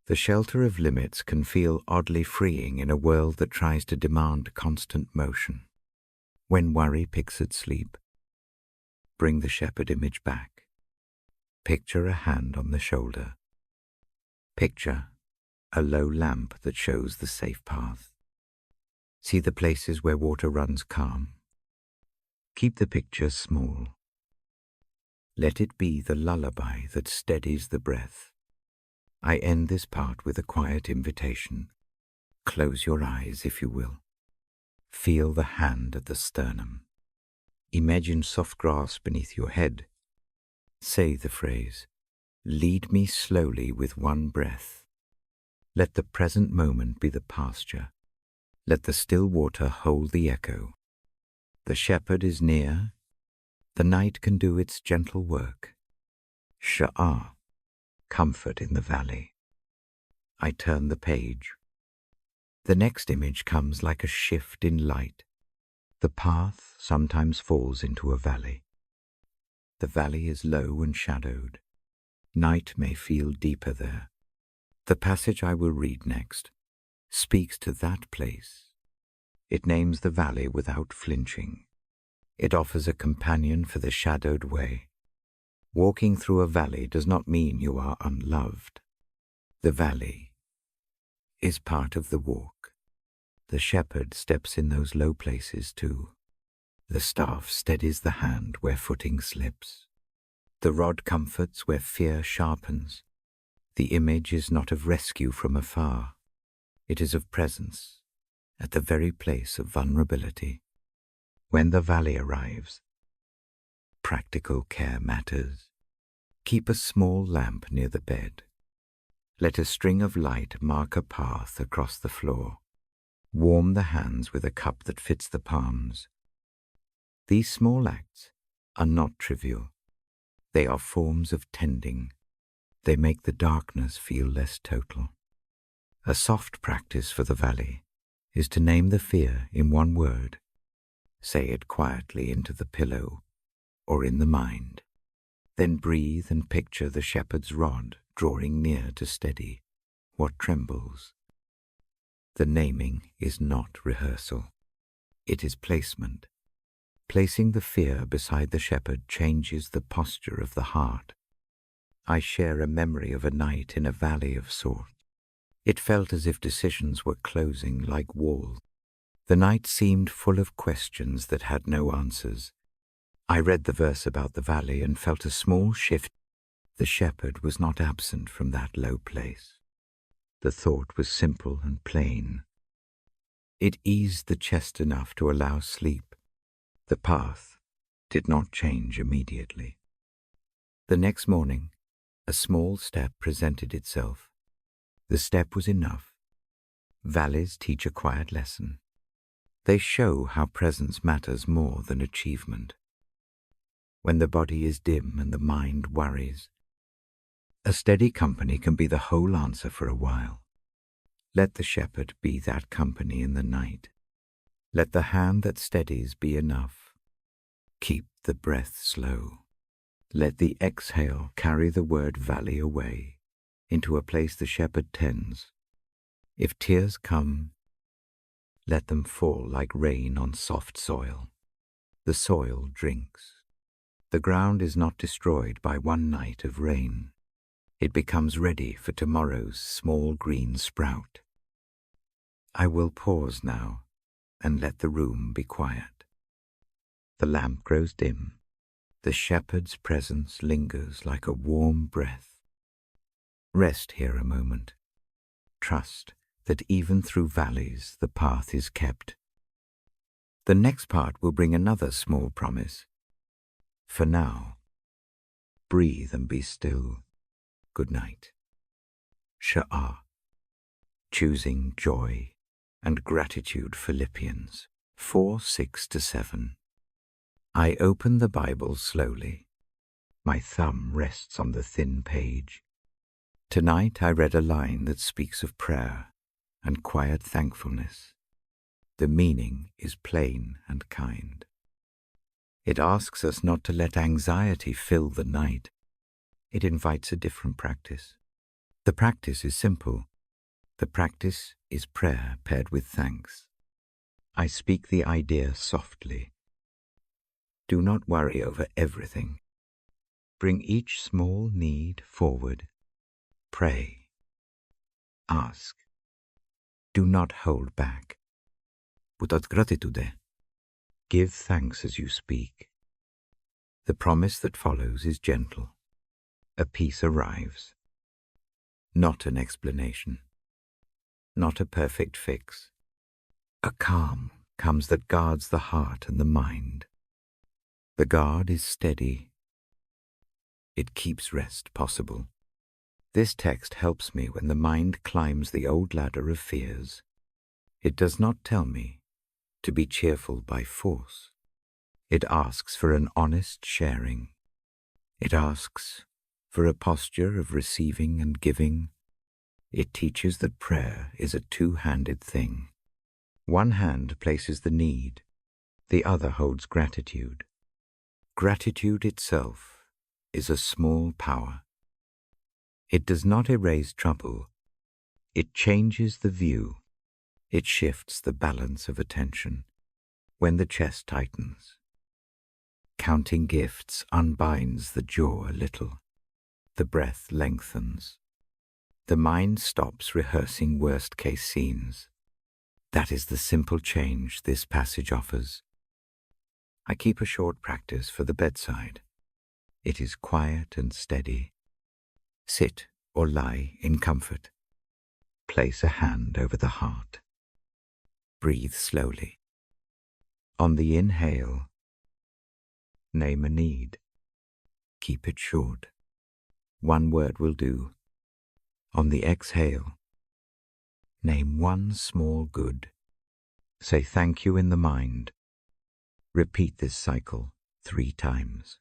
The shelter of limits can feel oddly freeing in a world that tries to demand constant motion. When worry picks at sleep, bring the shepherd image back. Picture a hand on the shoulder. Picture a low lamp that shows the safe path. See the places where water runs calm. Keep the picture small. Let it be the lullaby that steadies the breath. I end this part with a quiet invitation. Close your eyes if you will. Feel the hand at the sternum. Imagine soft grass beneath your head. Say the phrase, lead me slowly with one breath. Let the present moment be the pasture. Let the still water hold the echo. The shepherd is near. The night can do its gentle work. Sha'ah, comfort in the valley. I turn the page. The next image comes like a shift in light. The path sometimes falls into a valley. The valley is low and shadowed. Night may feel deeper there. The passage I will read next speaks to that place. It names the valley without flinching. It offers a companion for the shadowed way. Walking through a valley does not mean you are unloved. The valley is part of the walk. The shepherd steps in those low places too. The staff steadies the hand where footing slips. The rod comforts where fear sharpens. The image is not of rescue from afar. It is of presence at the very place of vulnerability. When the valley arrives, practical care matters. Keep a small lamp near the bed. Let a string of light mark a path across the floor. Warm the hands with a cup that fits the palms. These small acts are not trivial. They are forms of tending. They make the darkness feel less total. A soft practice for the valley is to name the fear in one word. Say it quietly into the pillow or in the mind. Then breathe and picture the shepherd's rod drawing near to steady what trembles. The naming is not rehearsal. It is placement. Placing the fear beside the shepherd changes the posture of the heart. I share a memory of a night in a valley of sorts. It felt as if decisions were closing like walls. The night seemed full of questions that had no answers. I read the verse about the valley and felt a small shift. The shepherd was not absent from that low place. The thought was simple and plain. It eased the chest enough to allow sleep. The path did not change immediately. The next morning, a small step presented itself. The step was enough. Valleys teach a quiet lesson. They show how presence matters more than achievement. When the body is dim and the mind worries, a steady company can be the whole answer for a while. Let the shepherd be that company in the night. Let the hand that steadies be enough. Keep the breath slow. Let the exhale carry the word valley away into a place the shepherd tends. If tears come, let them fall like rain on soft soil. The soil drinks. The ground is not destroyed by one night of rain. It becomes ready for tomorrow's small green sprout. I will pause now and let the room be quiet. The lamp grows dim. The shepherd's presence lingers like a warm breath. Rest here a moment. Trust that even through valleys the path is kept. The next part will bring another small promise. For now, breathe and be still. Good night. Sha'ah. Choosing joy and gratitude. Philippians 4:6-7. I open the Bible slowly. My thumb rests on the thin page. Tonight I read a line that speaks of prayer and quiet thankfulness. The meaning is plain and kind. It asks us not to let anxiety fill the night. It invites a different practice. The practice is simple. The practice is prayer paired with thanks. I speak the idea softly. Do not worry over everything. Bring each small need forward. Pray. Ask. Do not hold back. Without gratitude. Give thanks as you speak. The promise that follows is gentle. A peace arrives. Not an explanation. Not a perfect fix. A calm comes that guards the heart and the mind. The guard is steady. It keeps rest possible. This text helps me when the mind climbs the old ladder of fears. It does not tell me to be cheerful by force. It asks for an honest sharing. It asks for a posture of receiving and giving. It teaches that prayer is a two-handed thing. One hand places the need, the other holds gratitude. Gratitude itself is a small power. It does not erase trouble. It changes the view. It shifts the balance of attention. When the chest tightens, counting gifts unbinds the jaw a little. The breath lengthens. The mind stops rehearsing worst-case scenes. That is the simple change this passage offers. I keep a short practice for the bedside. It is quiet and steady. Sit or lie in comfort. Place a hand over the heart. Breathe slowly. On the inhale, name a need. Keep it short. One word will do. On the exhale, name one small good. Say thank you in the mind. Repeat this cycle 3 times.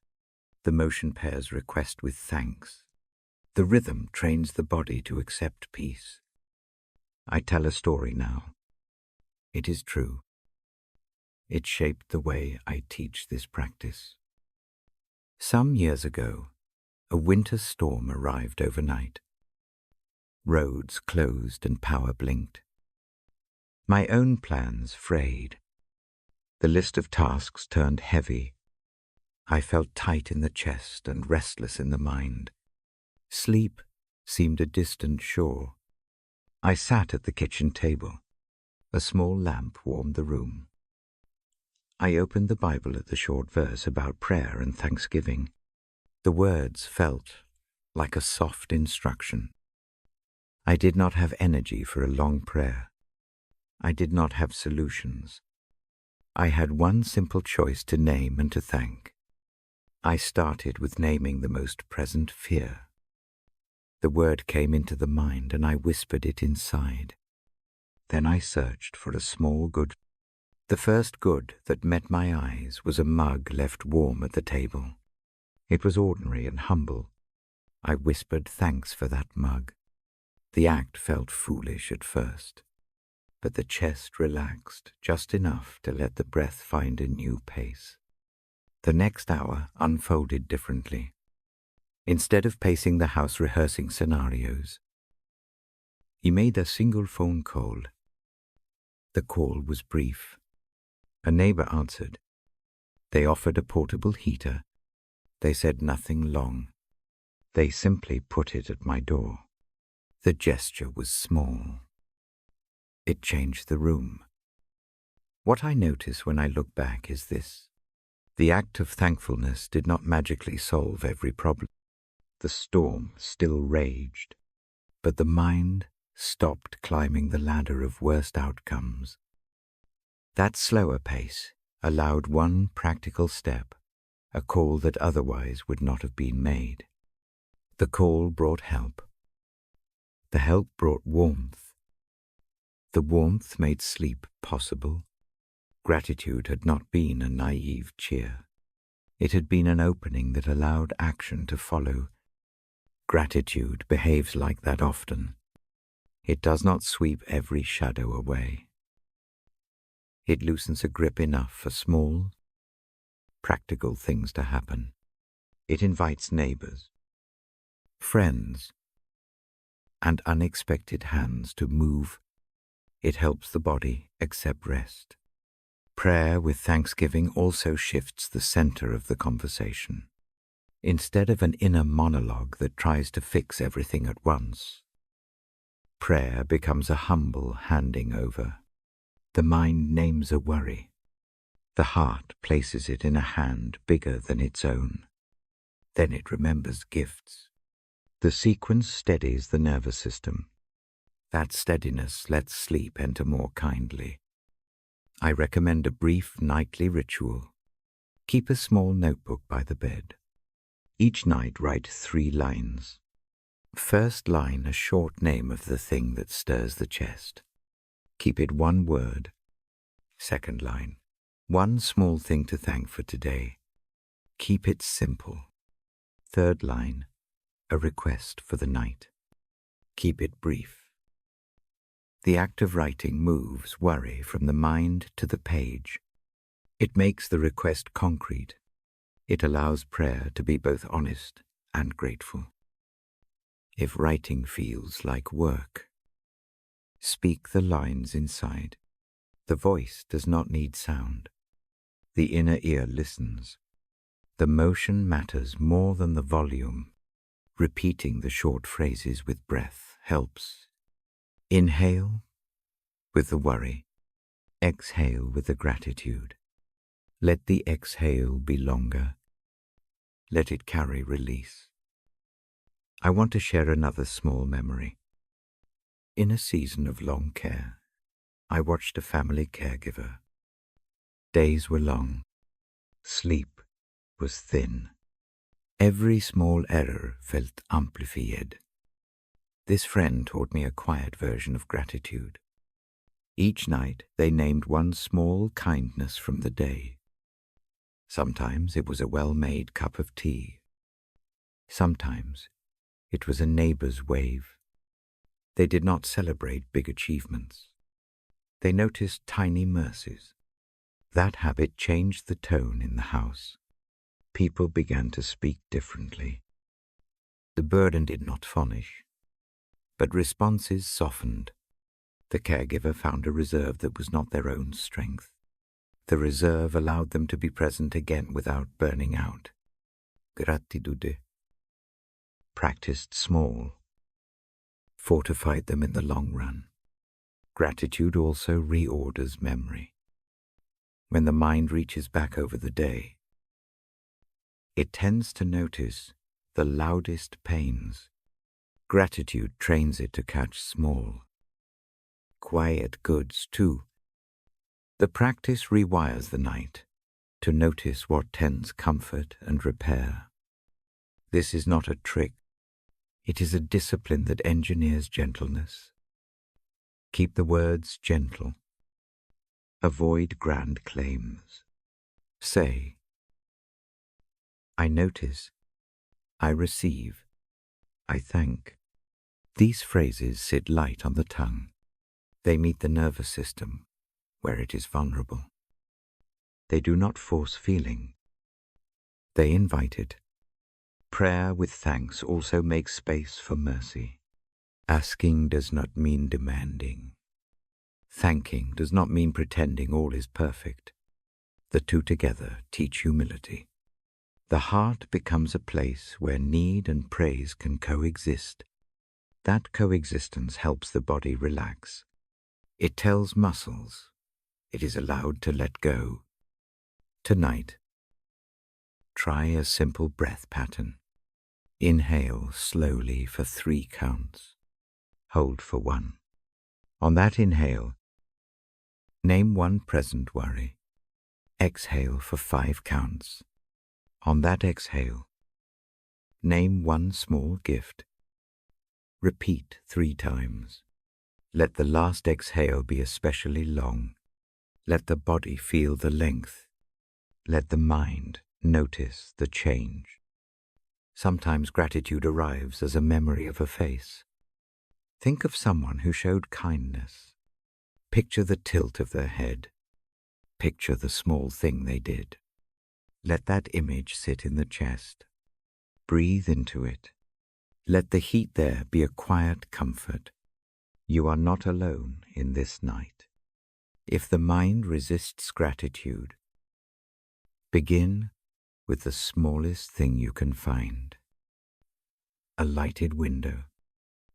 The motion pairs request with thanks. The rhythm trains the body to accept peace. I tell a story now. It is true. It shaped the way I teach this practice. Some years ago, a winter storm arrived overnight. Roads closed and power blinked. My own plans frayed. The list of tasks turned heavy. I felt tight in the chest and restless in the mind. Sleep seemed a distant shore. I sat at the kitchen table. A small lamp warmed the room. I opened the Bible at the short verse about prayer and thanksgiving. The words felt like a soft instruction. I did not have energy for a long prayer. I did not have solutions. I had one simple choice to name and to thank. I started with naming the most present fear. The word came into the mind and I whispered it inside. Then I searched for a small good. The first good that met my eyes was a mug left warm at the table. It was ordinary and humble. I whispered thanks for that mug. The act felt foolish at first, but the chest relaxed just enough to let the breath find a new pace. The next hour unfolded differently. Instead of pacing the house rehearsing scenarios, he made a single phone call. The call was brief. A neighbor answered. They offered a portable heater. They said nothing long. They simply put it at my door. The gesture was small. It changed the room. What I notice when I look back is this. The act of thankfulness did not magically solve every problem. The storm still raged, but the mind stopped climbing the ladder of worst outcomes. That slower pace allowed one practical step, a call that otherwise would not have been made. The call brought help. The help brought warmth. The warmth made sleep possible. Gratitude had not been a naive cheer. It had been an opening that allowed action to follow. Gratitude behaves like that often. It does not sweep every shadow away. It loosens a grip enough for small, practical things to happen. It invites neighbors, friends, and unexpected hands to move. It helps the body accept rest. Prayer with thanksgiving also shifts the center of the conversation. Instead of an inner monologue that tries to fix everything at once, prayer becomes a humble handing over. The mind names a worry. The heart places it in a hand bigger than its own. Then it remembers gifts. The sequence steadies the nervous system. That steadiness lets sleep enter more kindly. I recommend a brief nightly ritual. Keep a small notebook by the bed. Each night write 3 lines. First line, a short name of the thing that stirs the chest. Keep it 1 word. Second line, one small thing to thank for today. Keep it simple. Third line, a request for the night. Keep it brief. The act of writing moves worry from the mind to the page. It makes the request concrete. It allows prayer to be both honest and grateful. If writing feels like work, speak the lines inside. The voice does not need sound. The inner ear listens. The motion matters more than the volume. Repeating the short phrases with breath helps. Inhale with the worry. Exhale with the gratitude. Let the exhale be longer. Let it carry release. I want to share another small memory. In a season of long care, I watched a family caregiver. Days were long. Sleep was thin. Every small error felt amplified. This friend taught me a quiet version of gratitude. Each night they named one small kindness from the day. Sometimes it was a well-made cup of tea. Sometimes it was a neighbor's wave. They did not celebrate big achievements. They noticed tiny mercies. That habit changed the tone in the house. People began to speak differently. The burden did not vanish, but responses softened. The caregiver found a reserve that was not their own strength. The reserve allowed them to be present again without burning out. Gratitude, practiced small, fortified them in the long run. Gratitude also reorders memory. When the mind reaches back over the day, it tends to notice the loudest pains. Gratitude trains it to catch small, quiet goods too. The practice rewires the night to notice what tends comfort and repair. This is not a trick. It is a discipline that engineers gentleness. Keep the words gentle. Avoid grand claims. Say, I notice, I receive, I thank. These phrases sit light on the tongue. They meet the nervous system where it is vulnerable. They do not force feeling. They invite it. Prayer with thanks also makes space for mercy. Asking does not mean demanding. Thanking does not mean pretending all is perfect. The two together teach humility. The heart becomes a place where need and praise can coexist. That coexistence helps the body relax. It tells muscles it is allowed to let go. Tonight, try a simple breath pattern. Inhale slowly for 3 counts. Hold for 1. On that inhale, name one present worry. Exhale for 5 counts. On that exhale, name one small gift. Repeat 3 times. Let the last exhale be especially long. Let the body feel the length. Let the mind notice the change. Sometimes gratitude arrives as a memory of a face. Think of someone who showed kindness. Picture the tilt of their head. Picture the small thing they did. Let that image sit in the chest. Breathe into it. Let the heat there be a quiet comfort. You are not alone in this night. If the mind resists gratitude, begin with the smallest thing you can find. A lighted window,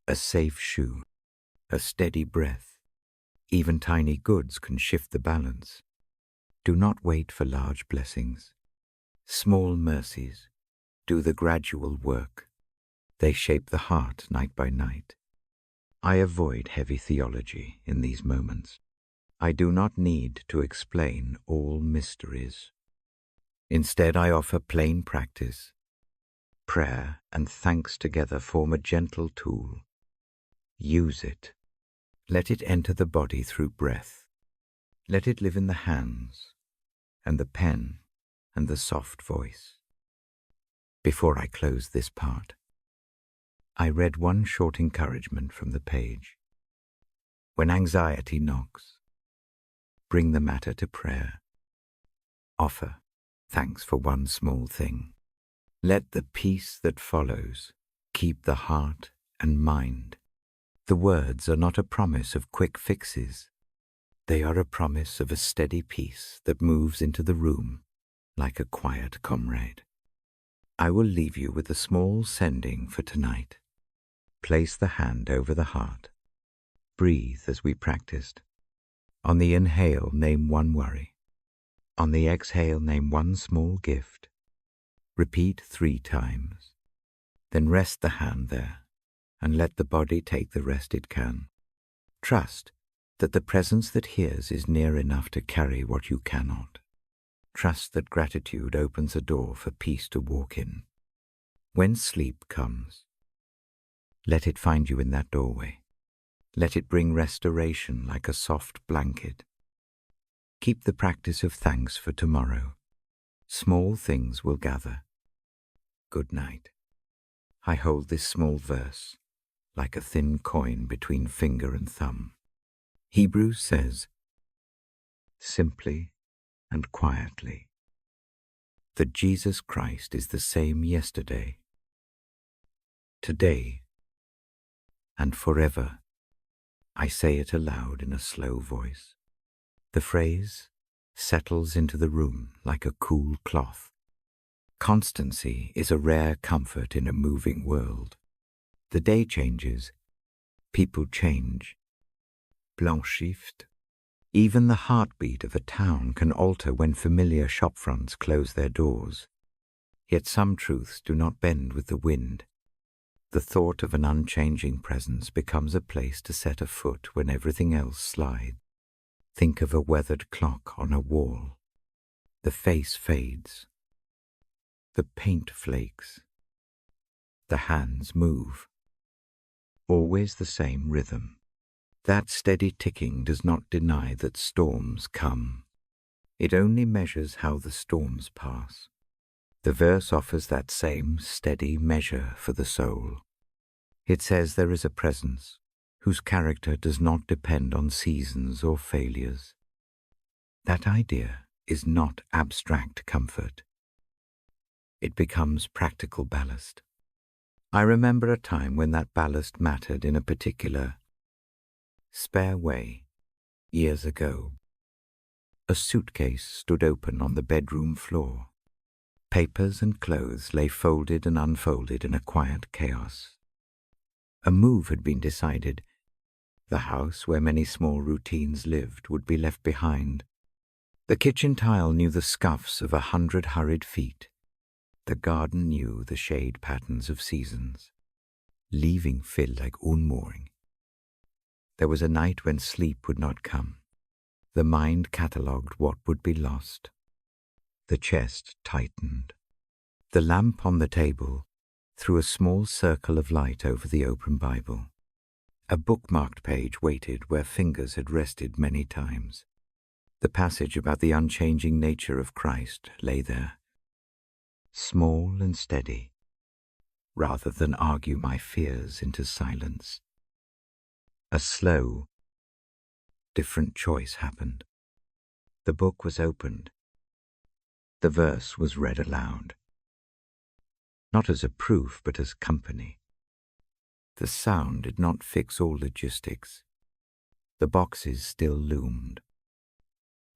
a safe shoe, a steady breath. Even tiny goods can shift the balance. Do not wait for large blessings. Small mercies do the gradual work. They shape the heart night by night. I avoid heavy theology in these moments. I do not need to explain all mysteries. Instead, I offer plain practice. Prayer and thanks together form a gentle tool. Use it. Let it enter the body through breath. Let it live in the hands and the pen and the soft voice. Before I close this part, I read one short encouragement from the page. When anxiety knocks, bring the matter to prayer. Offer thanks for one small thing. Let the peace that follows keep the heart and mind. The words are not a promise of quick fixes. They are a promise of a steady peace that moves into the room like a quiet comrade. I will leave you with a small sending for tonight. Place the hand over the heart. Breathe as we practiced. On the inhale, name one worry. On the exhale, name one small gift. Repeat 3 times. Then rest the hand there and let the body take the rest it can. Trust that the presence that hears is near enough to carry what you cannot. Trust that gratitude opens a door for peace to walk in. When sleep comes, let it find you in that doorway. Let it bring restoration like a soft blanket. Keep the practice of thanks for tomorrow. Small things will gather. Good night. I hold this small verse like a thin coin between finger and thumb. Hebrews says, simply and quietly, that Jesus Christ is the same yesterday, today, and forever. I say it aloud in a slow voice. The phrase settles into the room like a cool cloth. Constancy is a rare comfort in a moving world. The day changes, people change. Blanchifte. Even the heartbeat of a town can alter when familiar shopfronts close their doors. Yet some truths do not bend with the wind. The thought of an unchanging presence becomes a place to set a foot when everything else slides. Think of a weathered clock on a wall. The face fades. The paint flakes. The hands move. Always the same rhythm. That steady ticking does not deny that storms come. It only measures how the storms pass. The verse offers that same steady measure for the soul. It says there is a presence whose character does not depend on seasons or failures. That idea is not abstract comfort. It becomes practical ballast. I remember a time when that ballast mattered in a particular spare way, years ago. A suitcase stood open on the bedroom floor. Papers and clothes lay folded and unfolded in a quiet chaos. A move had been decided. The house where many small routines lived would be left behind. The kitchen tile knew the scuffs of 100 hurried feet. The garden knew the shade patterns of seasons. Leaving felt like unmooring. There was a night when sleep would not come. The mind catalogued what would be lost. The chest tightened. The lamp on the table threw a small circle of light over the open Bible. A bookmarked page waited where fingers had rested many times. The passage about the unchanging nature of Christ lay there, small and steady, rather than argue my fears into silence. A slow, different choice happened. The book was opened. The verse was read aloud. Not as a proof, but as company. The sound did not fix all logistics. The boxes still loomed.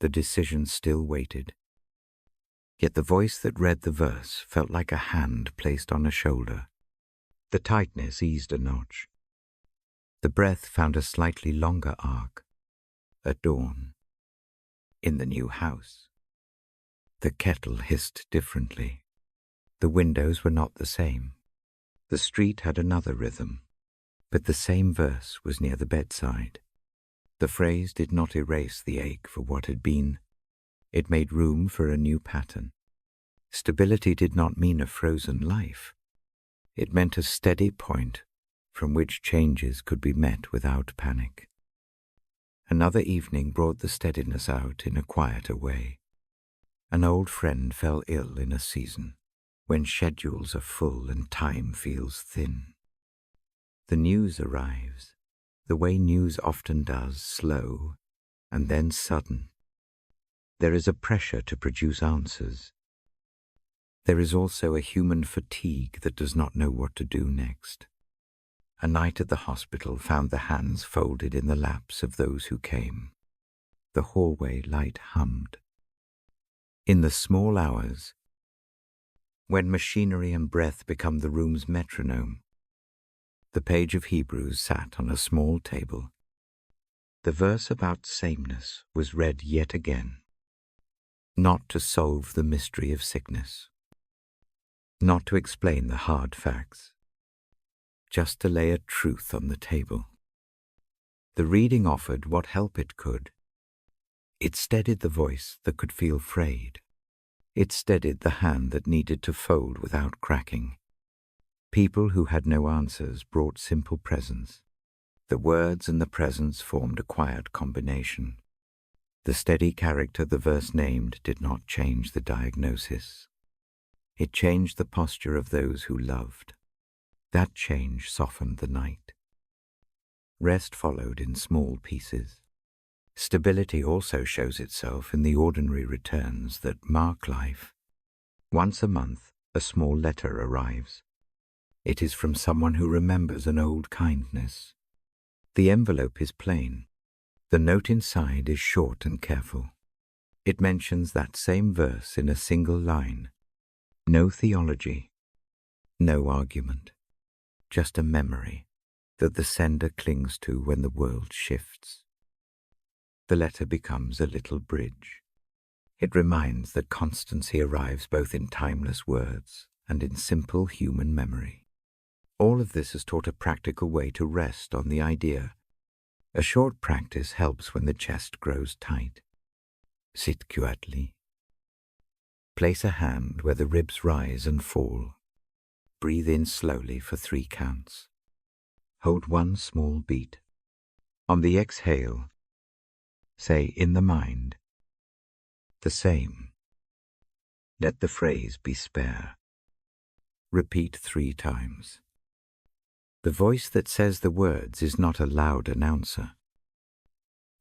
The decision still waited. Yet the voice that read the verse felt like a hand placed on a shoulder. The tightness eased a notch. The breath found a slightly longer arc. At dawn, in the new house, the kettle hissed differently. The windows were not the same. The street had another rhythm, but the same verse was near the bedside. The phrase did not erase the ache for what had been. It made room for a new pattern. Stability did not mean a frozen life. It meant a steady point from which changes could be met without panic. Another evening brought the steadiness out in a quieter way. An old friend fell ill in a season when schedules are full and time feels thin. The news arrives, the way news often does, slow and then sudden. There is a pressure to produce answers. There is also a human fatigue that does not know what to do next. A night at the hospital found the hands folded in the laps of those who came. The hallway light hummed. In the small hours, when machinery and breath become the room's metronome, the page of Hebrews sat on a small table. The verse about sameness was read yet again, not to solve the mystery of sickness, not to explain the hard facts, just to lay a truth on the table. The reading offered what help it could. It steadied the voice that could feel frayed. It steadied the hand that needed to fold without cracking. People who had no answers brought simple presence. The words and the presence formed a quiet combination. The steady character the verse named did not change the diagnosis. It changed the posture of those who loved. That change softened the night. Rest followed in small pieces. Stability also shows itself in the ordinary returns that mark life. Once a month, a small letter arrives. It is from someone who remembers an old kindness. The envelope is plain. The note inside is short and careful. It mentions that same verse in a single line. No theology, no argument, just a memory that the sender clings to when the world shifts. The letter becomes a little bridge. It reminds that constancy arrives both in timeless words and in simple human memory. All of this has taught a practical way to rest on the idea. A short practice helps when the chest grows tight. Sit quietly. Place a hand where the ribs rise and fall. Breathe in slowly for 3 counts. Hold 1 small beat. On the exhale, say in the mind, the same. Let the phrase be spare. Repeat 3 times. The voice that says the words is not a loud announcer.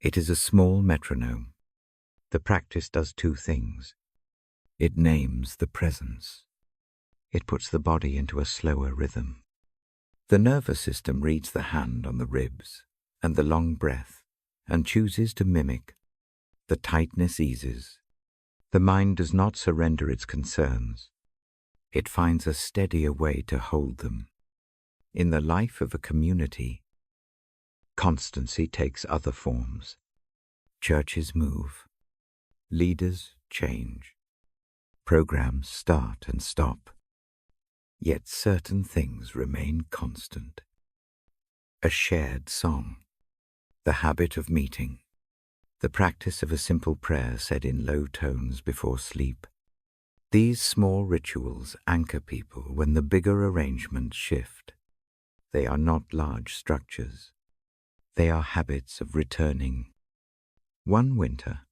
It is a small metronome. The practice does 2 things. It names the presence. It puts the body into a slower rhythm. The nervous system reads the hand on the ribs and the long breath and chooses to mimic. The tightness eases. The mind does not surrender its concerns. It finds a steadier way to hold them. In the life of a community, constancy takes other forms. Churches move. Leaders change. Programs start and stop. Yet certain things remain constant. A shared song. The habit of meeting. The practice of a simple prayer said in low tones before sleep. These small rituals anchor people when the bigger arrangements shift. They are not large structures. They are habits of returning. One winter,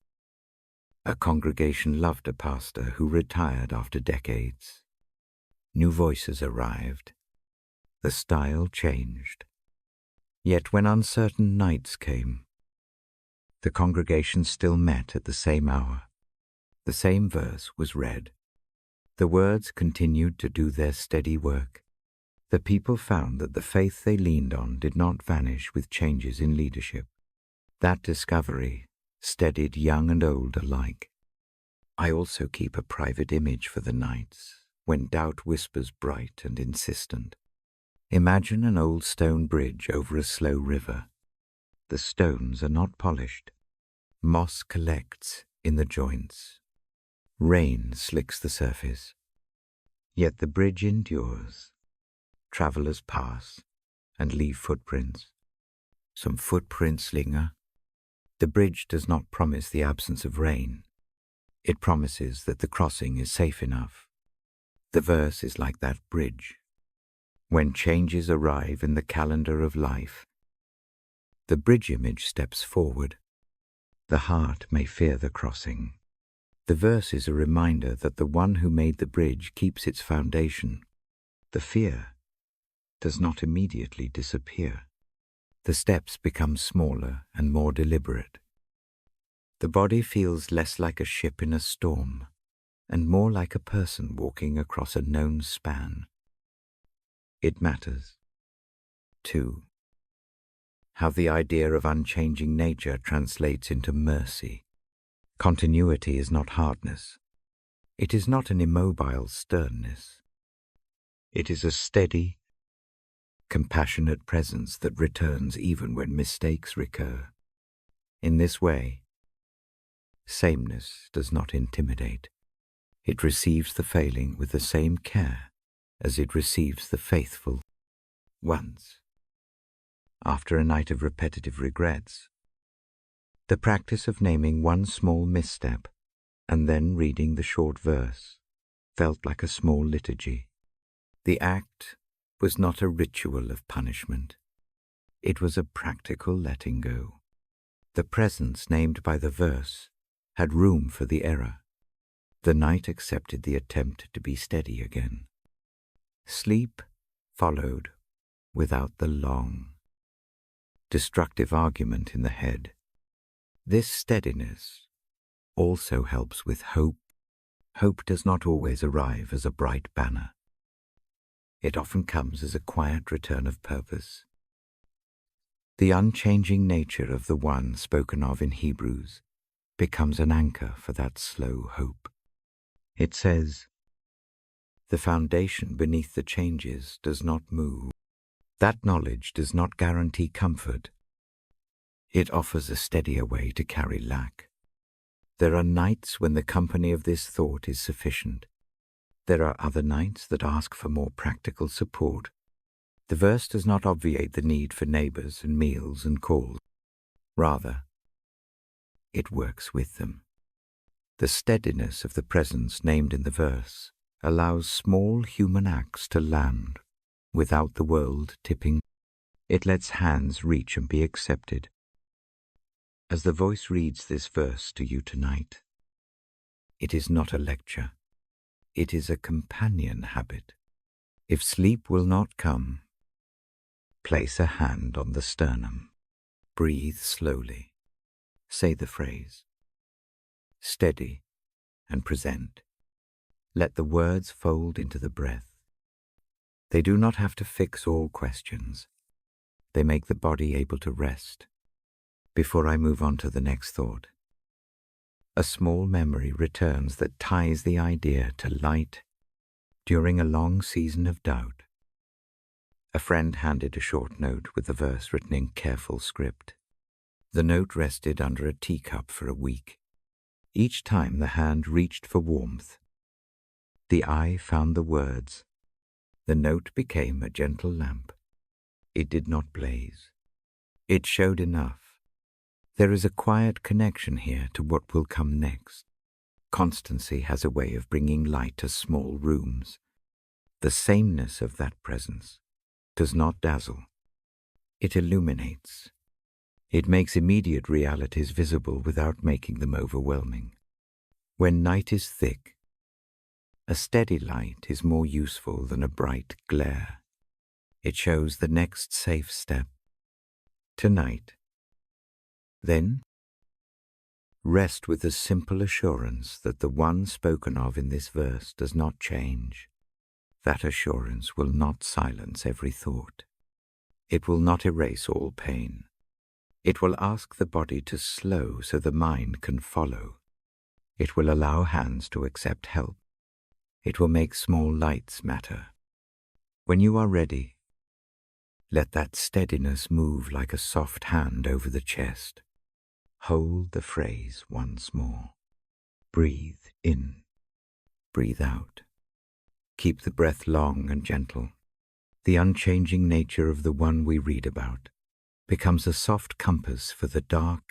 a congregation loved a pastor who retired after decades. New voices arrived. The style changed. Yet when uncertain nights came, the congregation still met at the same hour. The same verse was read. The words continued to do their steady work. The people found that the faith they leaned on did not vanish with changes in leadership. That discovery steadied young and old alike. I also keep a private image for the nights when doubt whispers bright and insistent. Imagine an old stone bridge over a slow river. The stones are not polished. Moss collects in the joints. Rain slicks the surface. Yet the bridge endures. Travelers pass and leave footprints. Some footprints linger. The bridge does not promise the absence of rain. It promises that the crossing is safe enough. The verse is like that bridge. When changes arrive in the calendar of life, the bridge image steps forward. The heart may fear the crossing. The verse is a reminder that the one who made the bridge keeps its foundation. The fear does not immediately disappear. The steps become smaller and more deliberate. The body feels less like a ship in a storm and more like a person walking across a known span. It matters too. How the idea of unchanging nature translates into mercy. Continuity is not hardness. It is not an immobile sternness. It is a steady, compassionate presence that returns even when mistakes recur. In this way, sameness does not intimidate. It receives the failing with the same care as it receives the faithful. Once, after a night of repetitive regrets, the practice of naming one small misstep and then reading the short verse felt like a small liturgy. The act was not a ritual of punishment. It was a practical letting go. The presence named by the verse had room for the error. The night accepted the attempt to be steady again. Sleep followed without the long, destructive argument in the head. This steadiness also helps with hope. Hope does not always arrive as a bright banner. It often comes as a quiet return of purpose. The unchanging nature of the one spoken of in Hebrews becomes an anchor for that slow hope. It says, "The foundation beneath the changes does not move." That knowledge does not guarantee comfort. It offers a steadier way to carry lack. There are nights when the company of this thought is sufficient. There are other nights that ask for more practical support. The verse does not obviate the need for neighbors and meals and calls. Rather, it works with them. The steadiness of the presence named in the verse allows small human acts to land without the world tipping. It lets hands reach and be accepted. As the voice reads this verse to you tonight, it is not a lecture. It is a companion habit. If sleep will not come, place a hand on the sternum. Breathe slowly. Say the phrase. Steady and present. Let the words fold into the breath. They do not have to fix all questions. They make the body able to rest. Before I move on to the next thought, a small memory returns that ties the idea to light during a long season of doubt. A friend handed a short note with the verse written in careful script. The note rested under a teacup for a week. Each time the hand reached for warmth, the eye found the words. The note became a gentle lamp. It did not blaze. It showed enough. There is a quiet connection here to what will come next. Constancy has a way of bringing light to small rooms. The sameness of that presence does not dazzle. It illuminates. It makes immediate realities visible without making them overwhelming. When night is thick, a steady light is more useful than a bright glare. It shows the next safe step. Tonight, then, rest with the simple assurance that the one spoken of in this verse does not change. That assurance will not silence every thought. It will not erase all pain. It will ask the body to slow so the mind can follow. It will allow hands to accept help. It will make small lights matter. When you are ready, let that steadiness move like a soft hand over the chest. Hold the phrase once more. Breathe in. Breathe out. Keep the breath long and gentle. The unchanging nature of the one we read about becomes a soft compass for the dark.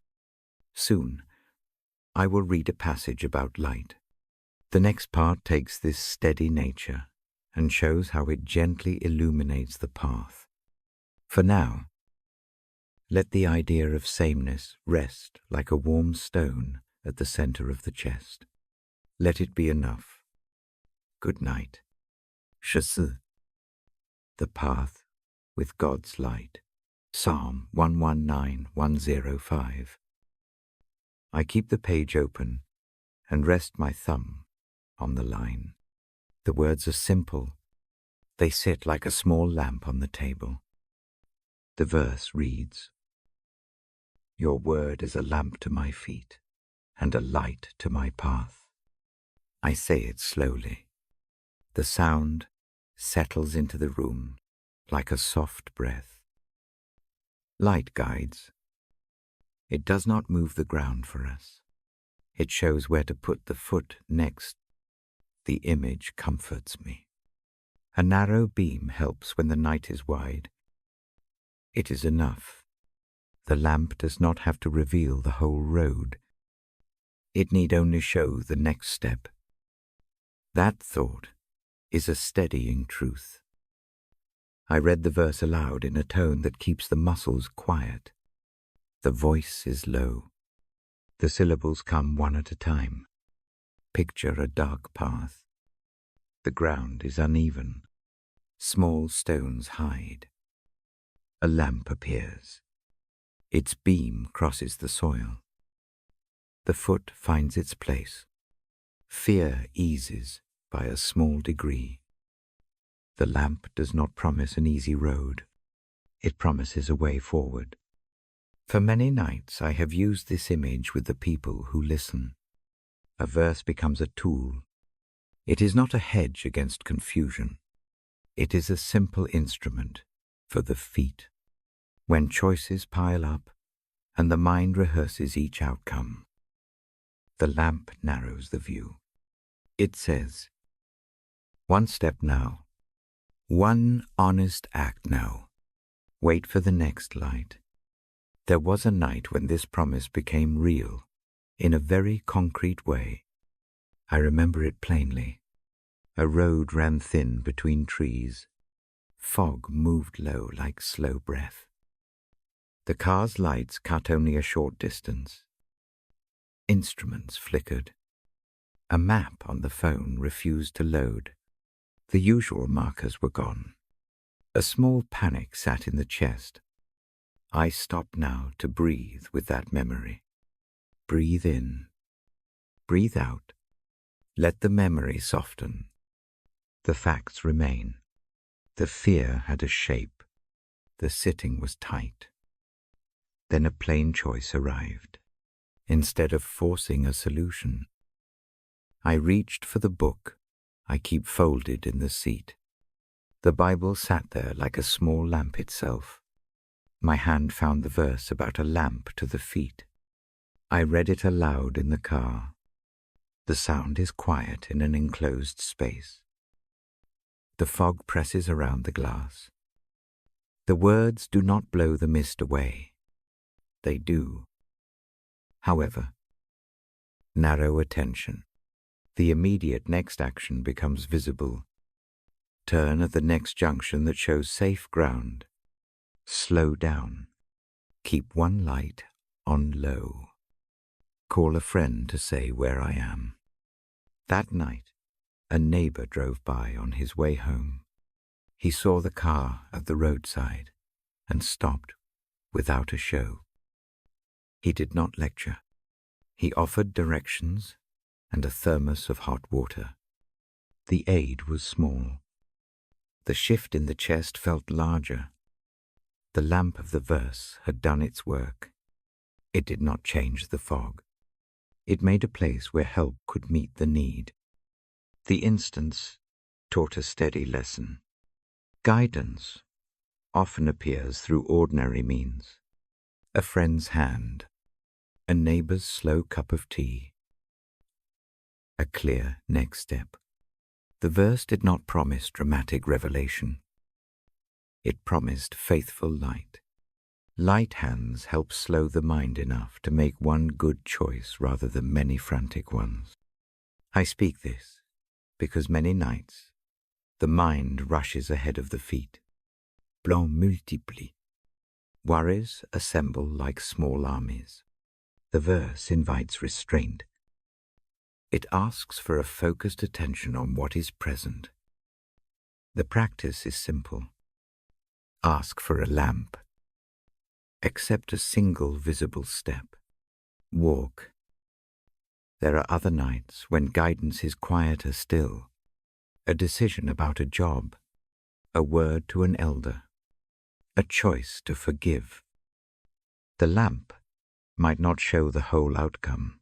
Soon, I will read a passage about light. The next part takes this steady nature and shows how it gently illuminates the path. For now, let the idea of sameness rest like a warm stone at the center of the chest. Let it be enough. Good night. 14. The path with God's light. Psalm 119:105. I keep the page open and rest my thumb on the line. The words are simple. They sit like a small lamp on the table. The verse reads, "Your word is a lamp to my feet and a light to my path." I say it slowly. The sound settles into the room like a soft breath. Light guides. It does not move the ground for us. It shows where to put the foot next. The image comforts me. A narrow beam helps when the night is wide. It is enough. The lamp does not have to reveal the whole road. It need only show the next step. That thought is a steadying truth. I read the verse aloud in a tone that keeps the muscles quiet. The voice is low. The syllables come one at a time. Picture a dark path. The ground is uneven. Small stones hide. A lamp appears. Its beam crosses the soil. The foot finds its place. Fear eases by a small degree. The lamp does not promise an easy road. It promises a way forward. For many nights I have used this image with the people who listen. A verse becomes a tool. It is not a hedge against confusion. It is a simple instrument for the feet. When choices pile up and the mind rehearses each outcome, the lamp narrows the view. It says, "One step now. One honest act now. Wait for the next light." There was a night when this promise became real, in a very concrete way. I remember it plainly. A road ran thin between trees. Fog moved low like slow breath. The car's lights cut only a short distance. Instruments flickered. A map on the phone refused to load. The usual markers were gone. A small panic sat in the chest. I stopped now to breathe with that memory. Breathe in. Breathe out. Let the memory soften. The facts remain. The fear had a shape. The sitting was tight. Then a plain choice arrived. Instead of forcing a solution, I reached for the book I keep folded in the seat. The Bible sat there like a small lamp itself. My hand found the verse about a lamp to the feet. I read it aloud in the car. The sound is quiet in an enclosed space. The fog presses around the glass. The words do not blow the mist away. They do. However, narrow attention. The immediate next action becomes visible. Turn at the next junction that shows safe ground. Slow down. Keep one light on low. Call a friend to say where I am. That night, a neighbor drove by on his way home. He saw the car at the roadside and stopped without a show. He did not lecture. He offered directions and a thermos of hot water. The aid was small. The shift in the chest felt larger. The lamp of the verse had done its work. It did not change the fog. It made a place where help could meet the need. The instance taught a steady lesson. Guidance often appears through ordinary means. A friend's hand, a neighbor's slow cup of tea, a clear next step. The verse did not promise dramatic revelation. It promised faithful light. Light hands help slow the mind enough to make one good choice rather than many frantic ones. I speak this because many nights the mind rushes ahead of the feet. Plans multiplient. Worries assemble like small armies. The verse invites restraint. It asks for a focused attention on what is present. The practice is simple. Ask for a lamp. Accept a single visible step. Walk. There are other nights when guidance is quieter still. A decision about a job. A word to an elder. a choice to forgive. The lamp might not show the whole outcome.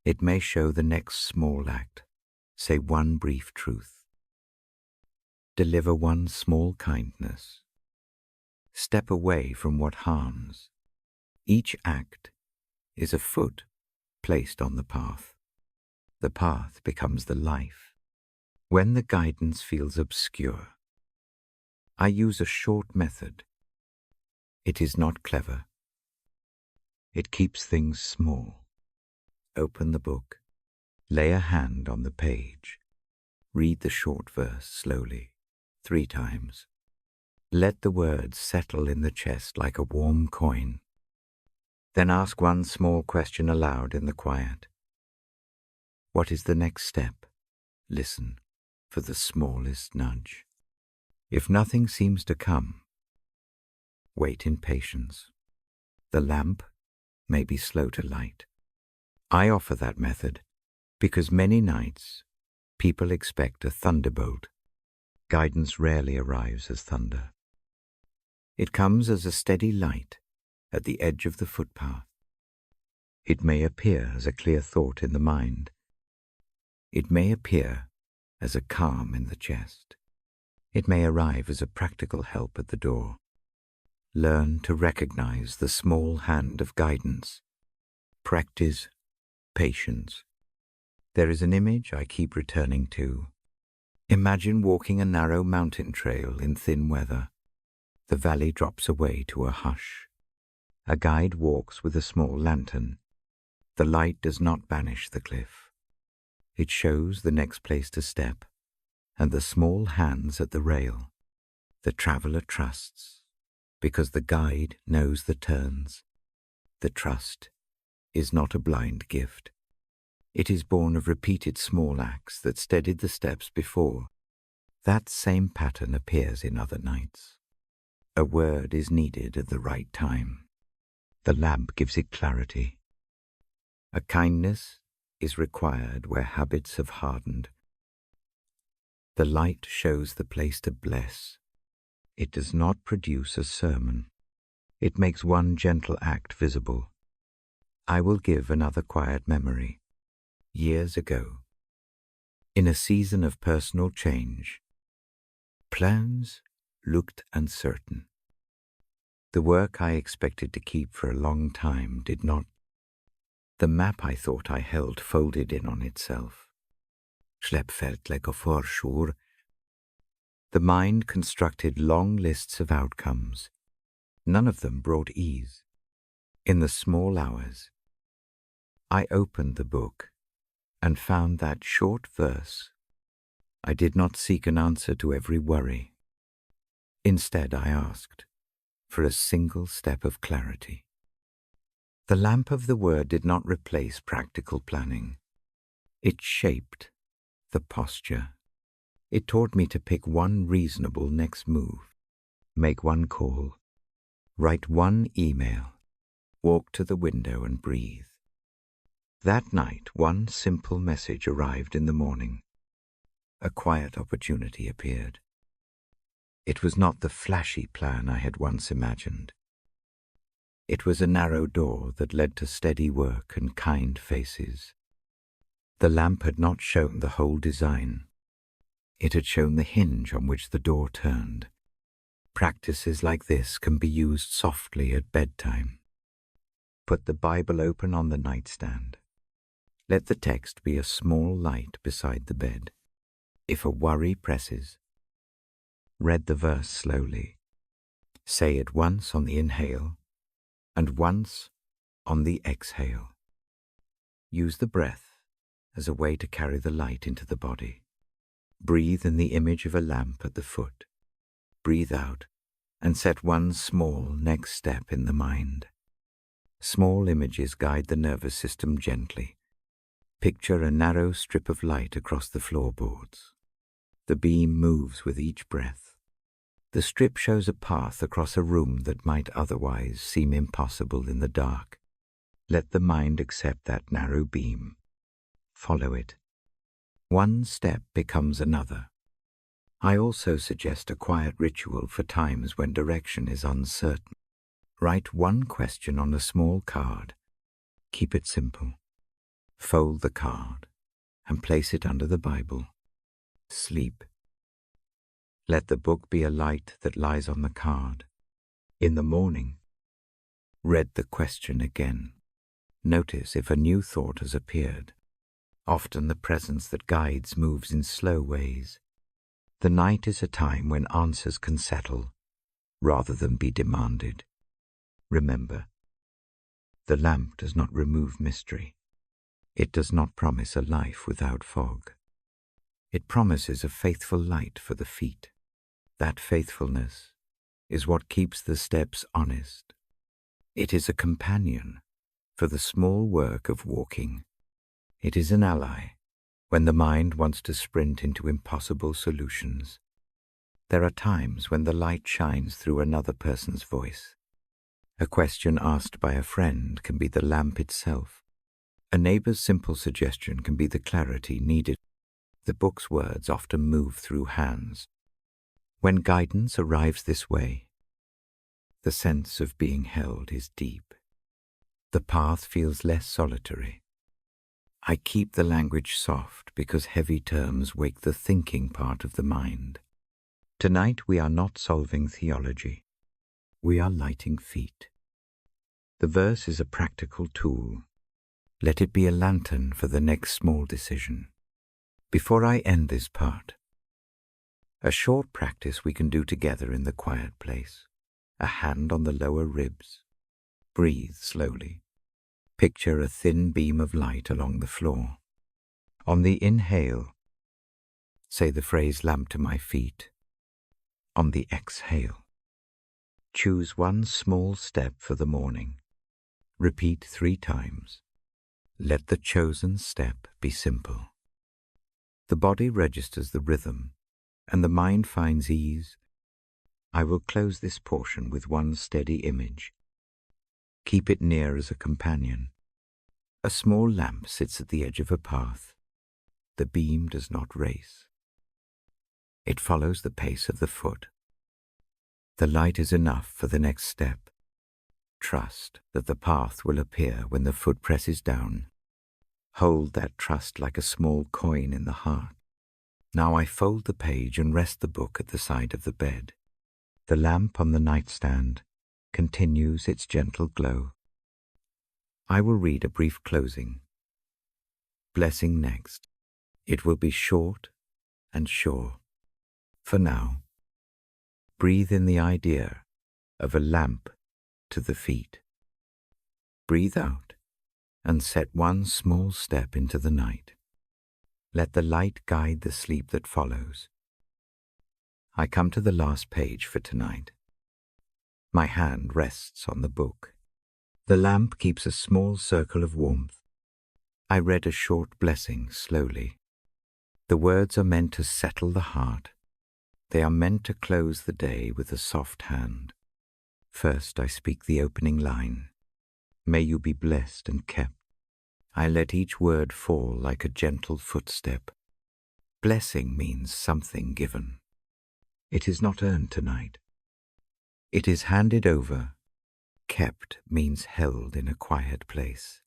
It may show the next small act, say one brief truth. Deliver one small kindness. Step away from what harms. Each act is a foot placed on the path. The path becomes the life. When the guidance feels obscure, I use a short method. It is not clever. It keeps things small. Open the book. Lay a hand on the page. Read the short verse slowly, 3 times. Let the words settle in the chest like a warm coin. Then ask one small question aloud in the quiet. What is the next step? Listen for the smallest nudge. If nothing seems to come, wait in patience. The lamp may be slow to light. I offer that method because many nights people expect a thunderbolt. Guidance rarely arrives as thunder. It comes as a steady light at the edge of the footpath. It may appear as a clear thought in the mind. It may appear as a calm in the chest. It may arrive as a practical help at the door. Learn to recognize the small hand of guidance. Practice patience. There is an image I keep returning to. Imagine walking a narrow mountain trail in thin weather. The valley drops away to a hush. A guide walks with a small lantern. The light does not banish the cliff. It shows the next place to step, and the small hands at the rail. The traveler trusts, because the guide knows the turns. The trust is not a blind gift. It is born of repeated small acts that steadied the steps before. That same pattern appears in other nights. A word is needed at the right time. The lamp gives it clarity. A kindness is required where habits have hardened. The light shows the place to bless. It does not produce a sermon. It makes one gentle act visible. I will give another quiet memory. Years ago, in a season of personal change, plans looked uncertain. The work I expected to keep for a long time did not. The map I thought I held folded in on itself. Släppfältlägg och förshore. The mind constructed long lists of outcomes. None of them brought ease. In the small hours, I opened the book and found that short verse. I did not seek an answer to every worry. Instead, I asked for a single step of clarity. The lamp of the word did not replace practical planning. It shaped the posture. It taught me to pick one reasonable next move, make one call, write one email, walk to the window and breathe. That night, one simple message arrived in the morning. A quiet opportunity appeared. It was not the flashy plan I had once imagined. It was a narrow door that led to steady work and kind faces. The lamp had not shown the whole design. It had shown the hinge on which the door turned. Practices like this can be used softly at bedtime. Put the Bible open on the nightstand. Let the text be a small light beside the bed. If a worry presses, read the verse slowly. Say it once on the inhale and once on the exhale. Use the breath as a way to carry the light into the body. Breathe in the image of a lamp at the foot. Breathe out and set one small next step in the mind. Small images guide the nervous system gently. Picture a narrow strip of light across the floorboards. The beam moves with each breath. The strip shows a path across a room that might otherwise seem impossible in the dark. Let the mind accept that narrow beam. Follow it. One step becomes another. I also suggest a quiet ritual for times when direction is uncertain. Write one question on a small card. Keep it simple. Fold the card and place it under the Bible. Sleep. Let the book be a light that lies on the card. In the morning, read the question again. Notice if a new thought has appeared. Often the presence that guides moves in slow ways. The night is a time when answers can settle rather than be demanded. Remember, the lamp does not remove mystery. It does not promise a life without fog. It promises a faithful light for the feet. That faithfulness is what keeps the steps honest. It is a companion for the small work of walking. It is an ally when the mind wants to sprint into impossible solutions. There are times when the light shines through another person's voice. A question asked by a friend can be the lamp itself. A neighbor's simple suggestion can be the clarity needed. The book's words often move through hands. When guidance arrives this way, the sense of being held is deep. The path feels less solitary. I keep the language soft because heavy terms wake the thinking part of the mind. Tonight we are not solving theology. We are lighting feet. The verse is a practical tool. Let it be a lantern for the next small decision. Before I end this part, a short practice we can do together in the quiet place. A hand on the lower ribs. Breathe slowly. Picture a thin beam of light along the floor. On the inhale, say the phrase "lamp to my feet." On the exhale, choose one small step for the morning. Repeat 3 times. Let the chosen step be simple. The body registers the rhythm, and the mind finds ease. I will close this portion with one steady image. Keep it near as a companion. A small lamp sits at the edge of a path. The beam does not race. It follows the pace of the foot. The light is enough for the next step. Trust that the path will appear when the foot presses down. Hold that trust like a small coin in the heart. Now I fold the page and rest the book at the side of the bed. The lamp on the nightstand continues its gentle glow. I will read a brief closing. Blessing next. It will be short and sure. For now, breathe in the idea of a lamp to the feet. Breathe out and set one small step into the night. Let the light guide the sleep that follows. I come to the last page for tonight. My hand rests on the book. The lamp keeps a small circle of warmth. I read a short blessing slowly. The words are meant to settle the heart. They are meant to close the day with a soft hand. First I speak the opening line. May you be blessed and kept. I let each word fall like a gentle footstep. Blessing means something given. It is not earned tonight. It is handed over. Kept means held in a quiet place.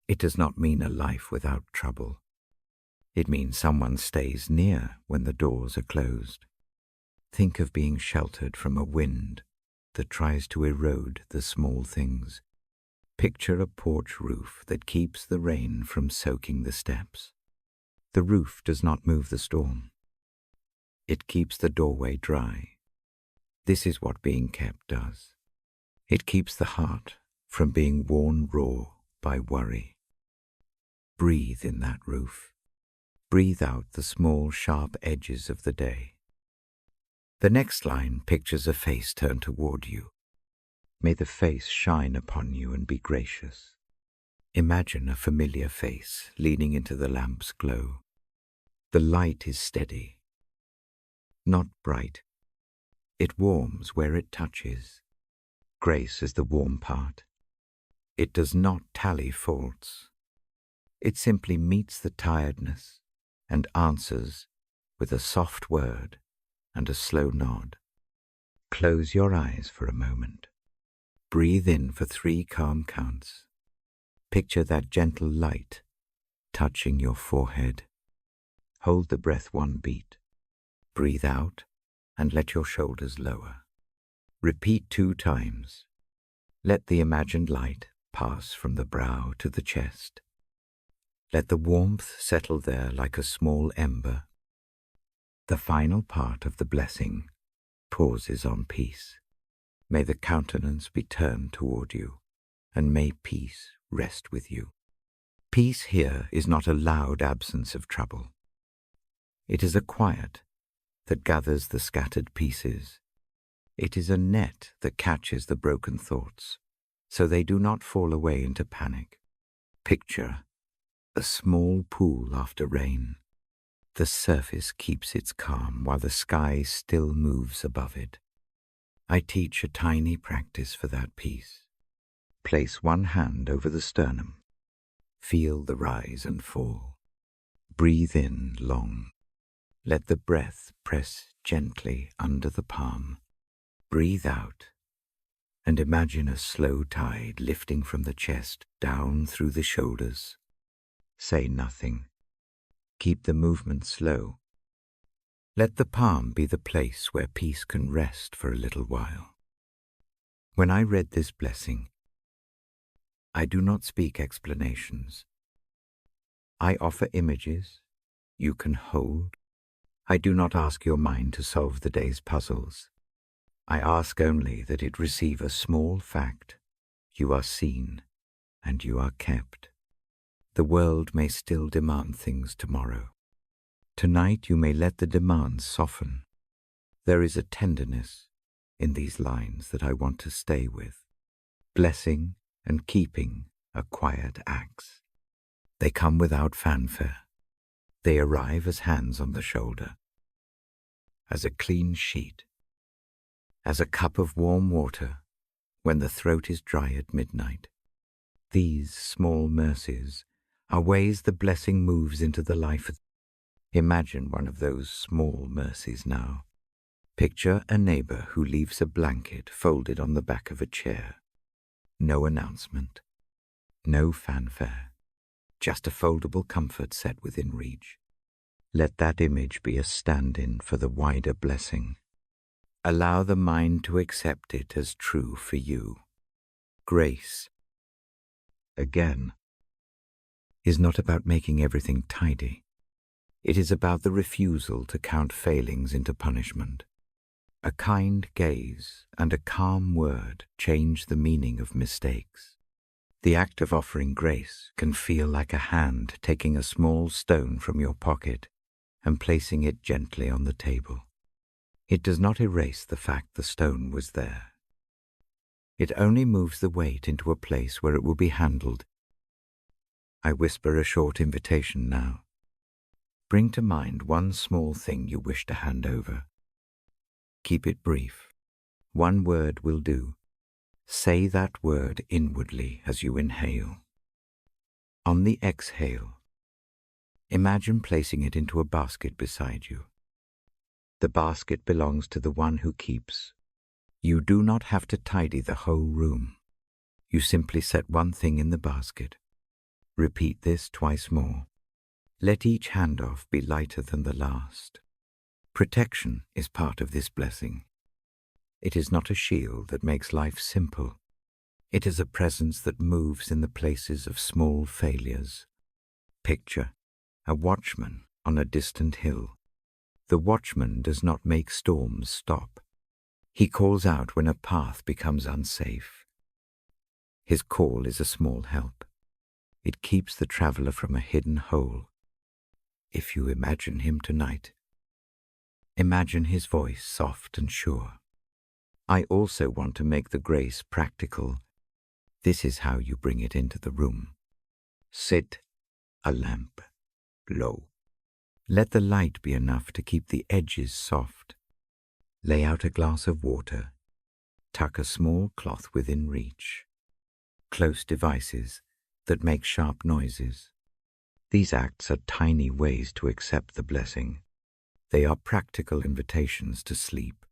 It does not mean a life without trouble. It means someone stays near when the doors are closed. Think of being sheltered from a wind that tries to erode the small things. Picture a porch roof that keeps the rain from soaking the steps. The roof does not move the storm. It keeps the doorway dry. This is what being kept does. It keeps the heart from being worn raw by worry. Breathe in that roof. Breathe out the small, sharp edges of the day. The next line pictures a face turned toward you. May the face shine upon you and be gracious. Imagine a familiar face leaning into the lamp's glow. The light is steady, not bright. It warms where it touches. Grace is the warm part. It does not tally faults. It simply meets the tiredness and answers with a soft word and a slow nod. Close your eyes for a moment. Breathe in for 3 calm counts. Picture that gentle light touching your forehead. Hold the breath 1 beat. Breathe out and let your shoulders lower. Repeat 2 times. Let the imagined light pass from the brow to the chest. Let the warmth settle there like a small ember. The final part of the blessing pauses on peace. May the countenance be turned toward you, and may peace rest with you. Peace here is not a loud absence of trouble. It is a quiet that gathers the scattered pieces. It is a net that catches the broken thoughts, so they do not fall away into panic. Picture a small pool after rain. The surface keeps its calm while the sky still moves above it. I teach a tiny practice for that peace. Place 1 hand over the sternum. Feel the rise and fall. Breathe in long. Let the breath press gently under the palm. Breathe out and imagine a slow tide lifting from the chest down through the shoulders. Say nothing. Keep the movement slow. Let the palm be the place where peace can rest for a little while. When I read this blessing, I do not speak explanations. I offer images you can hold. I do not ask your mind to solve the day's puzzles. I ask only that it receive a small fact. You are seen and you are kept. The world may still demand things tomorrow. Tonight you may let the demands soften. There is a tenderness in these lines that I want to stay with. Blessing and keeping are quiet acts. They come without fanfare. They arrive as hands on the shoulder, as a clean sheet, as a cup of warm water when the throat is dry at midnight. These small mercies are ways the blessing moves into the life. Imagine one of those small mercies now. Picture a neighbor who leaves a blanket folded on the back of a chair. No announcement, no fanfare, just a foldable comfort set within reach. Let that image be a stand-in for the wider blessing. Allow the mind to accept it as true for you. Grace, again, is not about making everything tidy. It is about the refusal to count failings into punishment. A kind gaze and a calm word change the meaning of mistakes. The act of offering grace can feel like a hand taking a small stone from your pocket and placing it gently on the table. It does not erase the fact the stone was there. It only moves the weight into a place where it will be handled. I whisper a short invitation now. Bring to mind one small thing you wish to hand over. Keep it brief. 1 word will do. Say that word inwardly as you inhale. On the exhale, imagine placing it into a basket beside you. The basket belongs to the one who keeps. You do not have to tidy the whole room. You simply set 1 thing in the basket. Repeat this 2 more. Let each handoff be lighter than the last. Protection is part of this blessing. It is not a shield that makes life simple. It is a presence that moves in the places of small failures. Picture a watchman on a distant hill. The watchman does not make storms stop. He calls out when a path becomes unsafe. His call is a small help. It keeps the traveler from a hidden hole. If you imagine him tonight, imagine his voice soft and sure. I also want to make the grace practical. This is how you bring it into the room. Sit a lamp low. Let the light be enough to keep the edges soft. Lay out a glass of water. Tuck a small cloth within reach. Close devices that make sharp noises. These acts are tiny ways to accept the blessing. They are practical invitations to sleep.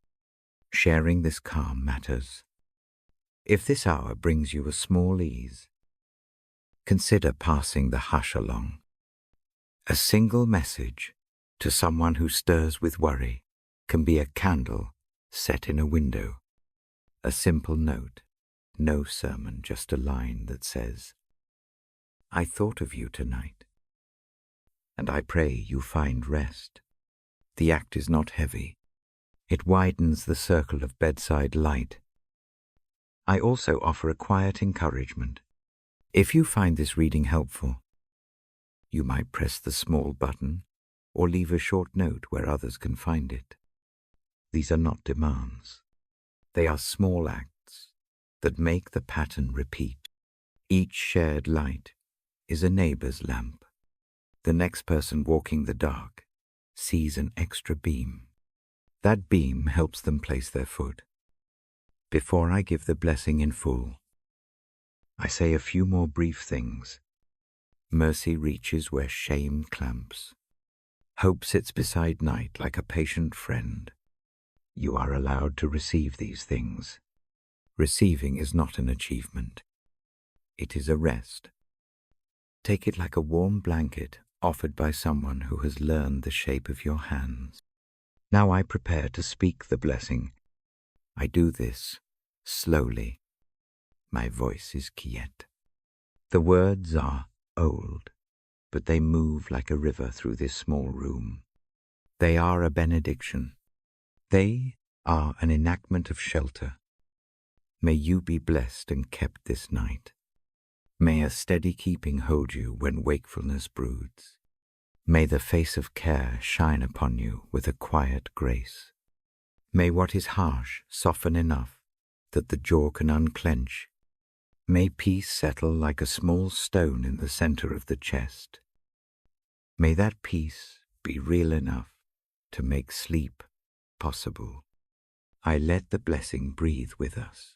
Sharing this calm matters. If this hour brings you a small ease, consider passing the hush along. A single message to someone who stirs with worry can be a candle set in a window. A simple note, no sermon, just a line that says, "I thought of you tonight, and I pray you find rest." The act is not heavy. It widens the circle of bedside light. I also offer a quiet encouragement. If you find this reading helpful, you might press the small button or leave a short note where others can find it. These are not demands. They are small acts that make the pattern repeat. Each shared light is a neighbor's lamp. The next person walking the dark sees an extra beam. That beam helps them place their foot. Before I give the blessing in full, I say a few more brief things. Mercy reaches where shame clamps. Hope sits beside night like a patient friend. You are allowed to receive these things. Receiving is not an achievement. It is a rest. Take it like a warm blanket offered by someone who has learned the shape of your hands. Now I prepare to speak the blessing. I do this slowly. My voice is quiet. The words are old, but they move like a river through this small room. They are a benediction. They are an enactment of shelter. May you be blessed and kept this night. May a steady keeping hold you when wakefulness broods. May the face of care shine upon you with a quiet grace. May what is harsh soften enough that the jaw can unclench. May peace settle like a small stone in the center of the chest. May that peace be real enough to make sleep possible. I let the blessing breathe with us.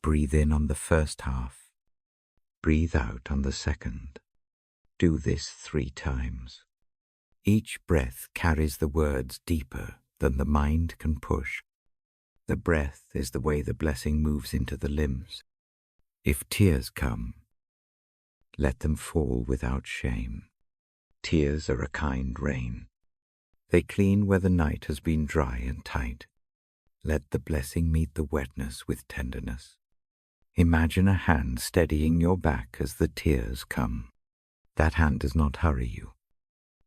Breathe in on the first half. Breathe out on the second. Do this 3 times. Each breath carries the words deeper than the mind can push. The breath is the way the blessing moves into the limbs. If tears come, let them fall without shame. Tears are a kind rain. They clean where the night has been dry and tight. Let the blessing meet the wetness with tenderness. Imagine a hand steadying your back as the tears come. That hand does not hurry you.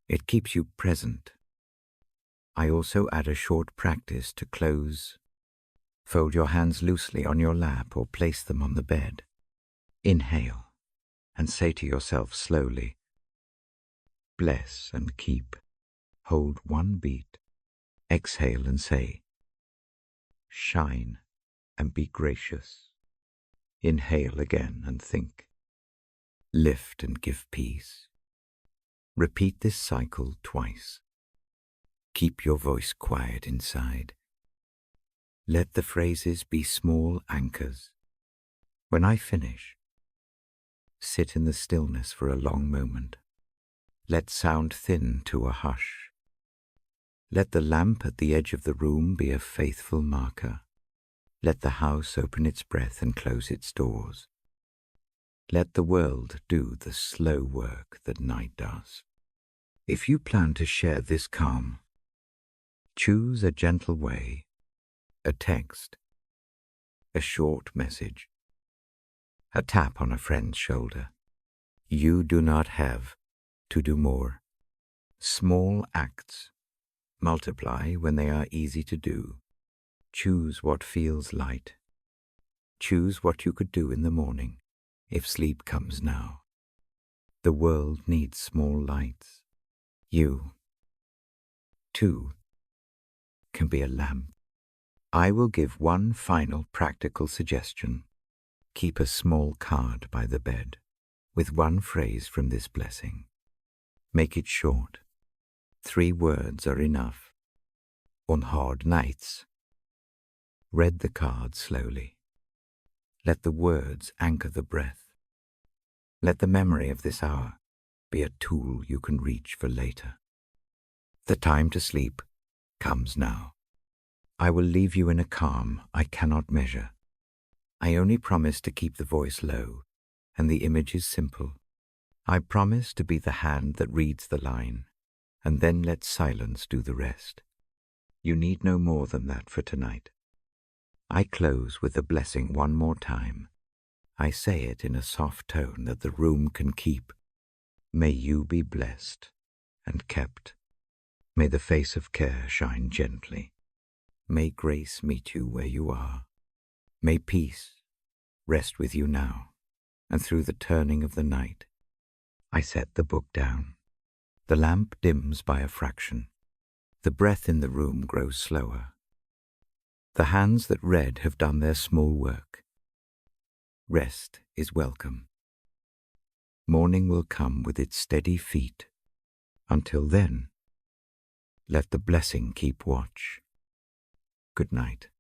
It keeps you present. I also add a short practice to close. Fold your hands loosely on your lap or place them on the bed. Inhale and say to yourself slowly, "Bless and keep." Hold 1 beat. Exhale and say, "Shine and be gracious." Inhale again and think, "Lift and give peace." Repeat this cycle twice. Keep your voice quiet inside. Let the phrases be small anchors. When I finish, sit in the stillness for a long moment. Let sound thin to a hush. Let the lamp at the edge of the room be a faithful marker. Let the house open its breath and close its doors. Let the world do the slow work that night does. If you plan to share this calm, choose a gentle way, a text, a short message, a tap on a friend's shoulder. You do not have to do more. Small acts multiply when they are easy to do. Choose what feels light. Choose what you could do in the morning if sleep comes now. The world needs small lights. You, too, can be a lamp. I will give one final practical suggestion. Keep a small card by the bed with one phrase from this blessing. Make it short. 3 words are enough. On hard nights, read the card slowly. Let the words anchor the breath. Let the memory of this hour be a tool you can reach for later. The time to sleep comes now. I will leave you in a calm I cannot measure. I only promise to keep the voice low, and the image is simple. I promise to be the hand that reads the line, and then let silence do the rest. You need no more than that for tonight. I close with the blessing one more time. I say it in a soft tone that the room can keep. May you be blessed and kept. May the face of care shine gently. May grace meet you where you are. May peace rest with you now, and through the turning of the night. I set the book down. The lamp dims by a fraction. The breath in the room grows slower. The hands that read have done their small work. Rest is welcome. Morning will come with its steady feet. Until then, let the blessing keep watch. Good night.